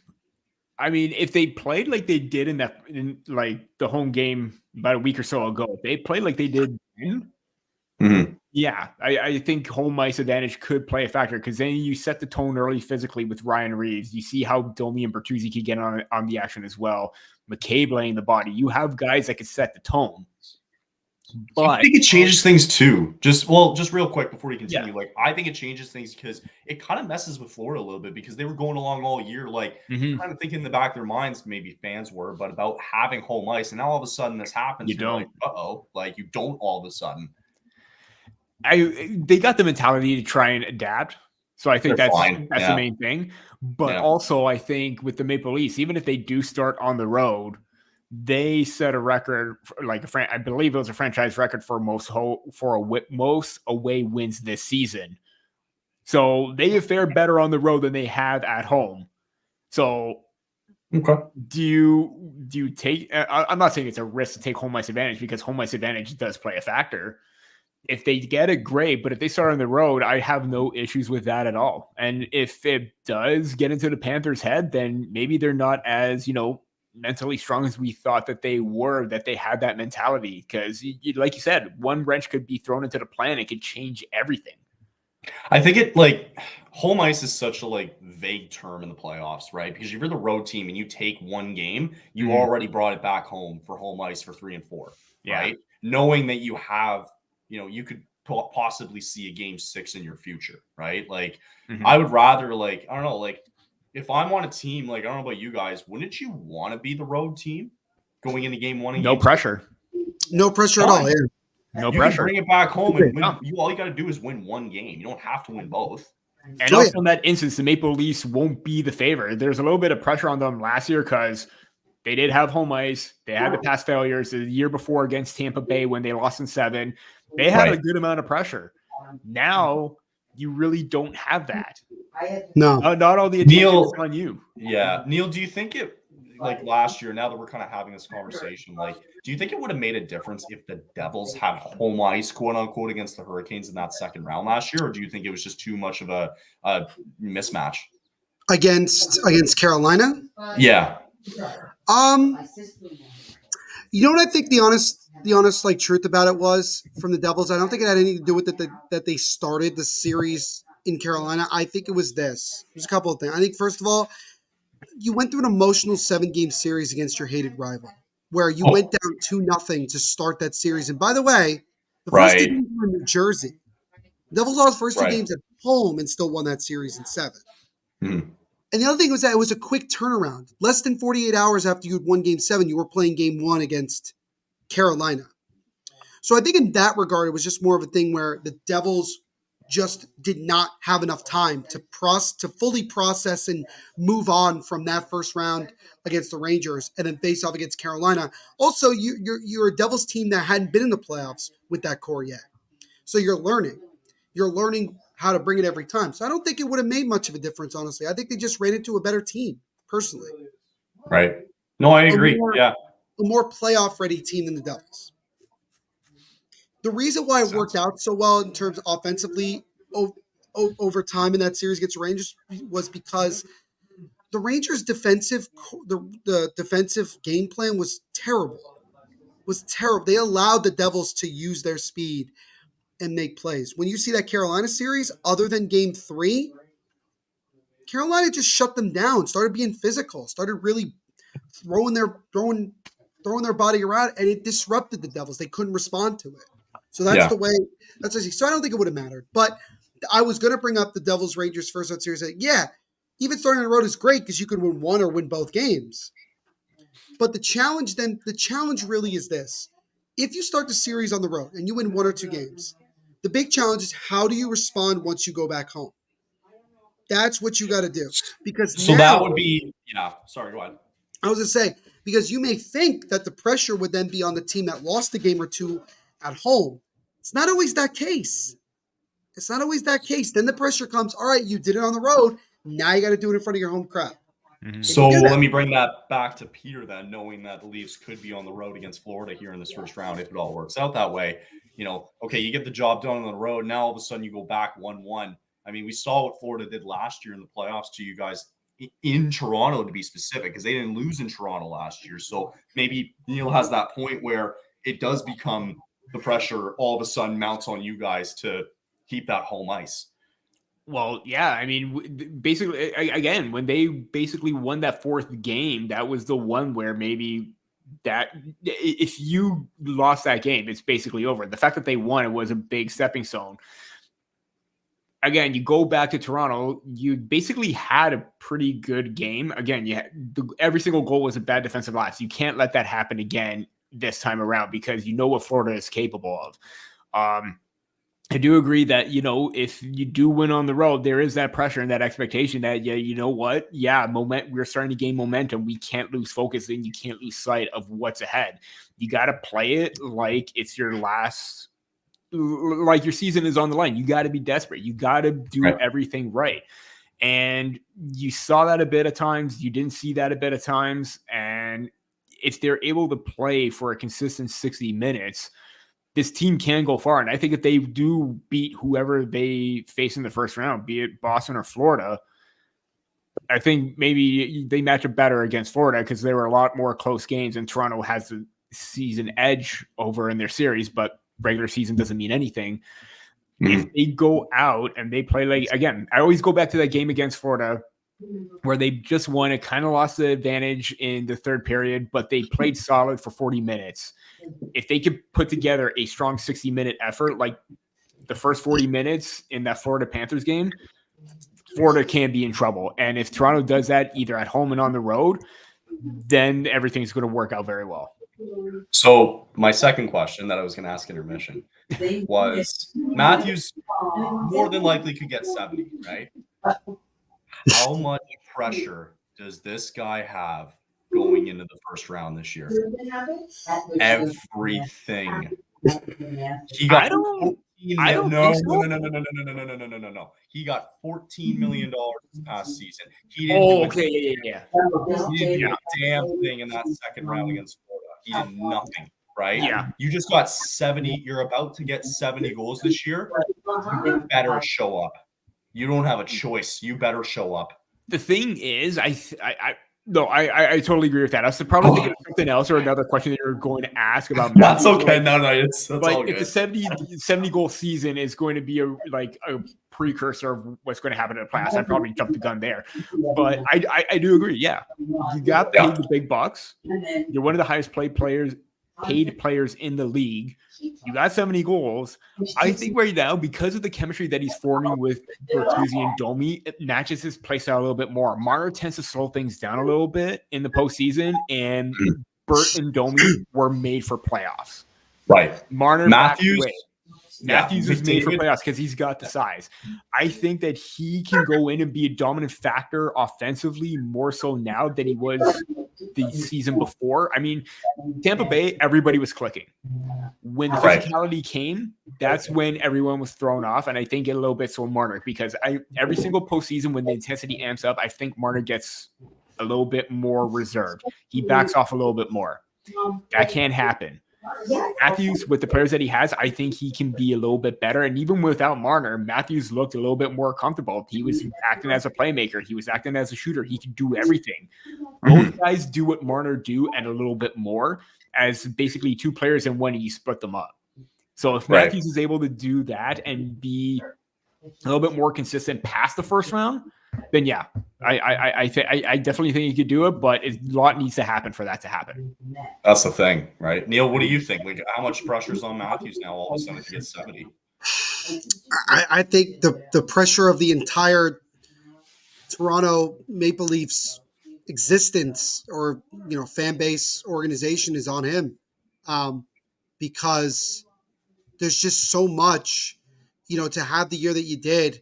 I mean, if they played like they did in the home game about a week or so ago, if they played like they did yeah, I think home ice advantage could play a factor because then you set the tone early physically with Ryan Reeves. You see how Domi and Bertuzzi can get on the action as well. McCabe laying the body. You have guys that can set the tone. But I think it changes things too. Just real quick before you continue. Yeah. Like I think it changes things because it kind of messes with Florida a little bit because they were going along all year, like kind of thinking in the back of their minds, maybe fans were, but about having home ice, and now all of a sudden this happens. You don't. Like, like you don't all of a sudden. They got the mentality to try and adapt. So I think that's the main thing. But also I think with the Maple Leafs, even if they do start on the road, they set a record, I believe it was a franchise record for most away wins this season. So they have fared better on the road than they have at home. So do you take? I'm not saying it's a risk to take home ice advantage because home ice advantage does play a factor. If they get it, great. But if they start on the road, I have no issues with that at all. And if it does get into the Panthers' head, then maybe they're not as, mentally strong as we thought that they were, that they had that mentality. Because, like you said, one wrench could be thrown into the plan. It could change everything. I think home ice is such a vague term in the playoffs, right? Because if you're the road team and you take one game, you already brought it back home for home ice for 3 and 4, right? Knowing that you have, you could possibly see a game 6 in your future, right? I would rather I don't know, if I'm on a team, I don't know about you guys, wouldn't you want to be the road team going into game 1? And no pressure. No pressure at all. Yeah. No pressure. Bring it back home, and all you got to do is win one game. You don't have to win both. And also in that instance, the Maple Leafs won't be the favorite. There's a little bit of pressure on them last year because they did have home ice. They had the past failures the year before against Tampa Bay when they lost in 7. They had a good amount of pressure. Now you really don't have that. No, not all the attention is on you. Yeah, Neil, do you think it last year? Now that we're kind of having this conversation, do you think it would have made a difference if the Devils had home ice, quote unquote, against the Hurricanes in that second round last year, or do you think it was just too much of a mismatch against Carolina? Yeah. You know what I think the honest truth about it was from the Devils? I don't think it had anything to do with it that they started the series in Carolina. I think it was this. There's a couple of things. I think, first of all, you went through an emotional 7-game series against your hated rival where you went down 2-0 to start that series. And by the way, the first 2 games were in New Jersey. The Devils lost first 2 games at home and still won that series in 7. Mm-hmm. And the other thing was that it was a quick turnaround. Less than 48 hours after you had won Game 7, you were playing Game 1 against Carolina. So I think in that regard, it was just more of a thing where the Devils just did not have enough time to fully process and move on from that first round against the Rangers and then face off against Carolina. Also, you're a Devils team that hadn't been in the playoffs with that core yet. So you're learning. You're learning how to bring it every time. So I don't think it would have made much of a difference, honestly. I think they just ran into a better team, personally. Right. No, I agree. A more playoff-ready team than the Devils. The reason why it worked out so well in terms of offensively over time in that series against the Rangers was because the Rangers' defensive game plan was terrible. They allowed the Devils to use their speed and make plays. When you see that Carolina series, other than Game 3, Carolina just shut them down, started being physical, started really throwing their body around, and it disrupted the Devils. They couldn't respond to it. So that's the way. So I don't think it would have mattered. But I was going to bring up the Devils Rangers first round series. Even starting on the road is great because you could win one or win both games. But the challenge really is this: if you start the series on the road and you win one or two games, the big challenge is how do you respond once you go back home? That's what you got to do. Because that would be Sorry, go ahead. I was going to say, because you may think that the pressure would then be on the team that lost a game or two at home. It's not always that case. Then the pressure comes, all right, you did it on the road. Now you got to do it in front of your home crowd. Mm-hmm. So let me bring that back to Peter then, knowing that the Leafs could be on the road against Florida here in this first round if it all works out that way. Okay, you get the job done on the road. Now all of a sudden you go back 1-1. I mean, we saw what Florida did last year in the playoffs to you guys in Toronto, to be specific, because they didn't lose in Toronto last year. So maybe Neil has that point where it does become the pressure all of a sudden mounts on you guys to keep that home ice. Well, yeah. I mean, basically, again, when they basically won that fourth game, that was the one where maybe that if you lost that game, it's basically over. The fact that they won, it was a big stepping stone. Again, you go back to Toronto, you basically had a pretty good game. Again, every single goal was a bad defensive lapse. You can't let that happen again this time around because you know what Florida is capable of. I do agree that, if you do win on the road, there is that pressure and that expectation that, you know what? Yeah, we're starting to gain momentum. We can't lose focus and you can't lose sight of what's ahead. You got to play it like it's your last, like your season is on the line. You got to be desperate. You got to do everything right. And you saw that a bit of times. You didn't see that a bit of times. And if they're able to play for a consistent 60 minutes, this team can go far. And I think if they do beat whoever they face in the first round, be it Boston or Florida, I think maybe they match up better against Florida because there were a lot more close games and Toronto has the season edge over in their series, but regular season doesn't mean anything. Mm-hmm. If they go out and they play again, I always go back to that game against Florida where they just won. It kind of lost the advantage in the third period, but they played solid for 40 minutes. If they could put together a strong 60-minute effort, like the first 40 minutes in that Florida Panthers game, Florida can be in trouble. And if Toronto does that either at home and on the road, then everything's going to work out very well. So my second question that I was going to ask intermission was Matthews more than likely could get 70, right? How much pressure does this guy have going into the first round this year? Everything. He got No. He got $14 million this past season. He didn't He didn't do a damn thing in that second round against Florida. He did nothing, right? Yeah. You just got 70. You're about to get 70 goals this year. You better show up. You don't have a choice. You better show up. The thing is, I totally agree with that. I was probably thinking of something else or another question that you're going to ask about. That's okay. That's all good. If the 70 goal season is going to be a precursor of what's going to happen in the playoffs, I'd probably jump the gun there. But I do agree. Yeah, you got paid the big bucks. You're one of the highest paid players in the league. You got 70 goals. I think right now, because of the chemistry that he's forming with Bertuzzi and Domi, it matches his play style a little bit more. Marner tends to slow things down a little bit in the postseason, and Bert and Domi were made for playoffs. Right. Marner Matthews. Matthews is made for playoffs because he's got the size. I think that he can go in and be a dominant factor offensively more so now than he was the season before. I mean, Tampa Bay, everybody was clicking. When the physicality came, that's when everyone was thrown off. And I think a little bit so Marner, because every single postseason when the intensity amps up, I think Marner gets a little bit more reserved. He backs off a little bit more. That can't happen. Matthews, with the players that he has, I think he can be a little bit better. And even without Marner, Matthews looked a little bit more comfortable. He was acting as a playmaker. He was acting as a shooter. He could do everything. Both guys do what Marner do and a little bit more, as basically two players in one, you split them up. So if Matthews is able to do that and be a little bit more consistent past the first round, then yeah, I definitely think he could do it, but a lot needs to happen for that to happen. That's the thing, right? Neil, what do you think? Like, how much pressure is on Matthews now all of a sudden if he gets 70? I think the pressure of the entire Toronto Maple Leafs existence or fan base organization is on him, because there's just so much, to have the year that you did.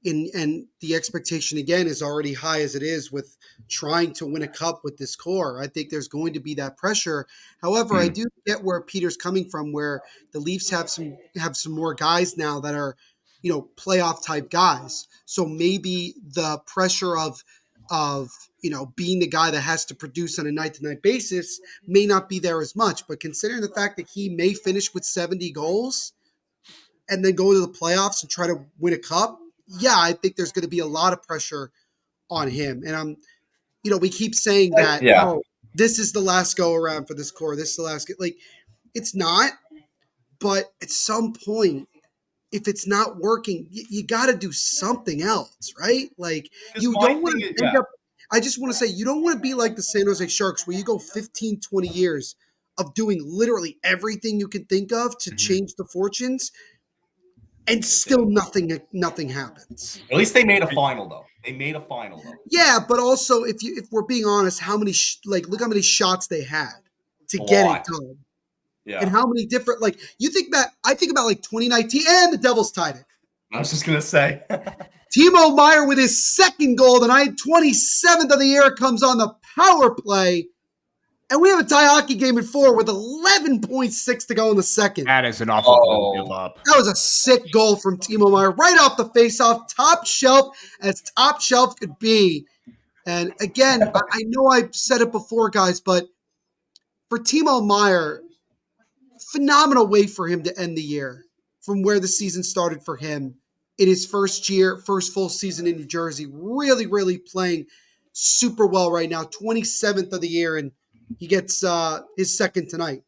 And the expectation, again, is already high as it is with trying to win a cup with this core. I think there's going to be that pressure. However, I do get where Peter's coming from, where the Leafs have some more guys now that are, playoff type guys. So maybe the pressure of being the guy that has to produce on a night-to-night basis may not be there as much. But considering the fact that he may finish with 70 goals and then go to the playoffs and try to win a cup, yeah, I think there's going to be a lot of pressure on him. And we keep saying that, this is the last go around for this core. This is the last, it's not, but at some point, if it's not working, you got to do something else, right? Like, you don't want to end up, I just want to say, you don't want to be like the San Jose Sharks, where you go 15, 20 years of doing literally everything you can think of to change the fortunes, and still nothing happens. At least they made a final, though. Yeah, but also, if we're being honest, how many look how many shots they had to get it done. Yeah. And how many different, you think that, I think about 2019, and the Devils tied it. I was just going to say. Timo Meier with his second goal the night, 27th of the year, comes on the power play. And we have a tie hockey game in 4 with 11.6 to go in the second. That is an awful goal to give up. That was a sick goal from Timo Meier, right off the faceoff, top shelf, as top shelf could be. And again, I know I've said it before, guys, but for Timo Meier, phenomenal way for him to end the year from where the season started for him in his first full season in New Jersey. Really, really playing super well right now. 27th of the year, and he gets his second tonight.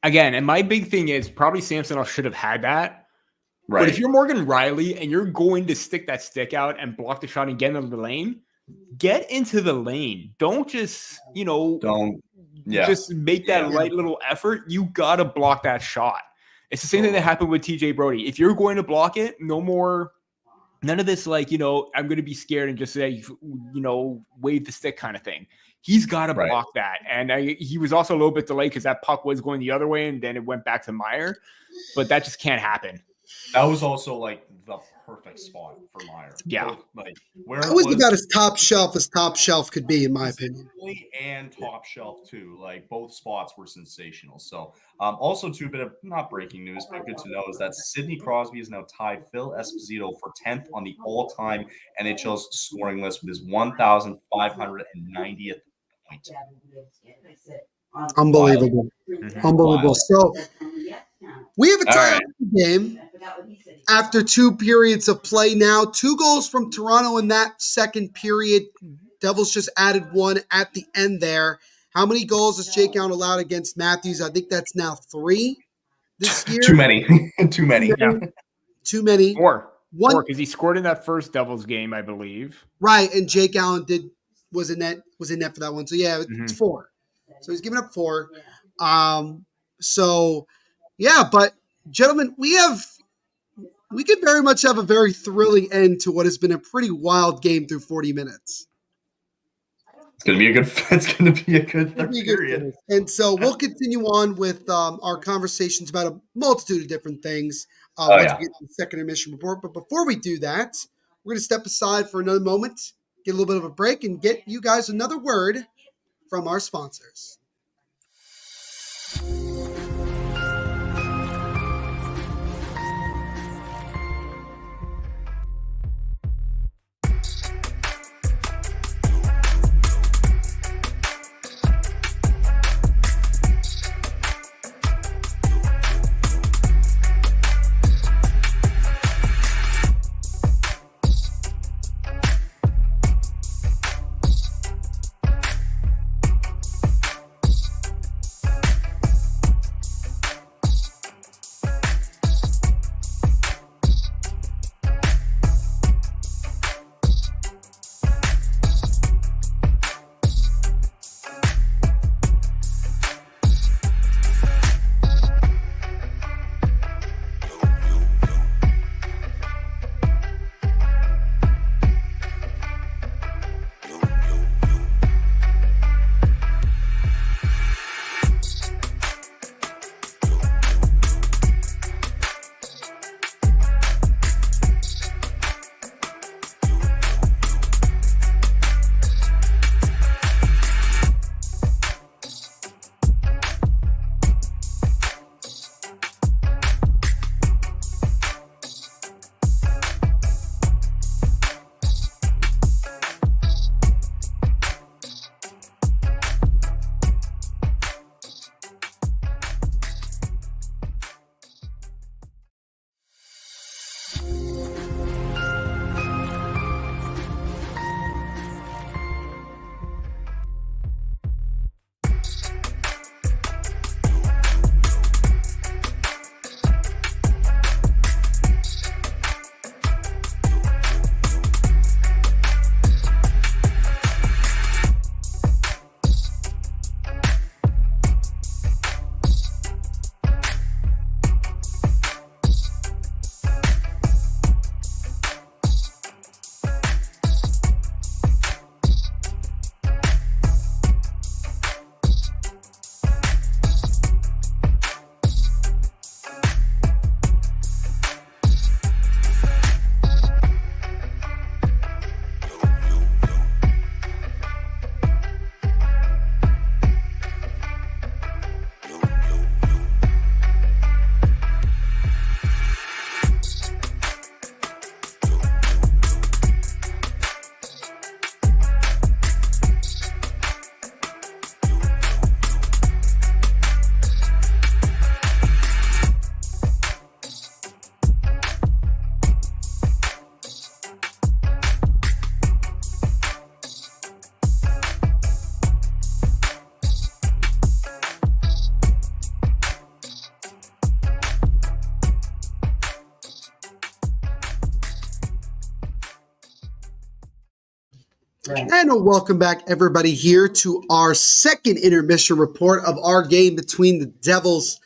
Again, and my big thing is probably Samsonov should have had that. Right. But if you're Morgan Riley and you're going to stick that stick out and block the shot and get into the lane, get into the lane. Don't just, just make that light little effort. You got to block that shot. It's the same thing that happened with TJ Brody. If you're going to block it, none of this, I'm going to be scared and just say, wave the stick kind of thing. He's got to block that. And he was also a little bit delayed because that puck was going the other way and then it went back to Meier. But that just can't happen. That was also the perfect spot for Meier. Yeah. Where was about as top shelf could be, in my opinion. And top shelf too. Both spots were sensational. So also too, a bit of not breaking news, but good to know is that Sidney Crosby is now tied Phil Esposito for 10th on the all-time NHL scoring list with his 1,590th point. Unbelievable. Unbelievable. Wow. So we have a tie game after 2 periods of play now. 2 goals from Toronto in that second period. Devils just added 1 at the end there. How many goals has Jake Allen allowed against Matthews? I think that's now 3 this year. Too many. Too many. Yeah. Too many. 4 because he scored in that first Devils game, I believe. Right, and Jake Allen was in net for that one. So yeah, it's 4. So he's giving up 4. So yeah, but gentlemen, we could very much have a very thrilling end to what has been a pretty wild game through 40 minutes. It's gonna be a good third period. And so we'll continue on with our conversations about a multitude of different things once we get to the second intermission report. But before we do that, we're going to step aside for another moment, get a little bit of a break, and get you guys another word from our sponsors. And a welcome back, everybody, here to our second intermission report of our game between the Devils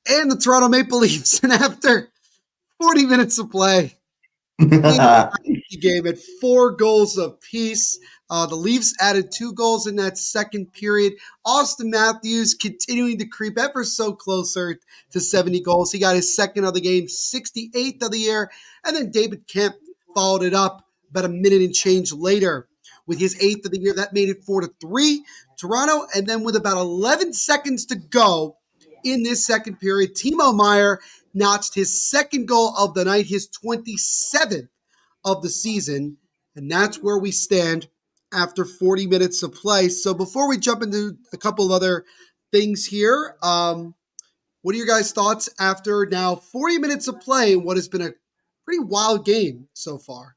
and the Toronto Maple Leafs. And after 40 minutes of play, game at 4 goals apiece. The Leafs added 2 goals in that second period. Austin Matthews continuing to creep ever so closer to 70 goals. He got his second of the game, 68th of the year. And then David Kemp followed it up about a minute and change later with his 8th of the year. That made it 4-3 Toronto. And then with about 11 seconds to go in this second period, Timo Meier notched his second goal of the night, his 27th of the season. And that's where we stand after 40 minutes of play. So before we jump into a couple of other things here, what are your guys' thoughts after now 40 minutes of play in what has been a pretty wild game so far?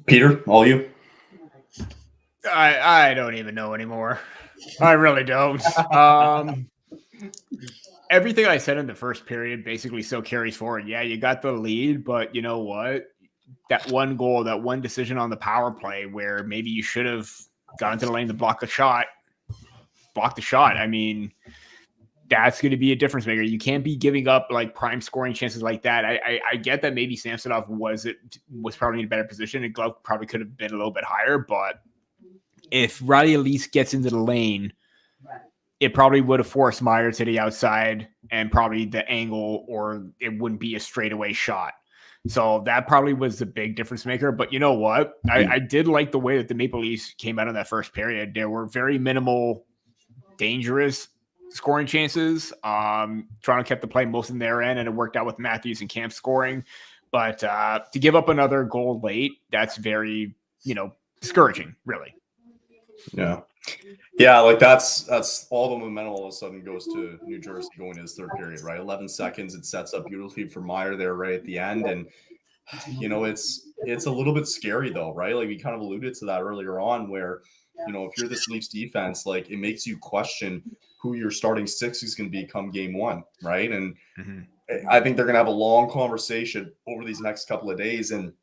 Peter, all you? I don't even know anymore. I really don't. Everything I said in the first period basically still carries forward. Yeah, you got the lead, but you know what? That one goal, that one decision on the power play where maybe you should have gone to the lane to block the shot. I mean, that's going to be a difference maker. You can't be giving up like prime scoring chances like that. I get that maybe Samsonov was probably in a better position, and Glove probably could have been a little bit higher. But if Riley at least gets into the lane, it probably would have forced Meyer to the outside and probably the angle, or it wouldn't be a straightaway shot. So that probably was the big difference maker. But you know what? I did like the way that the Maple Leafs came out in that first period. There were very minimal dangerous scoring chances. Toronto kept the play most in their end, and it worked out with Matthews and Camp scoring. But to give up another goal late, that's very, discouraging, really. Yeah, like that's all the momentum all of a sudden goes to New Jersey going into this third period, right? 11 seconds, it sets up beautifully for Meyer there right at the end. And, it's a little bit scary though, right? Like we kind of alluded to that earlier on where, if you're this Leafs defense, like it makes you question who your starting six is going to be come game one, right? And I think they're going to have a long conversation over these next couple of days. And,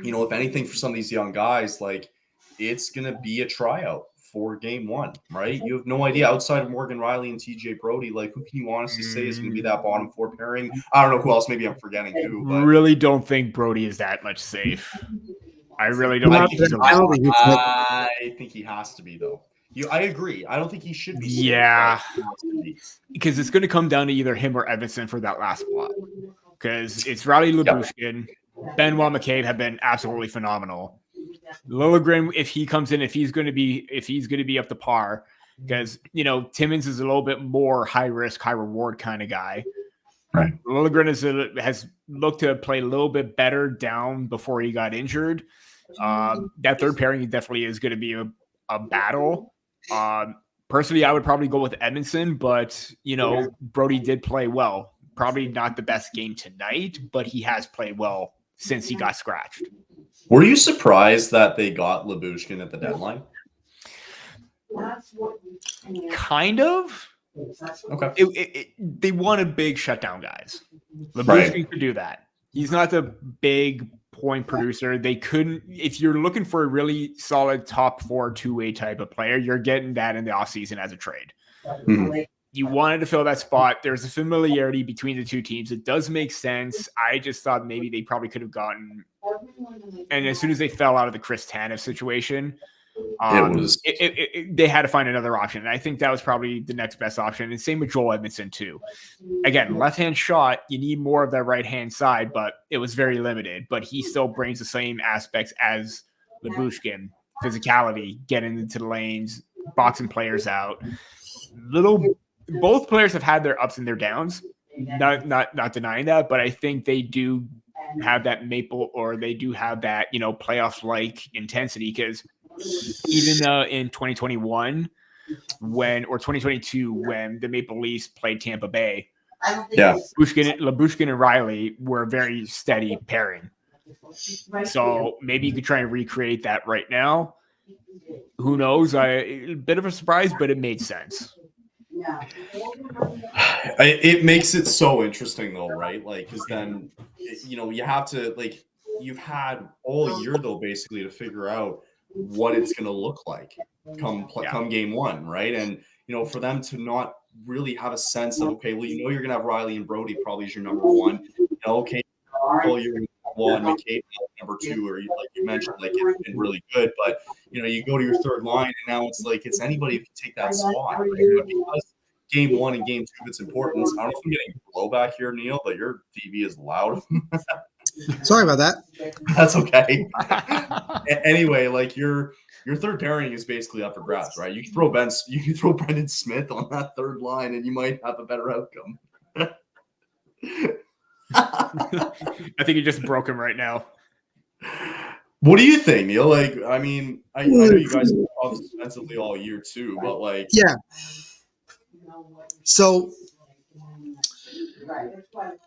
if anything for some of these young guys, like it's going to be a tryout for game one, right? You have no idea outside of Morgan Riley and TJ Brody, like who can you honestly say is going to be that bottom four pairing? I don't know who else. Maybe I'm forgetting who. But really don't think Brody is that much safe. I really don't think he's I think he has to be though. I agree. I don't think he should be. Yeah, because it's going to come down to either him or Evanston for that last spot. Because it's Riley Lyubushkin, Benoit McCabe have been absolutely phenomenal. Liljegren, if he comes in, if he's going to be up to par, because Timmins is a little bit more high risk, high reward kind of guy. Right. Liljegren has looked to play a little bit better down before he got injured. That third pairing definitely is going to be a battle. Personally, I would probably go with Edmondson, but Brody did play well. Probably not the best game tonight, but he has played well since he got scratched. Were you surprised that they got Lyubushkin at the deadline? Kind of. Okay. They wanted big shutdown guys. Lyubushkin could do that. He's not the big point producer. They couldn't. If you're looking for a really solid top four two-way type of player, you're getting that in the offseason as a trade. Mm-hmm. You wanted to fill that spot. There's a familiarity between the two teams. It does make sense. I just thought maybe they probably could have gotten. And as soon as they fell out of the Chris Tanev situation, they had to find another option. And I think that was probably the next best option. And same with Joel Edmondson too. Again, left-hand shot, you need more of that right-hand side, but it was very limited. But he still brings the same aspects as Lyubushkin. Physicality, getting into the lanes, boxing players out. Both players have had their ups and their downs. Not denying that, but I think they do have that they do have that, playoff-like intensity, because even in 2021 or 2022, when the Maple Leafs played Tampa Bay, Lyubushkin and Riley were a very steady pairing. So maybe you could try and recreate that right now. Who knows? A bit of a surprise, but it made sense. It makes it so interesting though, right? Like, because then you have to, like, you've had all year though basically to figure out what it's going to look like come game one, right? And for them to not really have a sense of, okay, well, you're going to have Riley and Brody probably as your number one. Okay, all year one, McCabe number two, or like you mentioned, like it's been really good, but you go to your third line and now it's like it's anybody who can take that spot, right? But because game one and game two, it's important. I don't know if I'm getting blowback here, Neil, but your TV is loud. Sorry about that. That's okay. Anyway, like your third pairing is basically up for grabs, right? You can throw Brendan Smith on that third line, and you might have a better outcome. I think you just broke him right now. What do you think, Neil? Like, I mean, I know you guys have talked offensively all year too, but like, yeah. So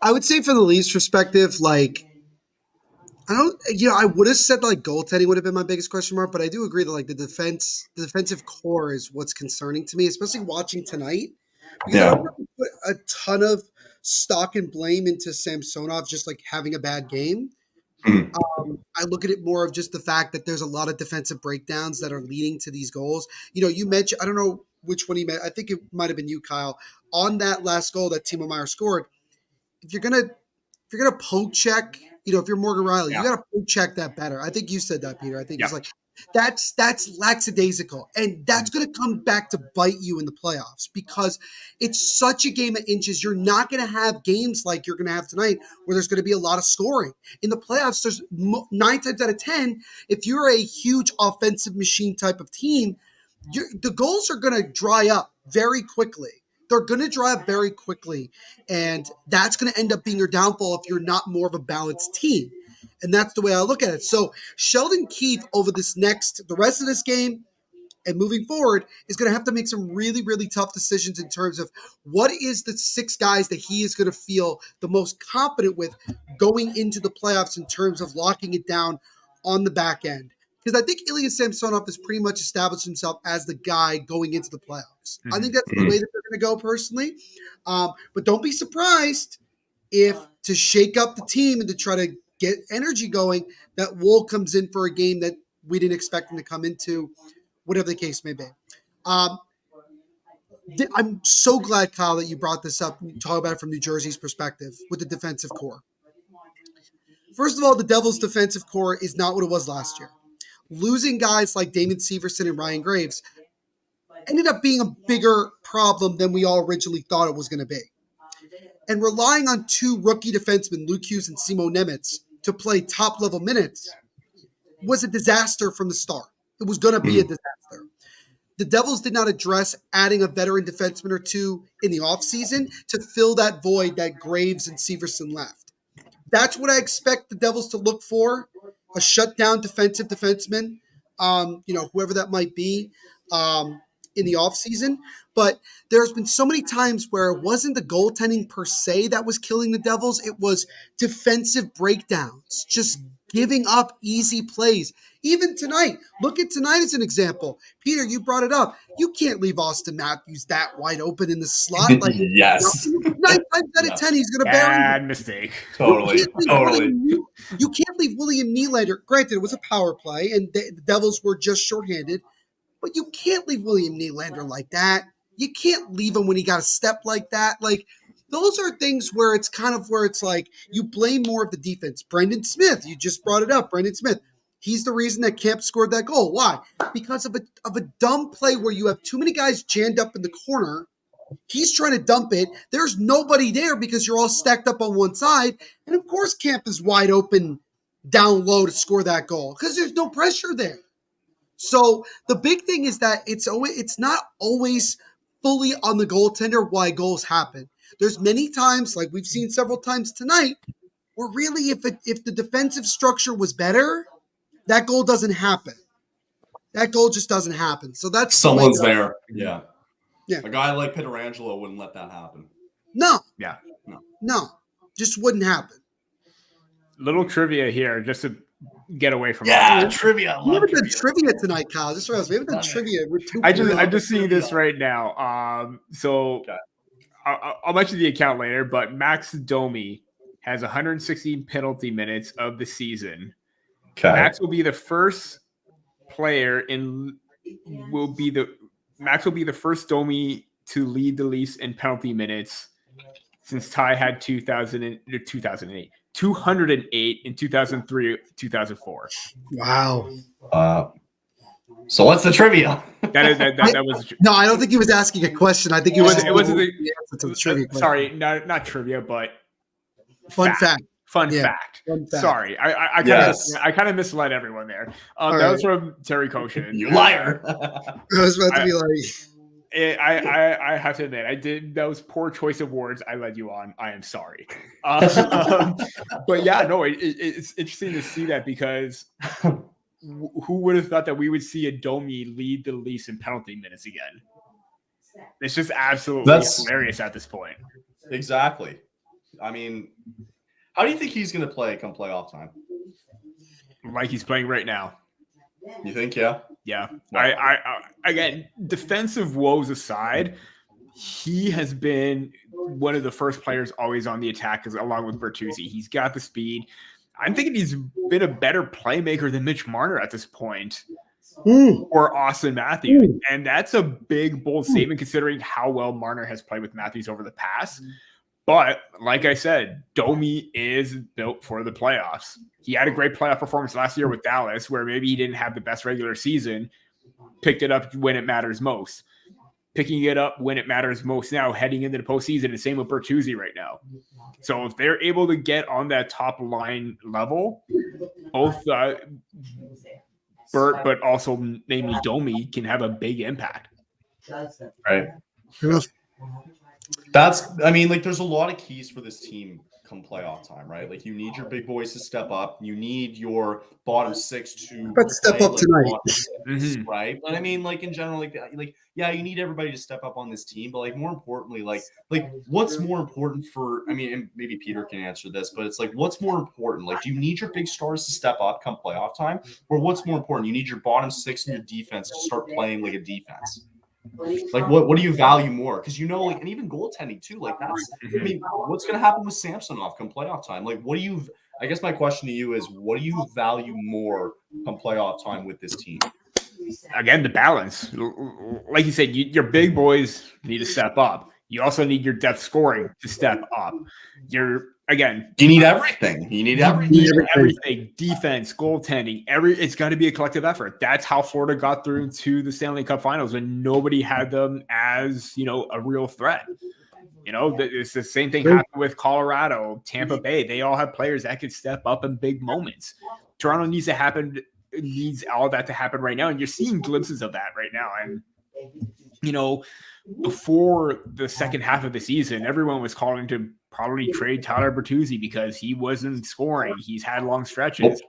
I would say from the Leafs perspective, like, I would have said like goaltending would have been my biggest question mark, but I do agree that like the defensive core is what's concerning to me, especially watching tonight. Because I don't put a ton of stock and blame into Samsonov just like having a bad game. I look at it more of just the fact that there's a lot of defensive breakdowns that are leading to these goals. You mentioned, I don't know which one he meant. I think it might have been you, Kyle, on that last goal that Timo Meier scored. If you're gonna poke check, if you're Morgan Riley, you gotta poke check that better. I think you said that, Peter. I think it's like that's lackadaisical, and that's gonna come back to bite you in the playoffs because it's such a game of inches. You're not gonna have games like you're gonna have tonight where there's gonna be a lot of scoring in the playoffs. There's 9 times out of 10, if you're a huge offensive machine type of team, the goals are gonna dry up very quickly. They're going to dry up very quickly, and that's going to end up being your downfall if you're not more of a balanced team. And that's the way I look at it. So Sheldon Keefe over the rest of this game and moving forward is going to have to make some really, really tough decisions in terms of what is the 6 guys that he is going to feel the most confident with going into the playoffs in terms of locking it down on the back end. Because I think Ilya Samsonov has pretty much established himself as the guy going into the playoffs. I think that's the way that they're going to go personally. But don't be surprised if to shake up the team and to try to get energy going, that Wool comes in for a game that we didn't expect him to come into, whatever the case may be. I'm so glad, Kyle, that you brought this up and talk about it from New Jersey's perspective with the defensive core. First of all, the Devils' defensive core is not what it was last year. Losing guys like Damon Severson and Ryan Graves ended up being a bigger problem than we all originally thought it was going to be. And relying on 2 rookie defensemen, Luke Hughes and Simo Nemitz, to play top-level minutes was a disaster from the start. It was going to be a disaster. The Devils did not address adding a veteran defenseman or 2 in the offseason to fill that void that Graves and Severson left. That's what I expect the Devils to look for. A shutdown defensive defenseman, whoever that might be in the offseason. But there's been so many times where it wasn't the goaltending per se that was killing the Devils. It was defensive breakdowns, just giving up easy plays. Even tonight, look at tonight as an example. Peter, you brought it up. You can't leave Austin Matthews that wide open in the slot. Yes. 9 times out of 10, he's going to bury him. Bad mistake. Totally. You can't leave William Nylander. Granted, it was a power play, and the Devils were just shorthanded. But you can't leave William Nylander like that. You can't leave him when he got a step like that. Like, those are things where it's like you blame more of the defense. Brendan Smith, you just brought it up. Brendan Smith. He's the reason that Kemp scored that goal. Why? Because of a dumb play where you have too many guys jammed up in the corner. He's trying to dump it. There's nobody there because you're all stacked up on one side. And of course, Kemp is wide open down low to score that goal because there's no pressure there. So the big thing is that it's not always fully on the goaltender why goals happen. There's many times, like we've seen several times tonight, where really if the defensive structure was better, that goal doesn't happen. That goal just doesn't happen. So that's someone's there. Yeah. Yeah. A guy like Pietrangelo wouldn't let that happen. No. Yeah. No. Just wouldn't happen. Little trivia here, just to get away from trivia. We haven't done trivia tonight, Kyle. Just realized we haven't done trivia. I'm just seeing this right now. So I'll mention the account later, but Max Domi has 116 penalty minutes of the season. Okay. Max will be the first first Domi to lead the Leafs in penalty minutes since Ty had 2008. 208 in 2003, 2004. Wow. So what's the trivia? That was no. I don't think he was asking a question. I think he was. It wasn't the answer to the trivia. Sorry, not trivia, but fun fact. Fun fact. Sorry, I kind of misled everyone there. That was from Terry Koshin. You liar! I was about to be like. I have to admit, I did. That was poor choice of words. I led you on. I am sorry. But yeah, no, it's interesting to see that because who would have thought that we would see a Domi lead the Leafs in penalty minutes again? It's just absolutely hilarious at this point. Exactly. I mean, how do you think he's going to play come playoff time? Like he's playing right now. You think? Yeah. Yeah. I again, defensive woes aside, he has been one of the first players always on the attack, along with Bertuzzi. He's got the speed. I'm thinking he's been a better playmaker than Mitch Marner at this point. or Austin Matthews. And that's a big, bold statement considering how well Marner has played with Matthews over the past. But like I said, Domi is built for the playoffs. He had a great playoff performance last year with Dallas, where maybe he didn't have the best regular season, picked it up when it matters most. Picking it up when it matters most now, heading into the postseason, and same with Bertuzzi right now. So if they're able to get on that top line level, both Bert, but also namely Domi, can have a big impact. Right. There's a lot of keys for this team come playoff time, right? Like, you need your big boys to step up. You need your bottom six to step up tonight, right? But I mean, like, in general, yeah, you need everybody to step up on this team. But, like, more importantly, like what's more important for? I mean, and maybe Peter can answer this, but it's like, what's more important? Like, do you need your big stars to step up come playoff time, or what's more important? You need your bottom six and your defense to start playing like a defense. Like, what do you value more? Because, like, and even goaltending too. Like, that's, I mean, what's going to happen with Samsonov come playoff time? Like, I guess my question to you is, what do you value more come playoff time with this team? Again, the balance. Like you said, your big boys need to step up. You also need your depth scoring to step up. You need everything. You need everything. Defense, goaltending, it's got to be a collective effort. That's how Florida got through to the Stanley Cup Finals when nobody had them as, a real threat. It's the same thing happened with Colorado, Tampa Bay. They all have players that could step up in big moments. Toronto needs all that to happen right now, and you're seeing glimpses of that right now. And before the second half of the season, everyone was calling to probably trade Tyler Bertuzzi because he wasn't scoring. He's had long stretches,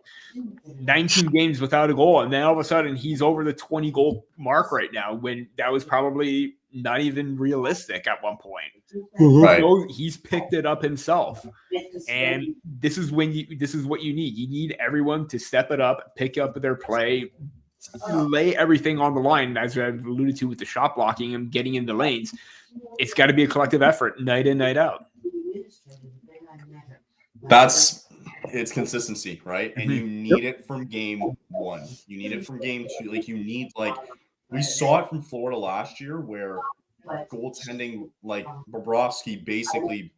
19 games without a goal, and then all of a sudden he's over the 20 goal mark right now, when that was probably not even realistic at one point. Right. He's picked it up himself, and this is what you need. You need everyone to step it up, pick up their play, lay everything on the line, as I've alluded to with the shot blocking and getting in the lanes. It's got to be a collective effort, night in, night out. It's consistency, right? And you need it from game one. You need it from game two. We saw it from Florida last year, where goaltending, like Bobrovsky, basically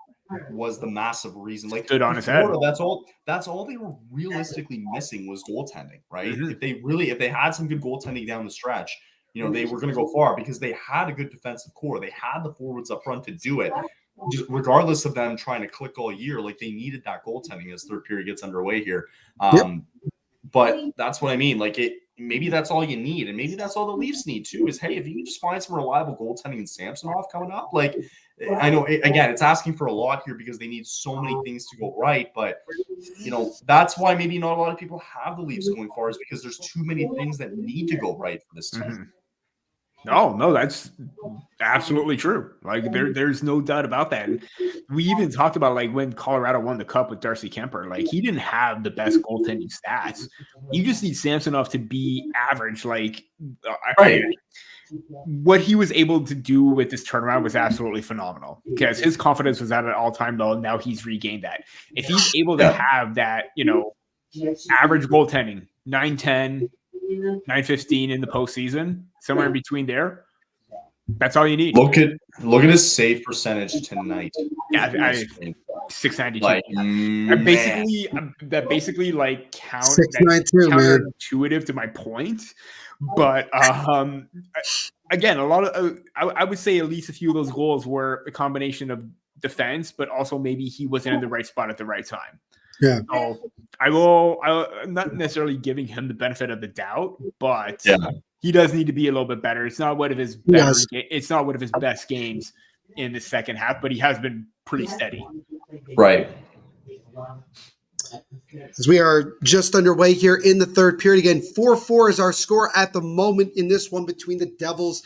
was the massive reason. Like, stood on his head. That's all they were realistically missing was goaltending, right? If they had some good goaltending down the stretch, they were going to go far because they had a good defensive core. They had the forwards up front to do it. Just regardless of them trying to click all year, like, they needed that goaltending as third period gets underway here. But that's what I mean. Like, maybe that's all you need, and maybe that's all the Leafs need too. Is, hey, if you can just find some reliable goaltending in Samsonov coming up, like, I know again it's asking for a lot here because they need so many things to go right, but that's why maybe not a lot of people have the Leafs going far, is because there's too many things that need to go right for this team. No, that's absolutely true. Like, there's no doubt about that. And we even talked about, like, when Colorado won the Cup with Darcy Kemper, like, he didn't have the best goaltending stats. You just need Samsonov to be average. Like, what he was able to do with this turnaround was absolutely phenomenal, because his confidence was at an all-time low. And now he's regained that. If he's able to have that, average goaltending, 9-10, 9-15 in the postseason, somewhere in between there, that's all you need. Look at his save percentage tonight. Yeah, 692. Like, that basically like counts. 692, counterintuitive to my point, but again, a lot of I would say at least a few of those goals were a combination of defense, but also maybe he wasn't in the right spot at the right time. Yeah. So I'm not necessarily giving him the benefit of the doubt, but he does need to be a little bit better. It's not one of his it's not one of his best games in the second half, but he has been pretty steady. Right. As we are just underway here in the third period, again, 4-4 is our score at the moment in this one between the Devils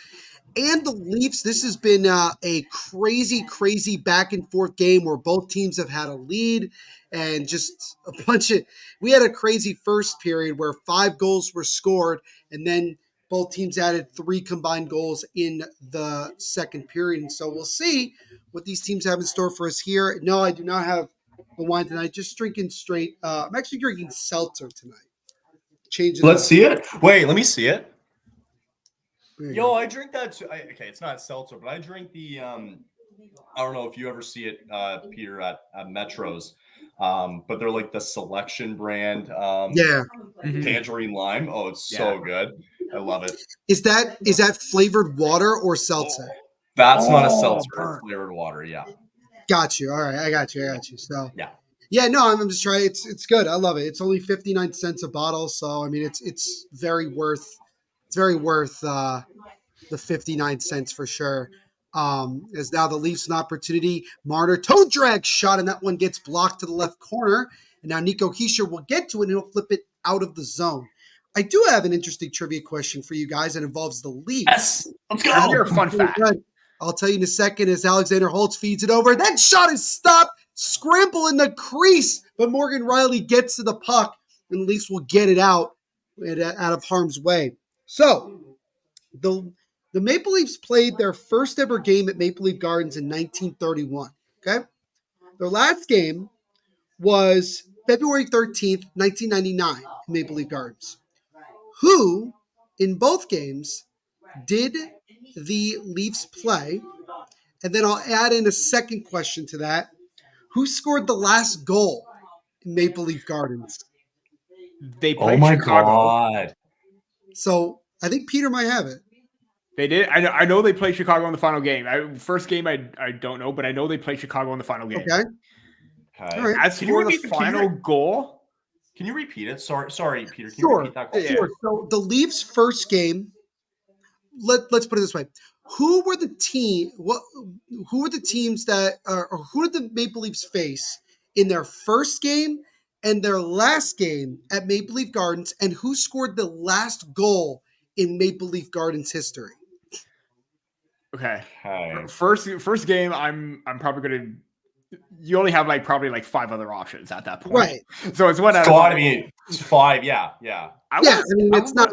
and the Leafs. This has been a crazy back and forth game where both teams have had a lead and just a bunch of. We had a crazy first period where 5 goals were scored, and then both teams added 3 combined goals in the second period. And so we'll see what these teams have in store for us here. No, I do not have the wine tonight. Just drinking straight. I'm actually drinking seltzer tonight. Change it Let's up. see it. Wait, let me see it. There you Yo, go. I drink that too. Okay, it's not seltzer, but I drink the I don't know if you ever see it, Peter, at Metros. But they're like the selection brand Yeah. tangerine lime. Oh, it's so good. I love it. Is that flavored water or seltzer? That's not a seltzer, it's flavored water. Yeah. Got you. All right, I got you. So Yeah. yeah, no, I'm just trying. It's good. I love it. It's only 59 cents a bottle, so I mean, it's very worth the 59 cents for sure. As now the Leafs an opportunity. Marner toe drag shot, and that one gets blocked to the left corner. And now Nico Hischier will get to it, and he'll flip it out of the zone. I do have an interesting trivia question for you guys that involves the Leafs. Yes. Let's go. You're a fun fact. I'll tell you in a second as Alexander Holtz feeds it over. That shot is stopped. Scramble in the crease, but Morgan Riley gets to the puck, and the Leafs will get it out of harm's way. So the Maple Leafs played their first ever game at Maple Leaf Gardens in 1931. Okay, their last game was February 13th, 1999, in Maple Leaf Gardens. Who in both games did the Leafs play? And then I'll add in a second question to that. Who scored the last goal in Maple Leaf Gardens? They played Chicago. God. So I think Peter might have it. They did. I know they played Chicago in the final game. First game, I don't know, but I know they played Chicago in the final game. Okay. Okay. All right. As for the final goal, can you repeat it? Sorry, Peter. Can Sure. you repeat that goal? Sure. So the Leafs' first game. Let's put it this way: who were the teams that, or who did the Maple Leafs face in their first game and their last game at Maple Leaf Gardens, and who scored the last goal in Maple Leaf Gardens history? Okay. First game, I'm probably gonna. You only have probably 5 other options at that point, right? So it's one out of 5. It's 5. Yeah. It's not.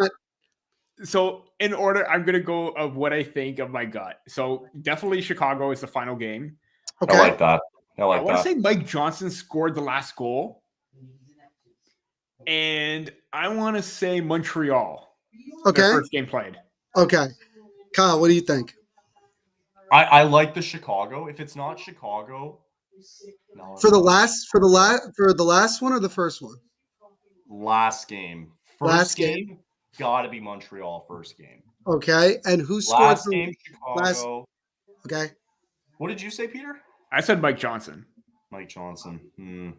So in order, I'm gonna go of what I think of my gut. So definitely Chicago is the final game. Okay. I like that. I want to say Mike Johnson scored the last goal, and I want to say Montreal. Okay. Their first game played. Okay. Kyle, what do you think? I like the Chicago. If it's not Chicago, no. For the last one or the first one? Last game. First game. Got to be Montreal first game. Okay, and who scored last game? Chicago. Okay. What did you say, Peter? I said Mike Johnson. Mike Johnson.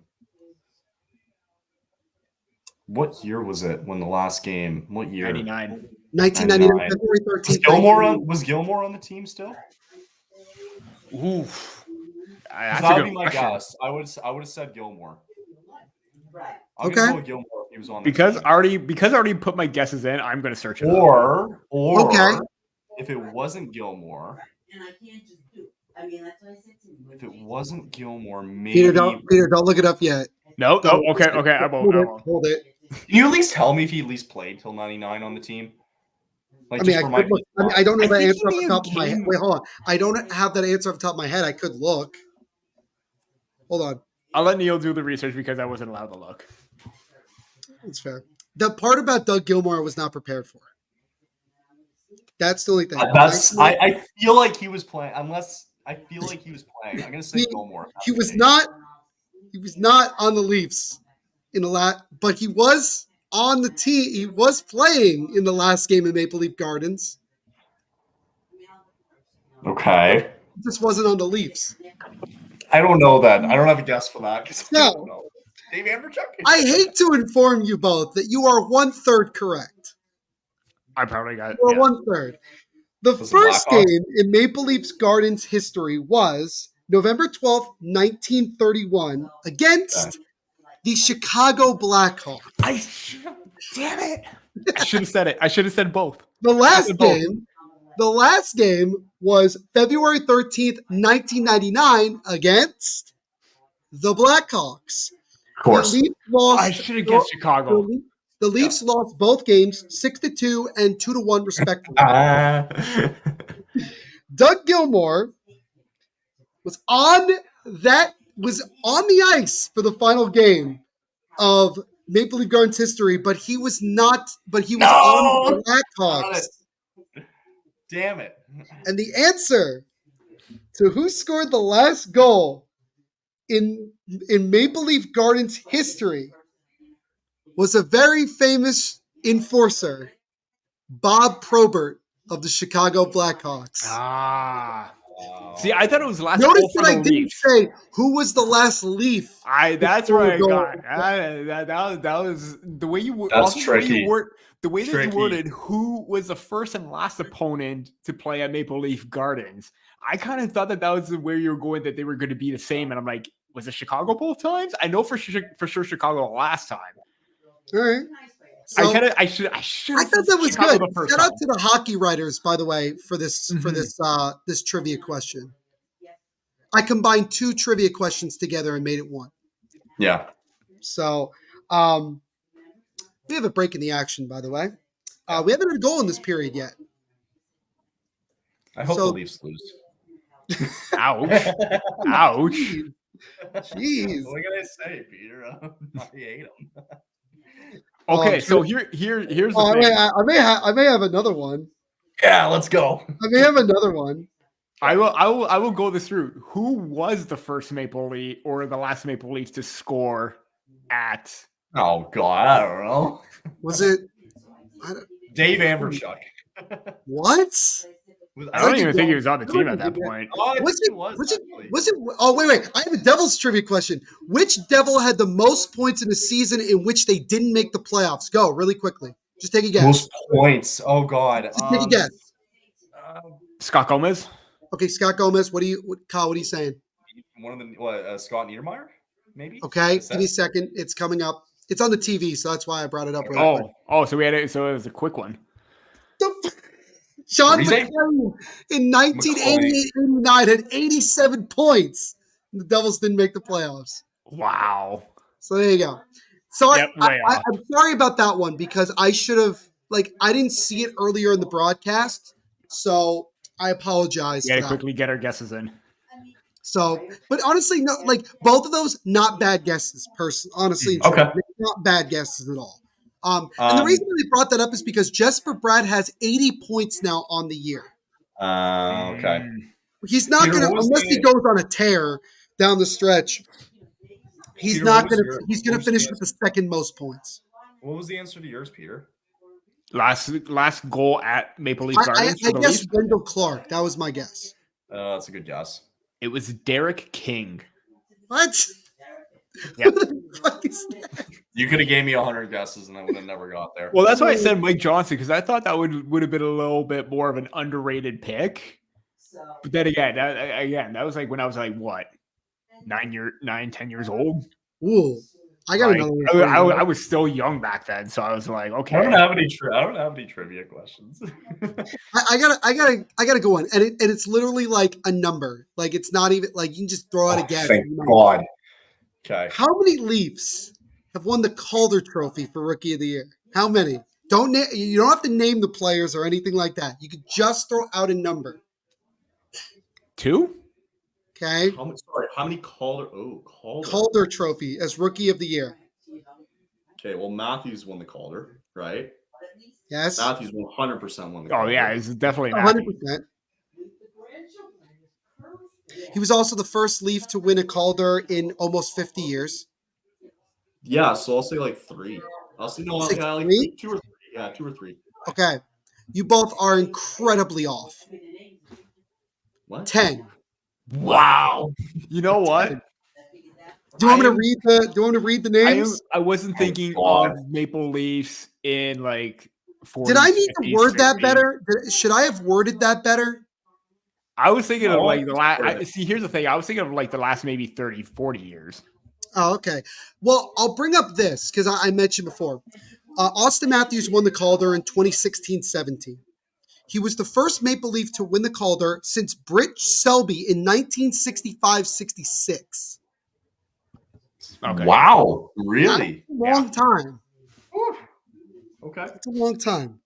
What year was it when the last game? What year? 99. 1999. February 13th. Was Gilmore on the team still? Oof. That would be my guess. I would have said Gilmore. I'm gonna go with Gilmore if he was on the because team. I already put my guesses in. I'm gonna search it. Or if it wasn't Gilmore. If it wasn't Gilmore, maybe Peter, don't look it up yet. No. Okay. I won't. Hold it. Can you at least tell me if he at least played till 99 on the team? I don't know that answer off the top of my head. Wait, hold on. I don't have that answer off the top of my head. I could look. Hold on. I'll let Neil do the research because I wasn't allowed to look. That's fair. The part about Doug Gilmour I was not prepared for. That's the only thing. I feel like he was playing. Unless I feel like he was playing. I'm gonna say Gilmour. He was not on the Leafs in the last, but he was on the team. He was playing in the last game in Maple Leaf Gardens. Okay. He just wasn't on the Leafs. I don't know that. I don't have a guess for that. No. Dave Amberchuk? I hate to inform you both that you are 1/3 correct. I probably got it. You are 1/3. The first game in Maple Leafs Gardens history was November 12th, 1931 against the Chicago Blackhawks. Damn it. I should have said it. I should have said both. The last game was February 13th, 1999 against the Blackhawks. Of course. I should have guessed Chicago. The Leafs lost both games 6-2 and 2-1 respectively. Doug Gilmour was on the ice for the final game of Maple Leaf Gardens history, but he was not. But he was No! on the Got Blackhawks. it. Damn it. And the answer to who scored the last goal in Maple Leaf Gardens history was a very famous enforcer, Bob Probert of the Chicago Blackhawks. Wow. See, I thought it was last Notice goal for that I the didn't Leafs. say who was the last Leaf. That's before where I the got. goal. That was the way you. That's also tricky. The way that you Tricky. worded who was the first and last opponent to play at Maple Leaf Gardens. I kind of thought that was where you were going, that they were going to be the same, and I'm like, was it Chicago both times? I know for sure Chicago last time. All right. So, I should. I thought that was Chicago good. Shout out to the hockey writers, by the way, for this this trivia question. I combined 2 trivia questions together and made it one. Yeah. So we have a break in the action, by the way. We haven't had a goal in this period yet. I hope the Leafs lose. Ouch. Ouch. Jeez. What can I say, Peter? I hate them. Okay, so here's the thing. I may have another one. Yeah, let's go. I may have another one. I will go this through. Who was the first Maple Leaf or the last Maple Leaf to score at? Oh God, I don't know. Was it Dave Amberchuk? What? I don't even think he was on the team at that point. Oh, Was it? Oh, wait. I have a Devils trivia question. Which Devil had the most points in a season in which they didn't make the playoffs? Go really quickly. Just take a guess. Most points. Oh God. Just take a guess. Scott Gomez. Okay, Scott Gomez. Kyle? What are you saying? One of the Scott Niedermayer, maybe. Okay, give me a second. It's coming up. It's on the TV, so that's why I brought it up. Really quick. So we had it. So it was a quick one. Sean McLean in 1988-89 had 87 points. The Devils didn't make the playoffs. Wow. So there you go. So Yep, I'm sorry about that one because I should have, I didn't see it earlier in the broadcast. So I apologize. We got to quickly get our guesses in. So, but honestly, no, both of those, not bad guesses, honestly. Okay. Not bad guesses at all. And the reason they brought that up is because Jesper Bratt has 80 points now on the year. Okay. He's not going to, unless he goes on a tear down the stretch, he's going to finish with the second most points. What was the answer to yours, Peter? Last goal at Maple Leaf Gardens. I guess Wendell Clark. That was my guess. That's a good guess. It was Derek King. What? Yeah. What the fuck is that? You could have gave me 100 guesses and I would have never got there. Well, that's why I said Mike Johnson, because I thought that would have been a little bit more of an underrated pick. But then again, that was when I was what, 10 years old. Ooh, I got another one. I was still young back then, so I was like, okay. I don't have any trivia questions. I gotta go on, and it's literally like a number. It's not even you can just throw out a guess. Thank God. Okay. How many Leafs have won the Calder Trophy for Rookie of the Year? How many? You don't have to name the players or anything like that. You could just throw out a number. 2? Okay. How many Calder? Calder Trophy as Rookie of the Year. Okay, well, Matthews won the Calder, right? Yes. Matthews 100% won the Calder. Oh yeah, it's definitely 100%. He was also the first Leaf to win a Calder in almost 50 years. Yeah, so I'll say 3. I'll say 2 or 3. Yeah, 2 or 3. Okay. You both are incredibly off. What? 10. Wow. You know what? Do you want me to read the names? I wasn't thinking of Maple Leafs in 40s, Did I need to 50s, word 60s. that better? Should I have worded that better? I was thinking of the last. See, here's the thing. I was thinking of the last maybe 30, 40 years. Oh, okay. Well, I'll bring up this because I mentioned before. Austin Matthews won the Calder in 2016-17. He was the first Maple Leaf to win the Calder since Britt Selby in 1965-66. Okay. Wow. Really? That's a long time. Okay. That's a long time.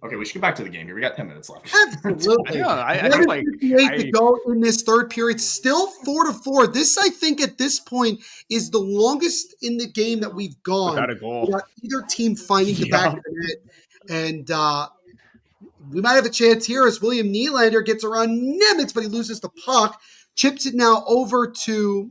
Okay, we should get back to the game here. We got 10 minutes left. Absolutely. I feel like 11:58 to go in this third period. Still 4-4. This, I think, at this point is the longest in the game that we've gone without a goal. without either team finding the back of the net. And we might have a chance here as William Nylander gets around Nemitz, but he loses the puck. Chips it now over to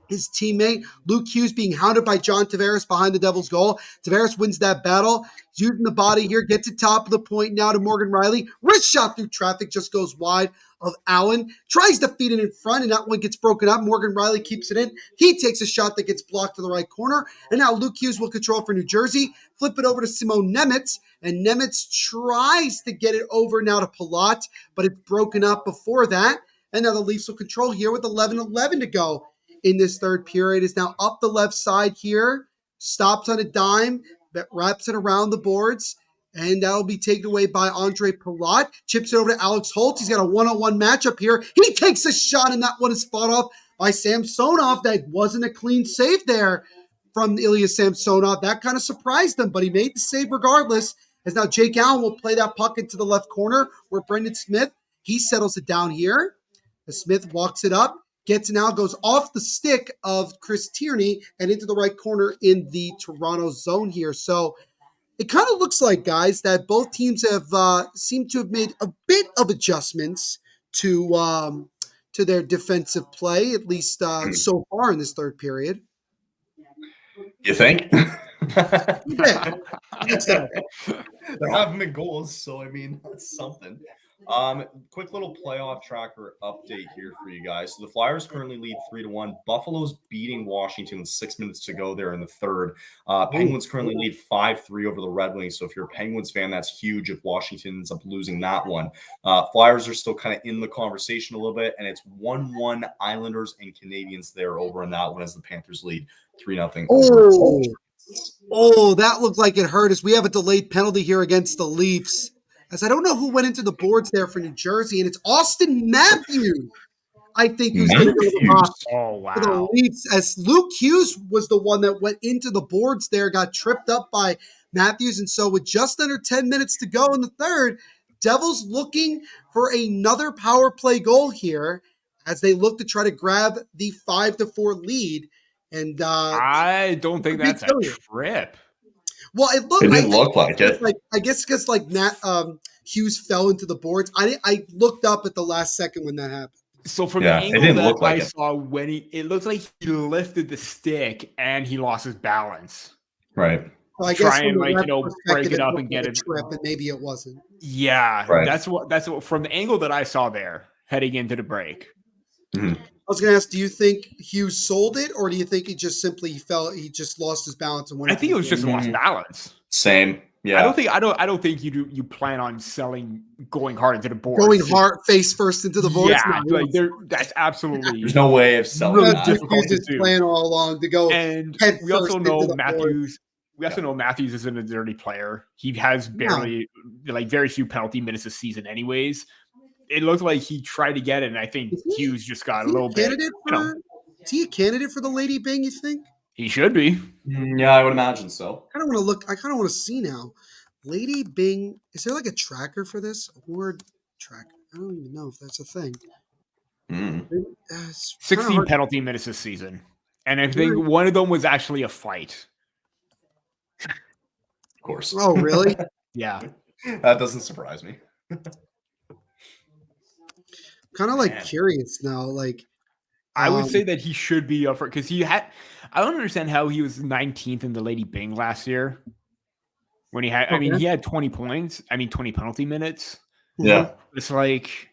his teammate. Luke Hughes being hounded by John Tavares behind the Devils' goal. Tavares wins that battle. He's using the body here. Gets it top of the point now to Morgan Riley. Wrist shot through traffic. Just goes wide of Allen. Tries to feed it in front, and that one gets broken up. Morgan Riley keeps it in. He takes a shot that gets blocked to the right corner. And now Luke Hughes will control for New Jersey. Flip it over to Simon Nemitz. And Nemitz tries to get it over now to Palat, but it's broken up before that. And now the Leafs will control here with 11:11 to go in this third period. Is now up the left side here. Stops on a dime. That wraps it around the boards. And that'll be taken away by Andre Palat. Chips it over to Alex Holtz. He's got a one-on-one matchup here. He takes a shot, and that one is fought off by Samsonov. That wasn't a clean save there from Ilya Samsonov. That kind of surprised him, but he made the save regardless. As now Jake Allen will play that puck into the left corner where Brendan Smith, he settles it down here. As Smith walks it up. Gets now goes off the stick of Chris Tierney and into the right corner in the Toronto zone here. So it kind of looks like, guys, that both teams have seemed to have made a bit of adjustments to their defensive play, at least so far in this third period. You think? Yeah, I think so. There haven't been goals, so I mean that's something. Quick little playoff tracker update here for you guys. So the Flyers currently lead 3-1. Buffalo's beating Washington with 6 minutes to go there in the third. Penguins currently lead 5-3 over the Red Wings. So if you're a Penguins fan, that's huge if Washington ends up losing that one. Flyers are still kind of in the conversation a little bit, and it's 1-1 Islanders and Canadiens there over in that one as the Panthers lead 3-0. Oh, that looked like it hurt us. We have a delayed penalty here against the Leafs. As I don't know who went into the boards there for New Jersey, and it's Austin Matthews, I think, who's going to go to the box for the Leafs. As Luke Hughes was the one that went into the boards there, got tripped up by Matthews. And so with just under 10 minutes to go in the third, Devils looking for another power play goal here as they look to try to grab the 5-4 lead. And I don't think that's a trip. Well, it didn't look like it. I guess because Matt Hughes fell into the boards. I looked up at the last second when that happened. So from the angle that I saw when it looked like he lifted the stick and he lost his balance. Right. Well, I guess try and break it up and get it. Trip, and maybe it wasn't. Yeah, right. That's what from the angle that I saw there heading into the break. Mm-hmm. I was going to ask, do you think Hughes sold it, or do you think he just simply fell? He just lost his balance and went. I think it was just lost balance. Same. Yeah. I don't think you plan on going hard into the boards. Going hard face first into the boards. Yeah, that's absolutely. There's no way of selling really that. difficult to do. Plan all along to go. And we also know Matthews. We also know Matthews isn't a dirty player. He has barely very few penalty minutes this season, anyways. It looked like he tried to get it, and I think Hughes just got a little bit. Is he a candidate for the Lady Bing, you think? He should be. Yeah, I would imagine so. I kind of want to see now. Lady Bing, is there like a tracker for this? Award tracker. I don't even know if that's a thing. 16 penalty minutes this season. And I think one of them was actually a fight. Of course. Oh, really? Yeah. That doesn't surprise me. Kind of curious now. I would say that he should be up for because I don't understand how he was 19th in the Lady Bing last year when he had. I mean, he had 20 points. 20 penalty minutes. Yeah, it's like,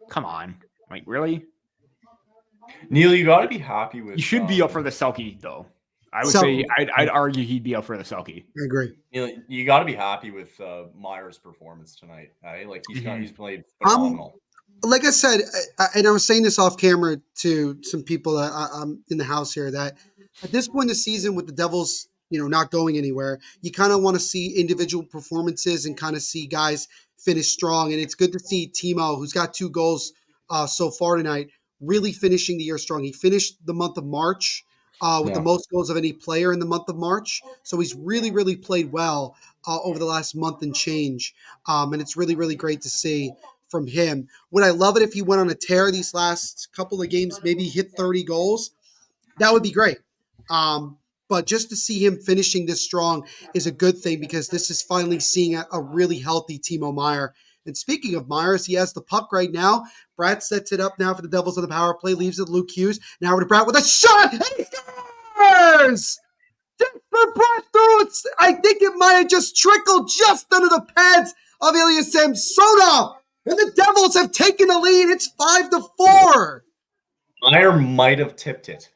come on, really? Neil, you got to be happy with. You should be up for the Selke though. I would say I'd argue he'd be up for the Selke. I agree. You got to be happy with Meyer's performance tonight. Right? He's played phenomenal. Like I said, and I was saying this off camera to some people that I'm in the house here, that at this point in the season with the Devils, not going anywhere, you kind of want to see individual performances and kind of see guys finish strong. And it's good to see Timo, who's got 2 goals so far tonight, really finishing the year strong. He finished the month of March with the most goals of any player in the month of March. So he's really, really played well over the last month and change. And it's really, really great to see from him. Would I love it if he went on a tear these last couple of games, maybe hit 30 goals? That would be great. But just to see him finishing this strong is a good thing because this is finally seeing a really healthy Timo Meier. And speaking of Myers, he has the puck right now. Brad sets it up now for the Devils on the power play, leaves it to Luke Hughes. Now over to Brad with a shot, and he scores! For Brad through it. I think it might have just trickled just under the pads of Ilya Samsonov. And the Devils have taken the lead. It's 5-4. Meier might have tipped it.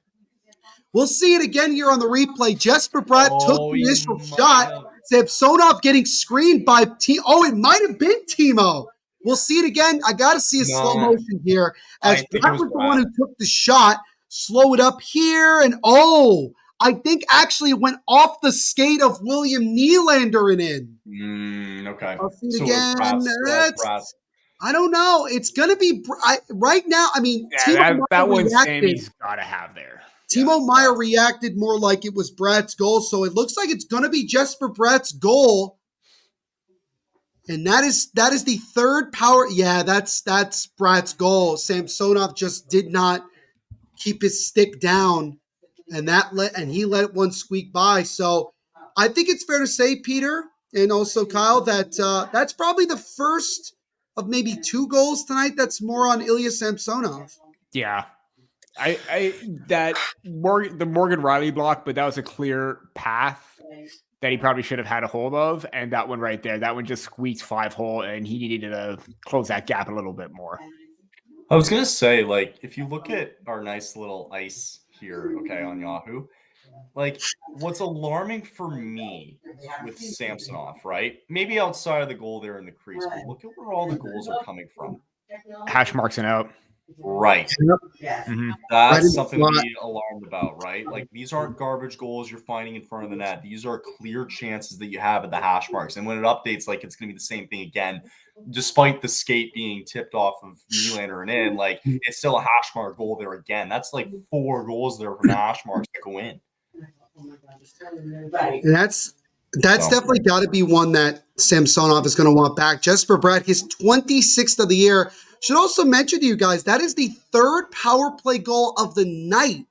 We'll see it again here on the replay. Jesper Bratt took the initial shot. Samsonov getting screened by it might have been Timo. We'll see it again. I got to see a slow motion here. As Bratt was the one who took the shot. Slow it up here. And I think actually it went off the skate of William Nylander and in. Okay. I'll see it again. I don't know. It's going to be right now. I mean, that one Sammy's got to have there. Timo Meier reacted more like it was Bratt's goal, so it looks like it's going to be Jesper Bratt's goal, and that is the third power. Yeah, that's Bratt's goal. Samsonov just did not keep his stick down, and he let one squeak by. So I think it's fair to say, Peter, and also Kyle, that that's probably the first of maybe 2 goals tonight. That's more on Ilya Samsonov. Yeah. The Morgan Riley block, but that was a clear path that he probably should have had a hold of. And that one right there, that one just squeaked 5-hole, and he needed to close that gap a little bit more. I was going to say, if you look at our nice little ice here, okay, on Yahoo, what's alarming for me with Samsonov, right? Maybe outside of the goal there in the crease, but look at where all the goals are coming from. Hash marks and out. Right. Mm-hmm. That's something to be alarmed about, right? These aren't garbage goals you're finding in front of the net. These are clear chances that you have at the hash marks. And when it updates, it's going to be the same thing again. Despite the skate being tipped off of Nylander and in, it's still a hash mark goal there again. That's 4 goals there from the hash marks that go in. That's definitely got to be one that Samsonov is going to want back. Jesper Bratt, his 26th of the year. Should also mention to you guys, that is the 3rd power play goal of the night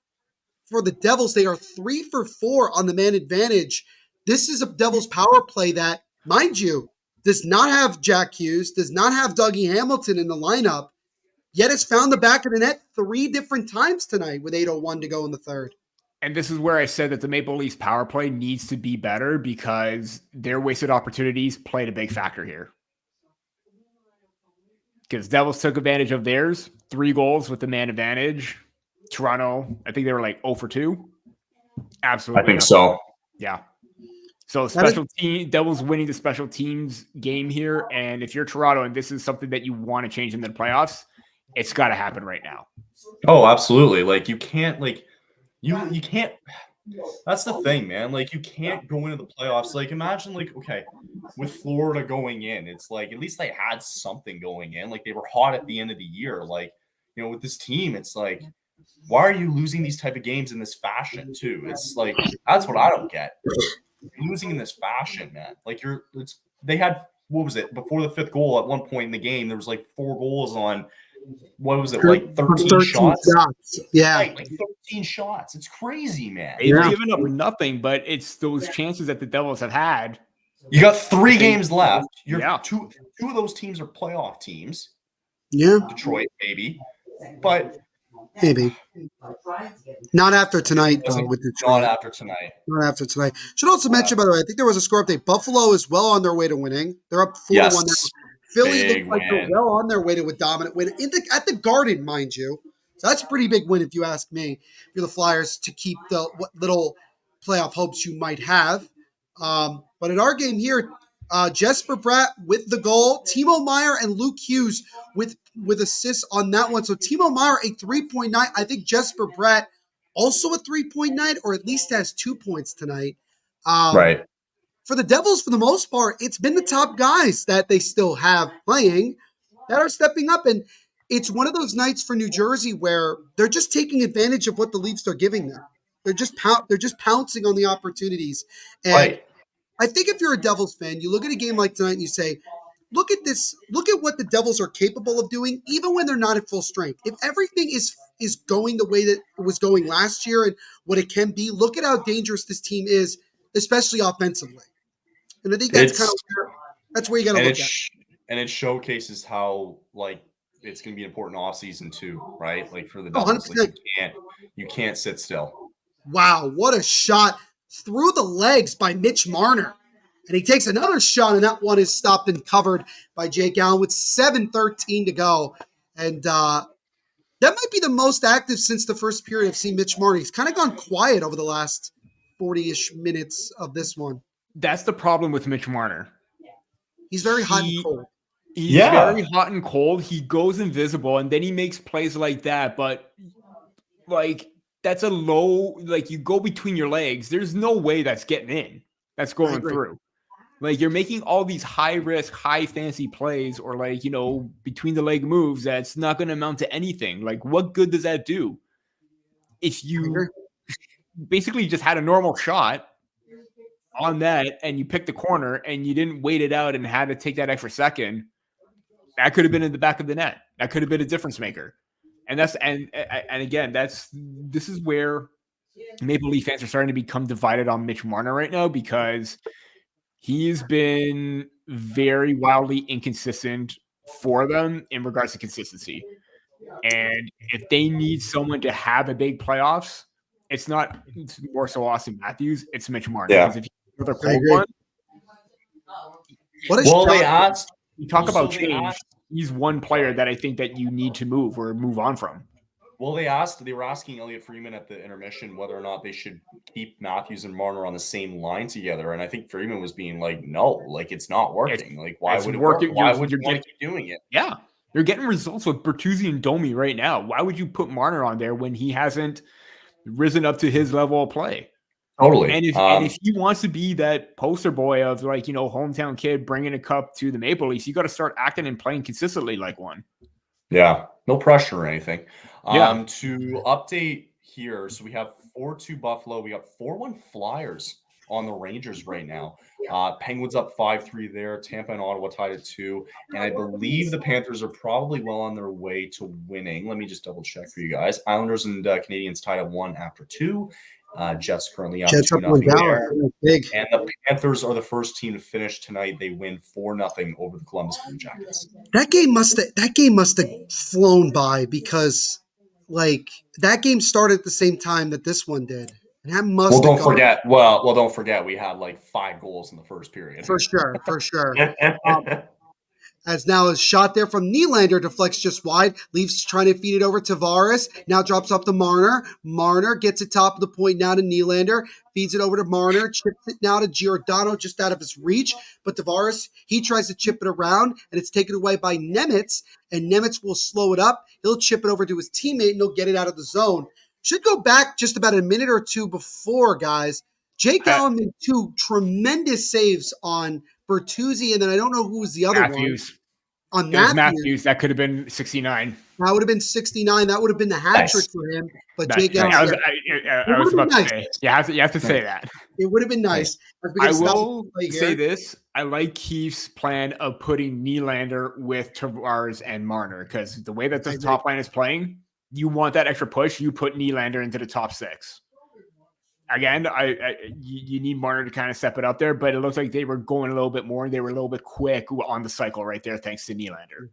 for the Devils. They are 3 for 4 on the man advantage. This is a Devils power play that, mind you, does not have Jack Hughes, does not have Dougie Hamilton in the lineup, yet has found the back of the net 3 different times tonight with 8:01 to go in the 3rd. And this is where I said that the Maple Leafs power play needs to be better because their wasted opportunities played a big factor here. Because Devils took advantage of theirs. 3 goals with the man advantage. Toronto, I think they were 0 for 2. Absolutely. I think so. Yeah. So Devils winning the special teams game here. And if you're Toronto and this is something that you want to change in the playoffs, it's got to happen right now. Oh, absolutely. You can't, you can't. That's the thing, man. You can't go into the playoffs. Imagine, okay, with Florida going in, it's at least they had something going in. They were hot at the end of the year. With this team, it's why are you losing these type of games in this fashion too? It's that's what I don't get. You're losing in this fashion, man. They had, what was it, before the 5th goal at one point in the game, there was 4 goals on, what was it, 13 shots? Yeah. 13 shots. It's crazy, man. They've given up nothing, but it's those chances that the Devils have had. You got 3 games left. Two of those teams are playoff teams. Yeah. Detroit, maybe. But maybe. Not after tonight, though, with Detroit. Not after tonight. Not after tonight. Should also mention, by the way, I think there was a score update. Buffalo is well on their way to winning. They're up 4-1 now. Philly looks like they're well on their way to a dominant win at the Garden, mind you. So that's a pretty big win if you ask me. For the Flyers to keep what little playoff hopes you might have. But in our game here, Jesper Bratt with the goal, Timo Meier and Luke Hughes with assists on that one. So Timo Meier a 3.9. I think Jesper Bratt also a 3.9, or at least has 2 points tonight. Right. For the Devils, for the most part, it's been the top guys that they still have playing that are stepping up. And it's one of those nights for New Jersey where they're just taking advantage of what the Leafs are giving them. They're just pouncing on the opportunities. And I think if you're a Devils fan, you look at a game like tonight and you say, look at this, look at what the Devils are capable of doing, even when they're not at full strength. If everything is going the way that it was going last year and what it can be, look at how dangerous this team is, especially offensively. And I think that's where you got to look at. And it showcases how it's going to be an important offseason too, right? Like for the Devils, you can't sit still. Wow, what a shot through the legs by Mitch Marner. And he takes another shot, and that one is stopped and covered by Jake Allen with 7:13 to go. And that might be the most active since the first period I've seen Mitch Marner. He's kind of gone quiet over the last 40-ish minutes of this one. That's the problem with Mitch Marner. He's very hot and cold. He's very hot and cold. He goes invisible, and then he makes plays like that. But, that's a low, you go between your legs. There's no way that's getting in. That's going through. You're making all these high-risk, high-fancy plays or, between-the-leg moves that's not going to amount to anything. What good does that do? If you basically just had a normal shot on that and you picked the corner and you didn't wait it out and had to take that extra second, that could have been in the back of the net. That could have been a difference maker. And again, this is where Maple Leaf fans are starting to become divided on Mitch Marner right now because he's been very wildly inconsistent for them in regards to consistency. And if they need someone to have a big playoffs, it's more so Austin Matthews, it's Mitch Marner. Yeah. Because if you're the cold one, you talk about change. He's one player that I think that you need to move on from. Well, they were asking Elliot Freeman at the intermission whether or not they should keep Matthews and Marner on the same line together. And I think Freeman was being no, it's not working. Why would it work? Why would you want to keep doing it? Yeah. You're getting results with Bertuzzi and Domi right now. Why would you put Marner on there when he hasn't risen up to his level of play? Totally. And if he wants to be that poster boy of hometown kid bringing a cup to the Maple Leafs, you got to start acting and playing consistently like one. Yeah, no pressure or anything. Yeah. To update here, so we have 4-2 Buffalo. We got 4-1 Flyers on the Rangers right now. Penguins up 5-3 there. Tampa and Ottawa tied at 2. And I believe the Panthers are probably well on their way to winning. Let me just double check for you guys. Islanders and Canadiens tied at 1 after 2. Jets currently up 2-0 there. And the Panthers are the first team to finish tonight. They win 4-0 over the Columbus Blue Jackets. That game must have flown by because that game started at the same time that this one did. And that must don't forget we had 5 goals in the first period. For sure. As now a shot there from Nylander deflects just wide. Leafs trying to feed it over to Tavares. Now drops up to Marner. Marner gets it top of the point now to Nylander. Feeds it over to Marner. Chips it now to Giordano just out of his reach. But Tavares, he tries to chip it around, and it's taken away by Nemitz. And Nemitz will slow it up. He'll chip it over to his teammate, and he'll get it out of the zone. Should go back just about a minute or two before, guys. Jake Allen made 2 tremendous saves on Bertuzzi, and then I don't know who was the other Matthews. One. On Matthews, that could have been 69. That would have been 69. That would have been the hat trick for him. But Jake Allen, I was about to say, you have to say that. It would have been nice. I will say this. I like Keith's plan of putting Nylander with Tavares and Marner because the way that the top line is playing, you want that extra push, you put Nylander into the top 6. Again, you need Marner to kind of step it up there, but it looks like they were going a little bit more. They were a little bit quick on the cycle right there, thanks to Nylander.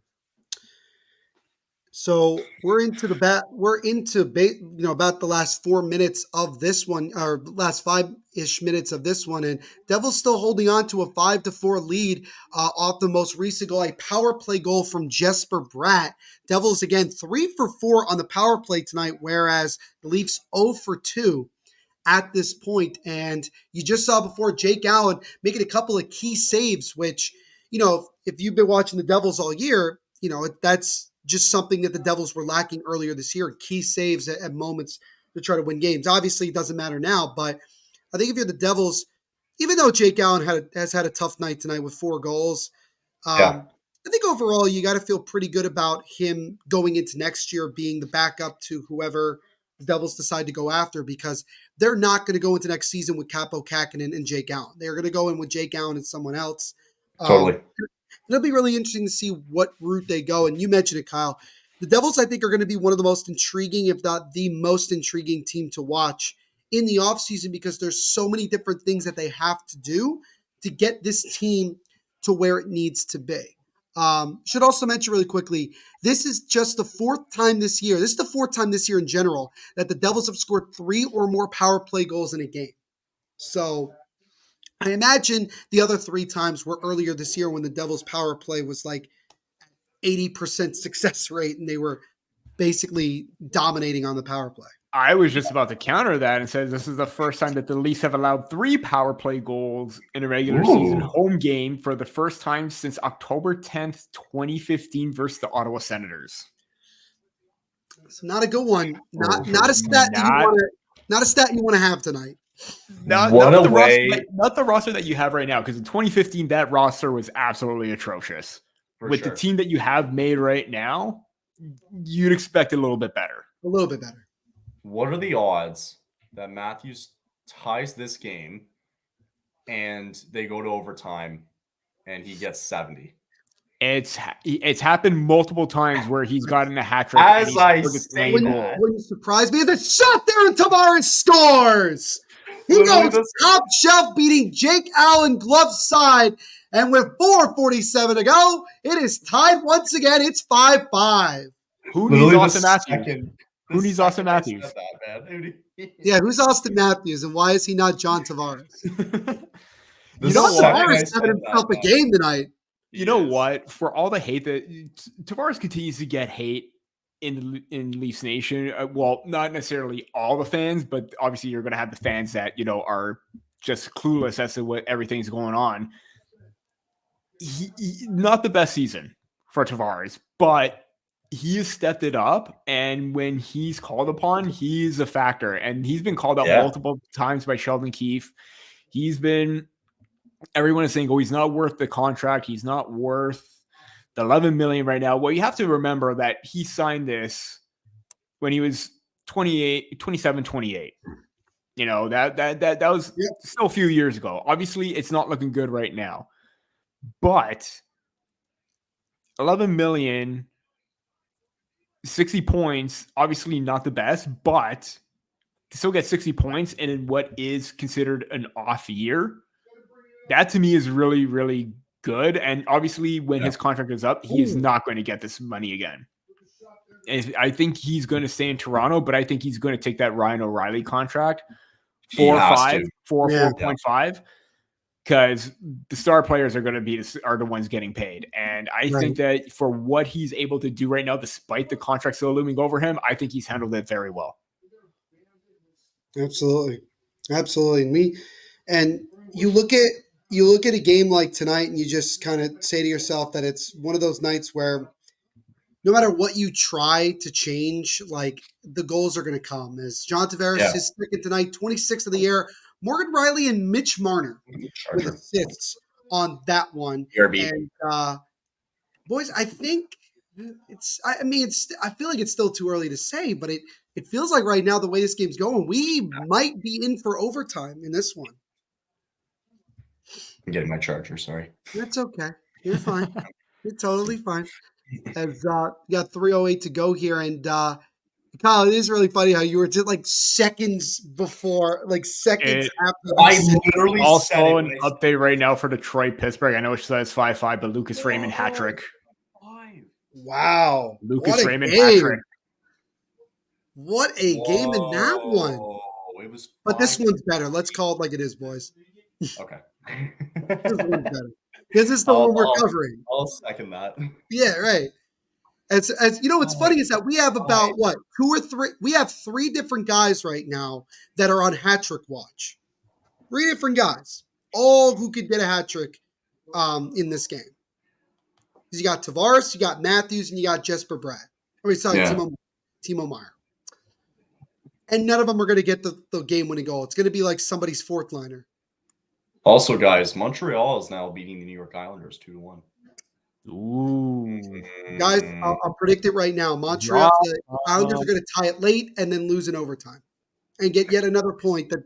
So we're into about the last 4 minutes of this one, or last 5-ish minutes of this one, and Devils still holding on to a 5-4 lead off the most recent goal, a power play goal from Jesper Bratt. Devils again 3 for 4 on the power play tonight, whereas the Leafs 0 for 2. At this point. And you just saw before Jake Allen making a couple of key saves, which, if you've been watching the Devils all year, that's just something that the Devils were lacking earlier this year, key saves at moments to try to win games. Obviously, it doesn't matter now, but I think if you're the Devils, even though Jake Allen has had a tough night tonight with 4 goals, I think overall you got to feel pretty good about him going into next year being the backup to whoever the Devils decide to go after, because they're not going to go into next season with Capo Kakinen and Jake Allen. They're going to go in with Jake Allen and someone else. Totally. It'll be really interesting to see what route they go. And you mentioned it, Kyle. The Devils, I think, are going to be one of the most intriguing, if not the most intriguing team to watch in the offseason, because there's so many different things that they have to do to get this team to where it needs to be. Should also mention really quickly, this is just the fourth time this year. This is the fourth time this year in general that the Devils have scored 3 or more power play goals in a game. So I imagine the other 3 times were earlier this year when the Devils power play was like 80% success rate and they were basically dominating on the power play. I was just about to counter that and said this is the first time that the Leafs have allowed 3 power play goals in a regular season home game for the first time since October 10th, 2015 versus the Ottawa Senators. So not a good one. Not a stat you want to have tonight. Not the roster that you have right now, because in 2015 that roster was absolutely atrocious. With the team that you have made right now, you'd expect a little bit better. A little bit better. What are the odds that Matthews ties this game and they go to overtime and he gets 70? It's happened multiple times where he's gotten a hat trick. As I say, wouldn't surprise me. The shot there and Tavares scores. He goes top shelf, beating Jake Allen glove side. And with 4:47 to go, it is tied once again. It's 5-5. Who needs Austin Matthews? Who needs Austin Matthews? Yeah, who's Austin Matthews, and why is he not John Tavares? Tavares having himself a game tonight. You know what? For all the hate that Tavares continues to get hate in Leafs Nation, well, not necessarily all the fans, but obviously you're going to have the fans that are just clueless as to what everything's going on. He not the best season for Tavares, but he has stepped it up, and when he's called upon, he's a factor, and he's been called out multiple times by Sheldon Keefe. Everyone is saying, he's not worth the contract. He's not worth the $11 million right now. Well, you have to remember that he signed this when he was 27, 28. That was still a few years ago. Obviously, it's not looking good right now. But $11 million, 60 points, obviously not the best, but to still get 60 points in what is considered an off year, that to me is really, really good. And obviously when his contract is up, he is not going to get this money again. And I think he's going to stay in Toronto, but I think he's going to take that Ryan O'Reilly contract, 4.5, because the star players are going to be the ones getting paid. And I think that for what he's able to do right now, despite the contract still looming over him, I think he's handled it very well. Absolutely. And you look at a game like tonight and you just kind of say to yourself that it's one of those nights where no matter what you try to change, like the goals are going to come. As John Tavares is second tonight, 26th of the year. Morgan Riley and Mitch Marner with assists on that one. And boys, I think I feel like it's still too early to say, but it feels like right now the way this game's going, we might be in for overtime in this one. I'm getting my charger, sorry. That's okay. You're fine. You're totally fine. As you got 3:08 to go here, and Kyle, it is really funny how you were just like seconds before, after. I literally also an update right now for Detroit Pittsburgh. I know it says 5-5, but Lucas Raymond hat trick. Wow, Lucas Raymond hat trick. What a game in that one! But this one's better. Let's call it like it is, boys. Okay. This one's better because it's the one we're covering. I'll second that. Yeah, right. As you know, what's funny is that we have about 2 or 3. We have 3 different guys right now that are on hat trick watch. 3 different guys, all who could get a hat trick in this game. You got Tavares, you got Matthews, and you got Jesper Bratt. Timo Meier. And none of them are going to get the game-winning goal. It's going to be like somebody's fourth liner. Also, guys, Montreal is now beating the New York Islanders 2-1. Ooh. Guys, I'll predict it right now. Montreal, the Islanders are going to tie it late and then lose in overtime and get yet another point that,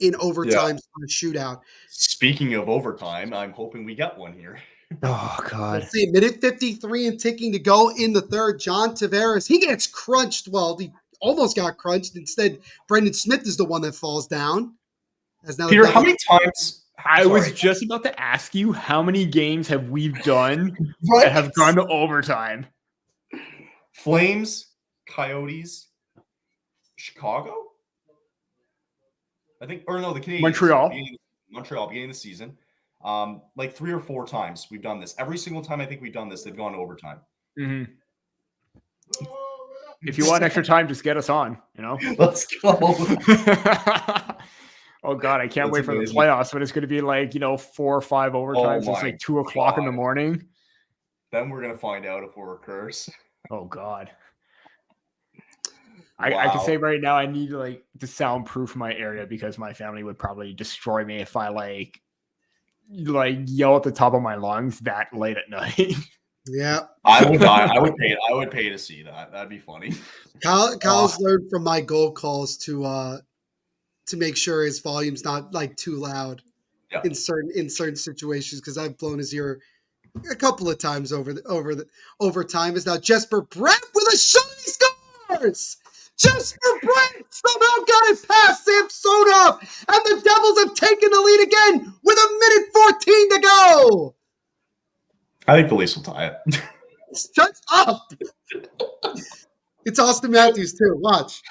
in overtime on a shootout. Speaking of overtime, I'm hoping we get one here. Oh, God. Let's see, minute 53 and ticking to go in the third. John Tavares, he gets crunched. Well, he almost got crunched. Instead, Brendan Smith is the one that falls down. Peter, how many times? I was just about to ask you, how many games have we done that have gone to overtime? Flames, Coyotes, Chicago? I think, or no, the Canadiens. Montreal, beginning of the season. Like 3 or 4 times we've done this. Every single time I think we've done this, they've gone to overtime. Mm-hmm. If you want extra time, just get us on, Let's go. Oh, God, I can't wait for the playoffs, but it's going to be like, 4 or 5 overtimes. It's like 2 o'clock in the morning. Then we're going to find out if we're a curse. Oh, God. I can say right now I need to soundproof my area because my family would probably destroy me if I yell at the top of my lungs that late at night. Yeah. I would die. I would pay to see that. That'd be funny. Kyle's learned from my goal calls to make sure his volume's not too loud in certain situations, because I've blown his ear a couple of times over time. Is now Jesper Brett with a shot. He scores. Jesper Brett somehow got it past Samsonov, and the Devils have taken the lead again with a minute 14 to go. I think the Leafs will tie it. Shut up. It's Austin Matthews too. Watch.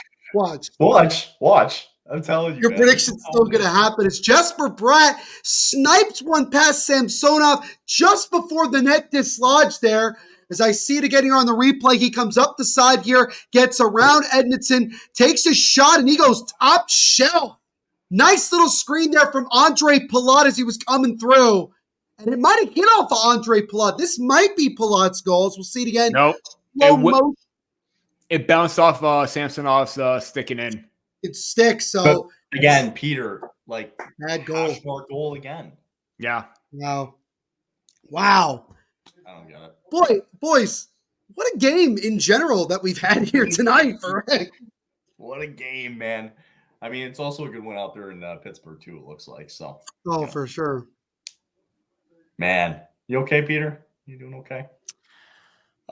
I'm telling you. Your prediction's still going to happen. It's Jesper Bratt sniped one past Samsonov just before the net dislodged there. As I see it again here on the replay, he comes up the side here, gets around Edmonton, takes a shot, and he goes top shelf. Nice little screen there from Andre Palat as he was coming through. And it might have hit off of Andre Palat. This might be Palat's goals. We'll see it again. Nope. It bounced off Samsonov's sticking in. It sticks. So but again, Peter, bad goal. Goal again. Yeah. Wow. I don't get it. Boys, what a game in general that we've had here tonight for Rick. What a game, man. I mean, it's also a good one out there in Pittsburgh too, it looks like. So. Oh, for sure. Man, you okay, Peter? You doing okay?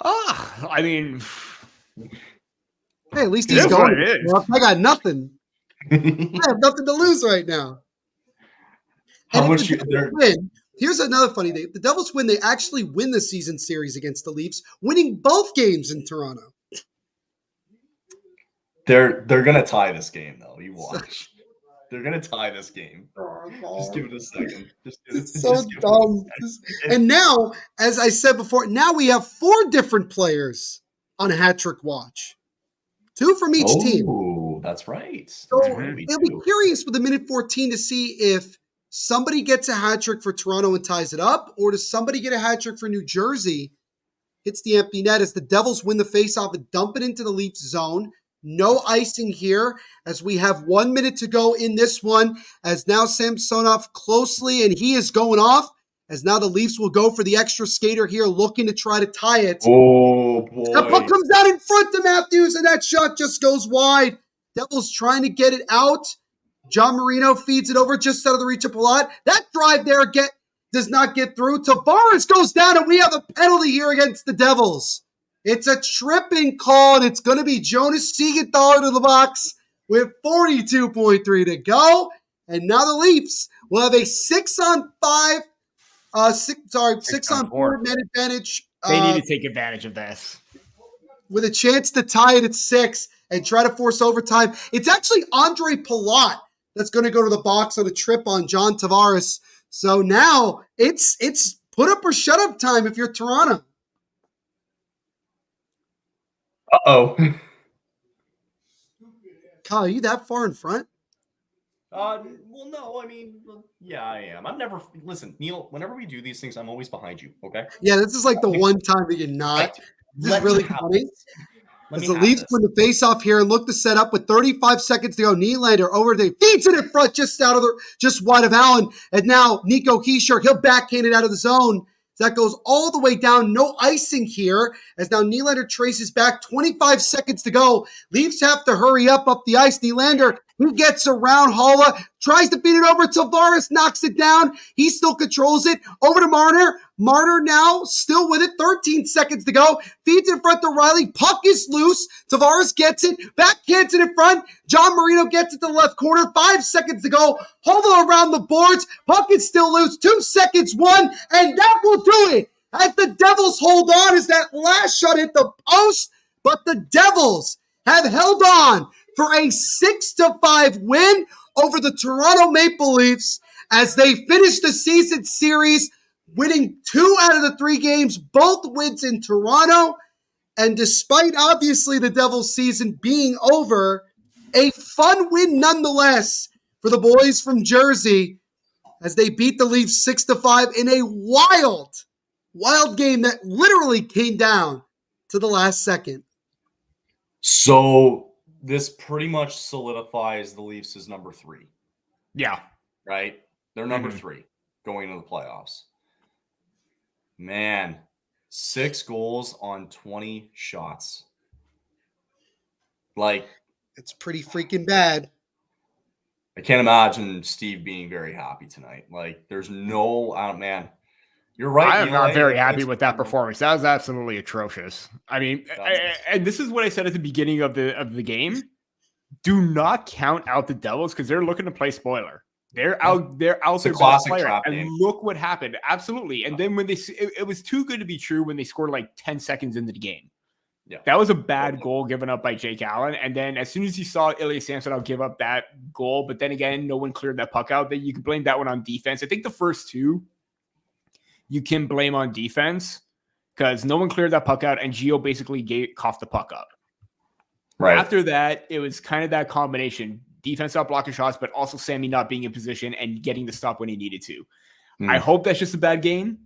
I mean, hey, at least he's going. I got nothing. I have nothing to lose right now. How much you win? Here's another funny thing. If the Devils win, they actually win the season series against the Leafs, winning both games in Toronto. They're gonna tie this game, though. You watch. They're gonna tie this game. Just give it a second. It's so dumb. And now, as I said before, now we have 4 different players on hat trick watch. 2 from each team. Oh, that's right. So it'll be curious with the minute 14 to see if somebody gets a hat trick for Toronto and ties it up, or does somebody get a hat trick for New Jersey, hits the empty net as the Devils win the faceoff and dump it into the Leafs zone. No icing here as we have 1 minute to go in this one, as now Samsonov closely, and he is going off, as now the Leafs will go for the extra skater here, looking to try to tie it. Oh, boy. The puck comes out in front to Matthews, and that shot just goes wide. Devils trying to get it out. John Marino feeds it over just out of the reach of Palat. That drive there does not get through. Tavares goes down, and we have a penalty here against the Devils. It's a tripping call, and it's going to be Jonas Siegenthaler to the box with 42.3 to go. And now the Leafs will have a 6-on-4 man advantage. They need to take advantage of this. With a chance to tie it at 6 and try to force overtime. It's actually Andre Palat that's going to go to the box on a trip on John Tavares. So now it's put up or shut up time if you're Toronto. Uh-oh. Kyle, are you that far in front? Well, no, I mean, yeah, I am. Listen, Neil, whenever we do these things, I'm always behind you, okay? Yeah, this is like the one time that you're not. This is really funny. As the Leafs win the face-off here and look to set up with 35 seconds to go. Nylander over there, feeds it in front, just wide of Allen. And now Nico Hischier, he'll backhand it out of the zone. So that goes all the way down. No icing here as now Nylander traces back. 25 seconds to go. Leafs have to hurry up the ice. Nylander, he gets around Holla, tries to beat it over. Tavares knocks it down. He still controls it. Over to Marner. Marner now still with it. 13 seconds to go. Feeds in front to Riley. Puck is loose. Tavares gets it. Backhands it in front. John Marino gets it to the left corner. 5 seconds to go. Holla around the boards. Puck is still loose. 2 seconds, 1, and that will do it. As the Devils hold on as that last shot hit the post, but the Devils have held on for a 6-5 win over the Toronto Maple Leafs as they finish the season series, winning 2 out of the 3 games, both wins in Toronto. And despite obviously the Devils season being over, a fun win nonetheless for the boys from Jersey as they beat the Leafs 6-5 in a wild game that literally came down to the last second. So this pretty much solidifies the Leafs as number 3. Yeah. Right? They're number 3 going into the playoffs. Man, 6 goals on 20 shots. Like, it's pretty freaking bad. I can't imagine Steve being very happy tonight. Like, there's no man. You're right. I am not very happy with that performance. That was absolutely atrocious. I mean, and this is what I said at the beginning of the game. Do not count out the Devils because they're looking to play spoiler. They're out there best player. And look what happened. Absolutely. And then when it was too good to be true when they scored like 10 seconds into the game. Yeah. That was a bad goal given up by Jake Allen. And then as soon as you saw Ilya Samsonov give up that goal, but then again, no one cleared that puck out, then you can blame that one on defense. I think the first 2 you can blame on defense because no one cleared that puck out and Gio basically coughed the puck up. Right. After that, it was kind of that combination. Defense not blocking shots, but also Sammy not being in position and getting the stop when he needed to. I hope that's just a bad game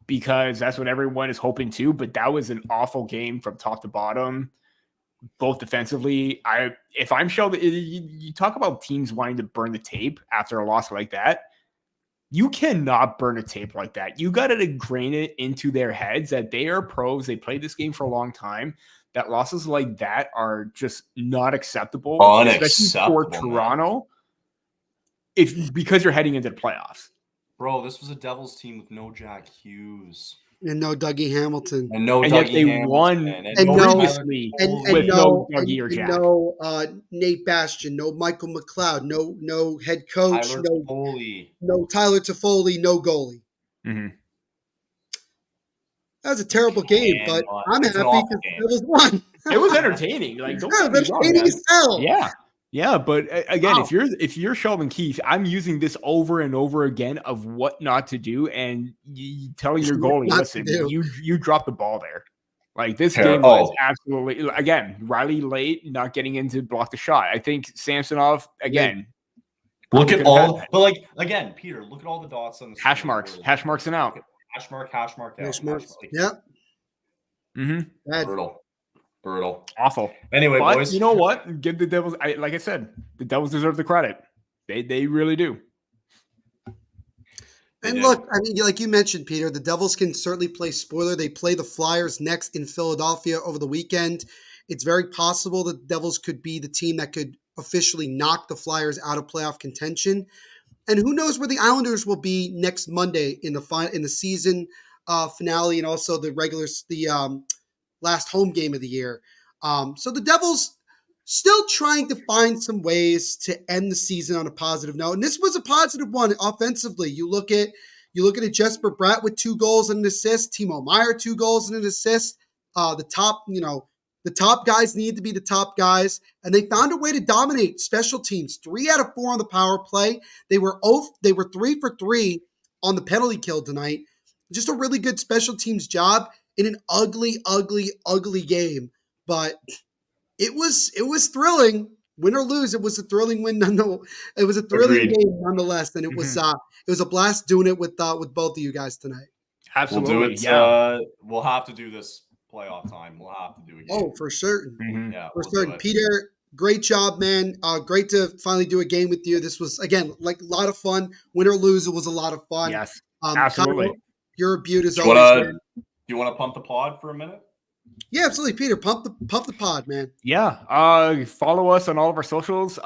because that's what everyone is hoping to, but that was an awful game from top to bottom, both defensively. If I'm Sheldon, you talk about teams wanting to burn the tape after a loss like that. You cannot burn a tape like that. You got to ingrain it into their heads that they are pros. They played this game for a long time. That losses like that are just not acceptable, especially for Toronto. Because you're heading into the playoffs. Bro, this was a Devils team with no Jack Hughes. And no Dougie Hamilton. And no and Dougie yet they Hamilton. won previously with no Dougie or Jack. No Nate Bastian, no Michael McLeod, no head coach, no Tyler Toffoli, no goalie. Mm-hmm. That was a terrible game, but I'm happy because it was won. It was entertaining. Like, don't get me wrong, entertaining as hell. Yeah, but again, if you're Sheldon Keefe, I'm using this over and over again of what not to do, and telling your goalie, listen, you dropped the ball there. Like this game was absolutely again Riley late, not getting in to block the shot. I think Samsonov again. Look at all, but like again, Peter, look at all the dots on the hash marks and out. Hash mark. Yep. Mm-hmm. Brutal. Awful. Anyway, but boys. You know what? Give the Devils, like I said, the Devils deserve the credit. They really do. And look, I mean, like you mentioned, Peter, the Devils can certainly play spoiler. They play the Flyers next in Philadelphia over the weekend. It's very possible that the Devils could be the team that could officially knock the Flyers out of playoff contention. And who knows where the Islanders will be next Monday in the season finale and also the last home game of the year. So the Devils still trying to find some ways to end the season on a positive note. And this was a positive one offensively. You look at it, Jesper Bratt with 2 goals and an assist, Timo Meier 2 goals and an assist. The top guys need to be the top guys, and they found a way to dominate special teams. 3 out of 4 on the power play. They were 3 for 3 on the penalty kill tonight. Just a really good special teams job in an ugly game. But it was thrilling. Win or lose, it was a thrilling win. It was a thrilling game nonetheless, and it was a blast doing it with both of you guys tonight. Absolutely, we'll do it. Yeah. We'll have to do this playoff time. We'll have to do it. Oh, for certain. Mm-hmm. Yeah, for certain. Peter, great job, man. Great to finally do a game with you. This was again like a lot of fun. Win or lose, it was a lot of fun. Yes, absolutely. You're a beaut as Do always. you want to pump the pod for a minute? Yeah, absolutely, Peter. Pump the pod, man. Yeah. Follow us on all of our socials.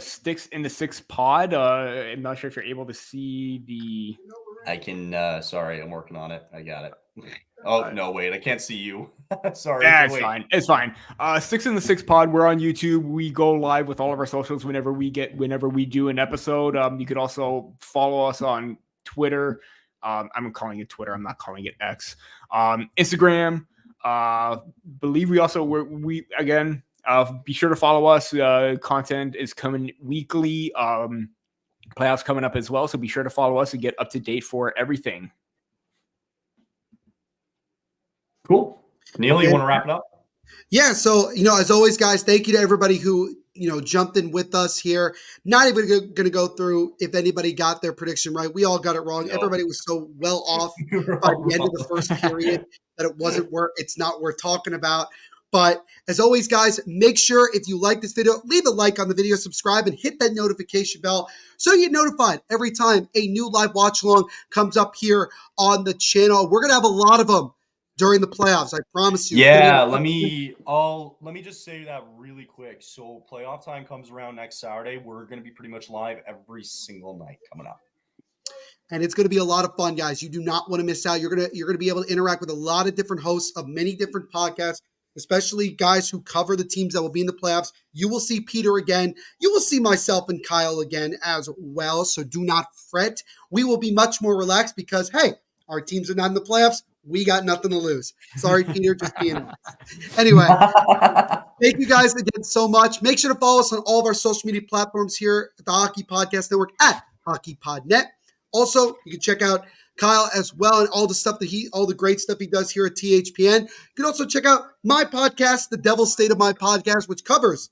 Sticks in the Six Pod. I'm not sure if you're able to see the. I can. Sorry, I'm working on it. I got it. Oh no, wait, I can't see you. Sorry. It's fine. It's fine. Sticks in the Six Pod. We're on YouTube. We go live with all of our socials whenever we do an episode. You could also follow us on Twitter. I'm calling it Twitter. I'm not calling it X. Instagram. Believe we also we again. Be sure to follow us. Content is coming weekly. Playoffs coming up as well, so be sure to follow us and get up to date for everything. Cool. Neil, you want to wrap it up? Yeah. So, as always, guys, thank you to everybody who, jumped in with us here. Not even going to go through if anybody got their prediction right. We all got it wrong. No. Everybody was so well off by the end of the first period that it's not worth talking about. But as always, guys, make sure if you like this video, leave a like on the video, subscribe, and hit that notification bell so you get notified every time a new live watch along comes up here on the channel. We're going to have a lot of them during the playoffs, I promise you. Yeah, let me just say that really quick. So playoff time comes around next Saturday. We're going to be pretty much live every single night coming up. And it's going to be a lot of fun, guys. You do not want to miss out. You're going to be able to interact with a lot of different hosts of many different podcasts, especially guys who cover the teams that will be in the playoffs. You will see Peter again. You will see myself and Kyle again as well. So do not fret. We will be much more relaxed because, hey, our teams are not in the playoffs. We got nothing to lose. Sorry, Peter, just being honest. Anyway, thank you guys again so much. Make sure to follow us on all of our social media platforms here at the Hockey Podcast Network at hockeypodnet. Also, you can check out Kyle as well and all the great stuff he does here at THPN. You can also check out my podcast, The Devil's State of My Podcast, which covers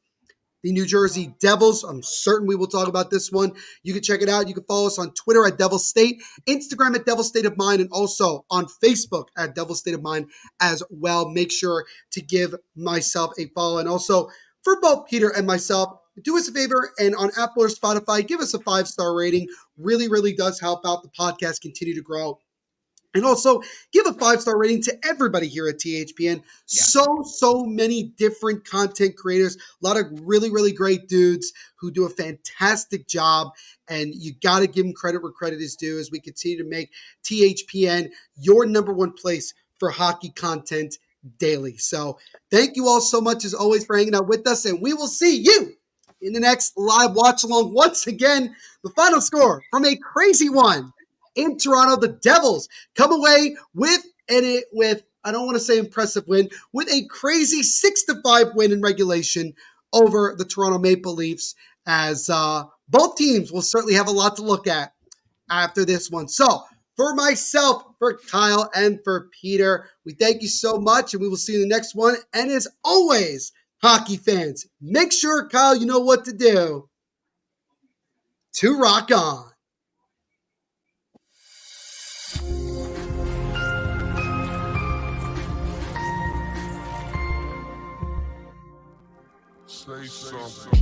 the New Jersey Devils. I'm certain we will talk about this one. You can check it out. You can follow us on Twitter at Devil's State, Instagram at Devil's State of Mind, and also on Facebook at Devil's State of Mind as well. Make sure to give myself a follow. And also, for both Peter and myself, do us a favor and on Apple or Spotify, give us a 5-star rating. Really, really does help out the podcast continue to grow. And also, give a 5-star rating to everybody here at THPN. Yeah. So many different content creators. A lot of really, really great dudes who do a fantastic job. And you got to give them credit where credit is due as we continue to make THPN your number one place for hockey content daily. So thank you all so much, as always, for hanging out with us. And we will see you in the next live watch along. Once again, the final score from a crazy one. In Toronto, the Devils come away with, I don't want to say impressive win, with a crazy 6-5 win in regulation over the Toronto Maple Leafs, as both teams will certainly have a lot to look at after this one. So for myself, for Kyle, and for Peter, we thank you so much, and we will see you in the next one. And as always, hockey fans, make sure, Kyle, you know what to do to rock on. Say something.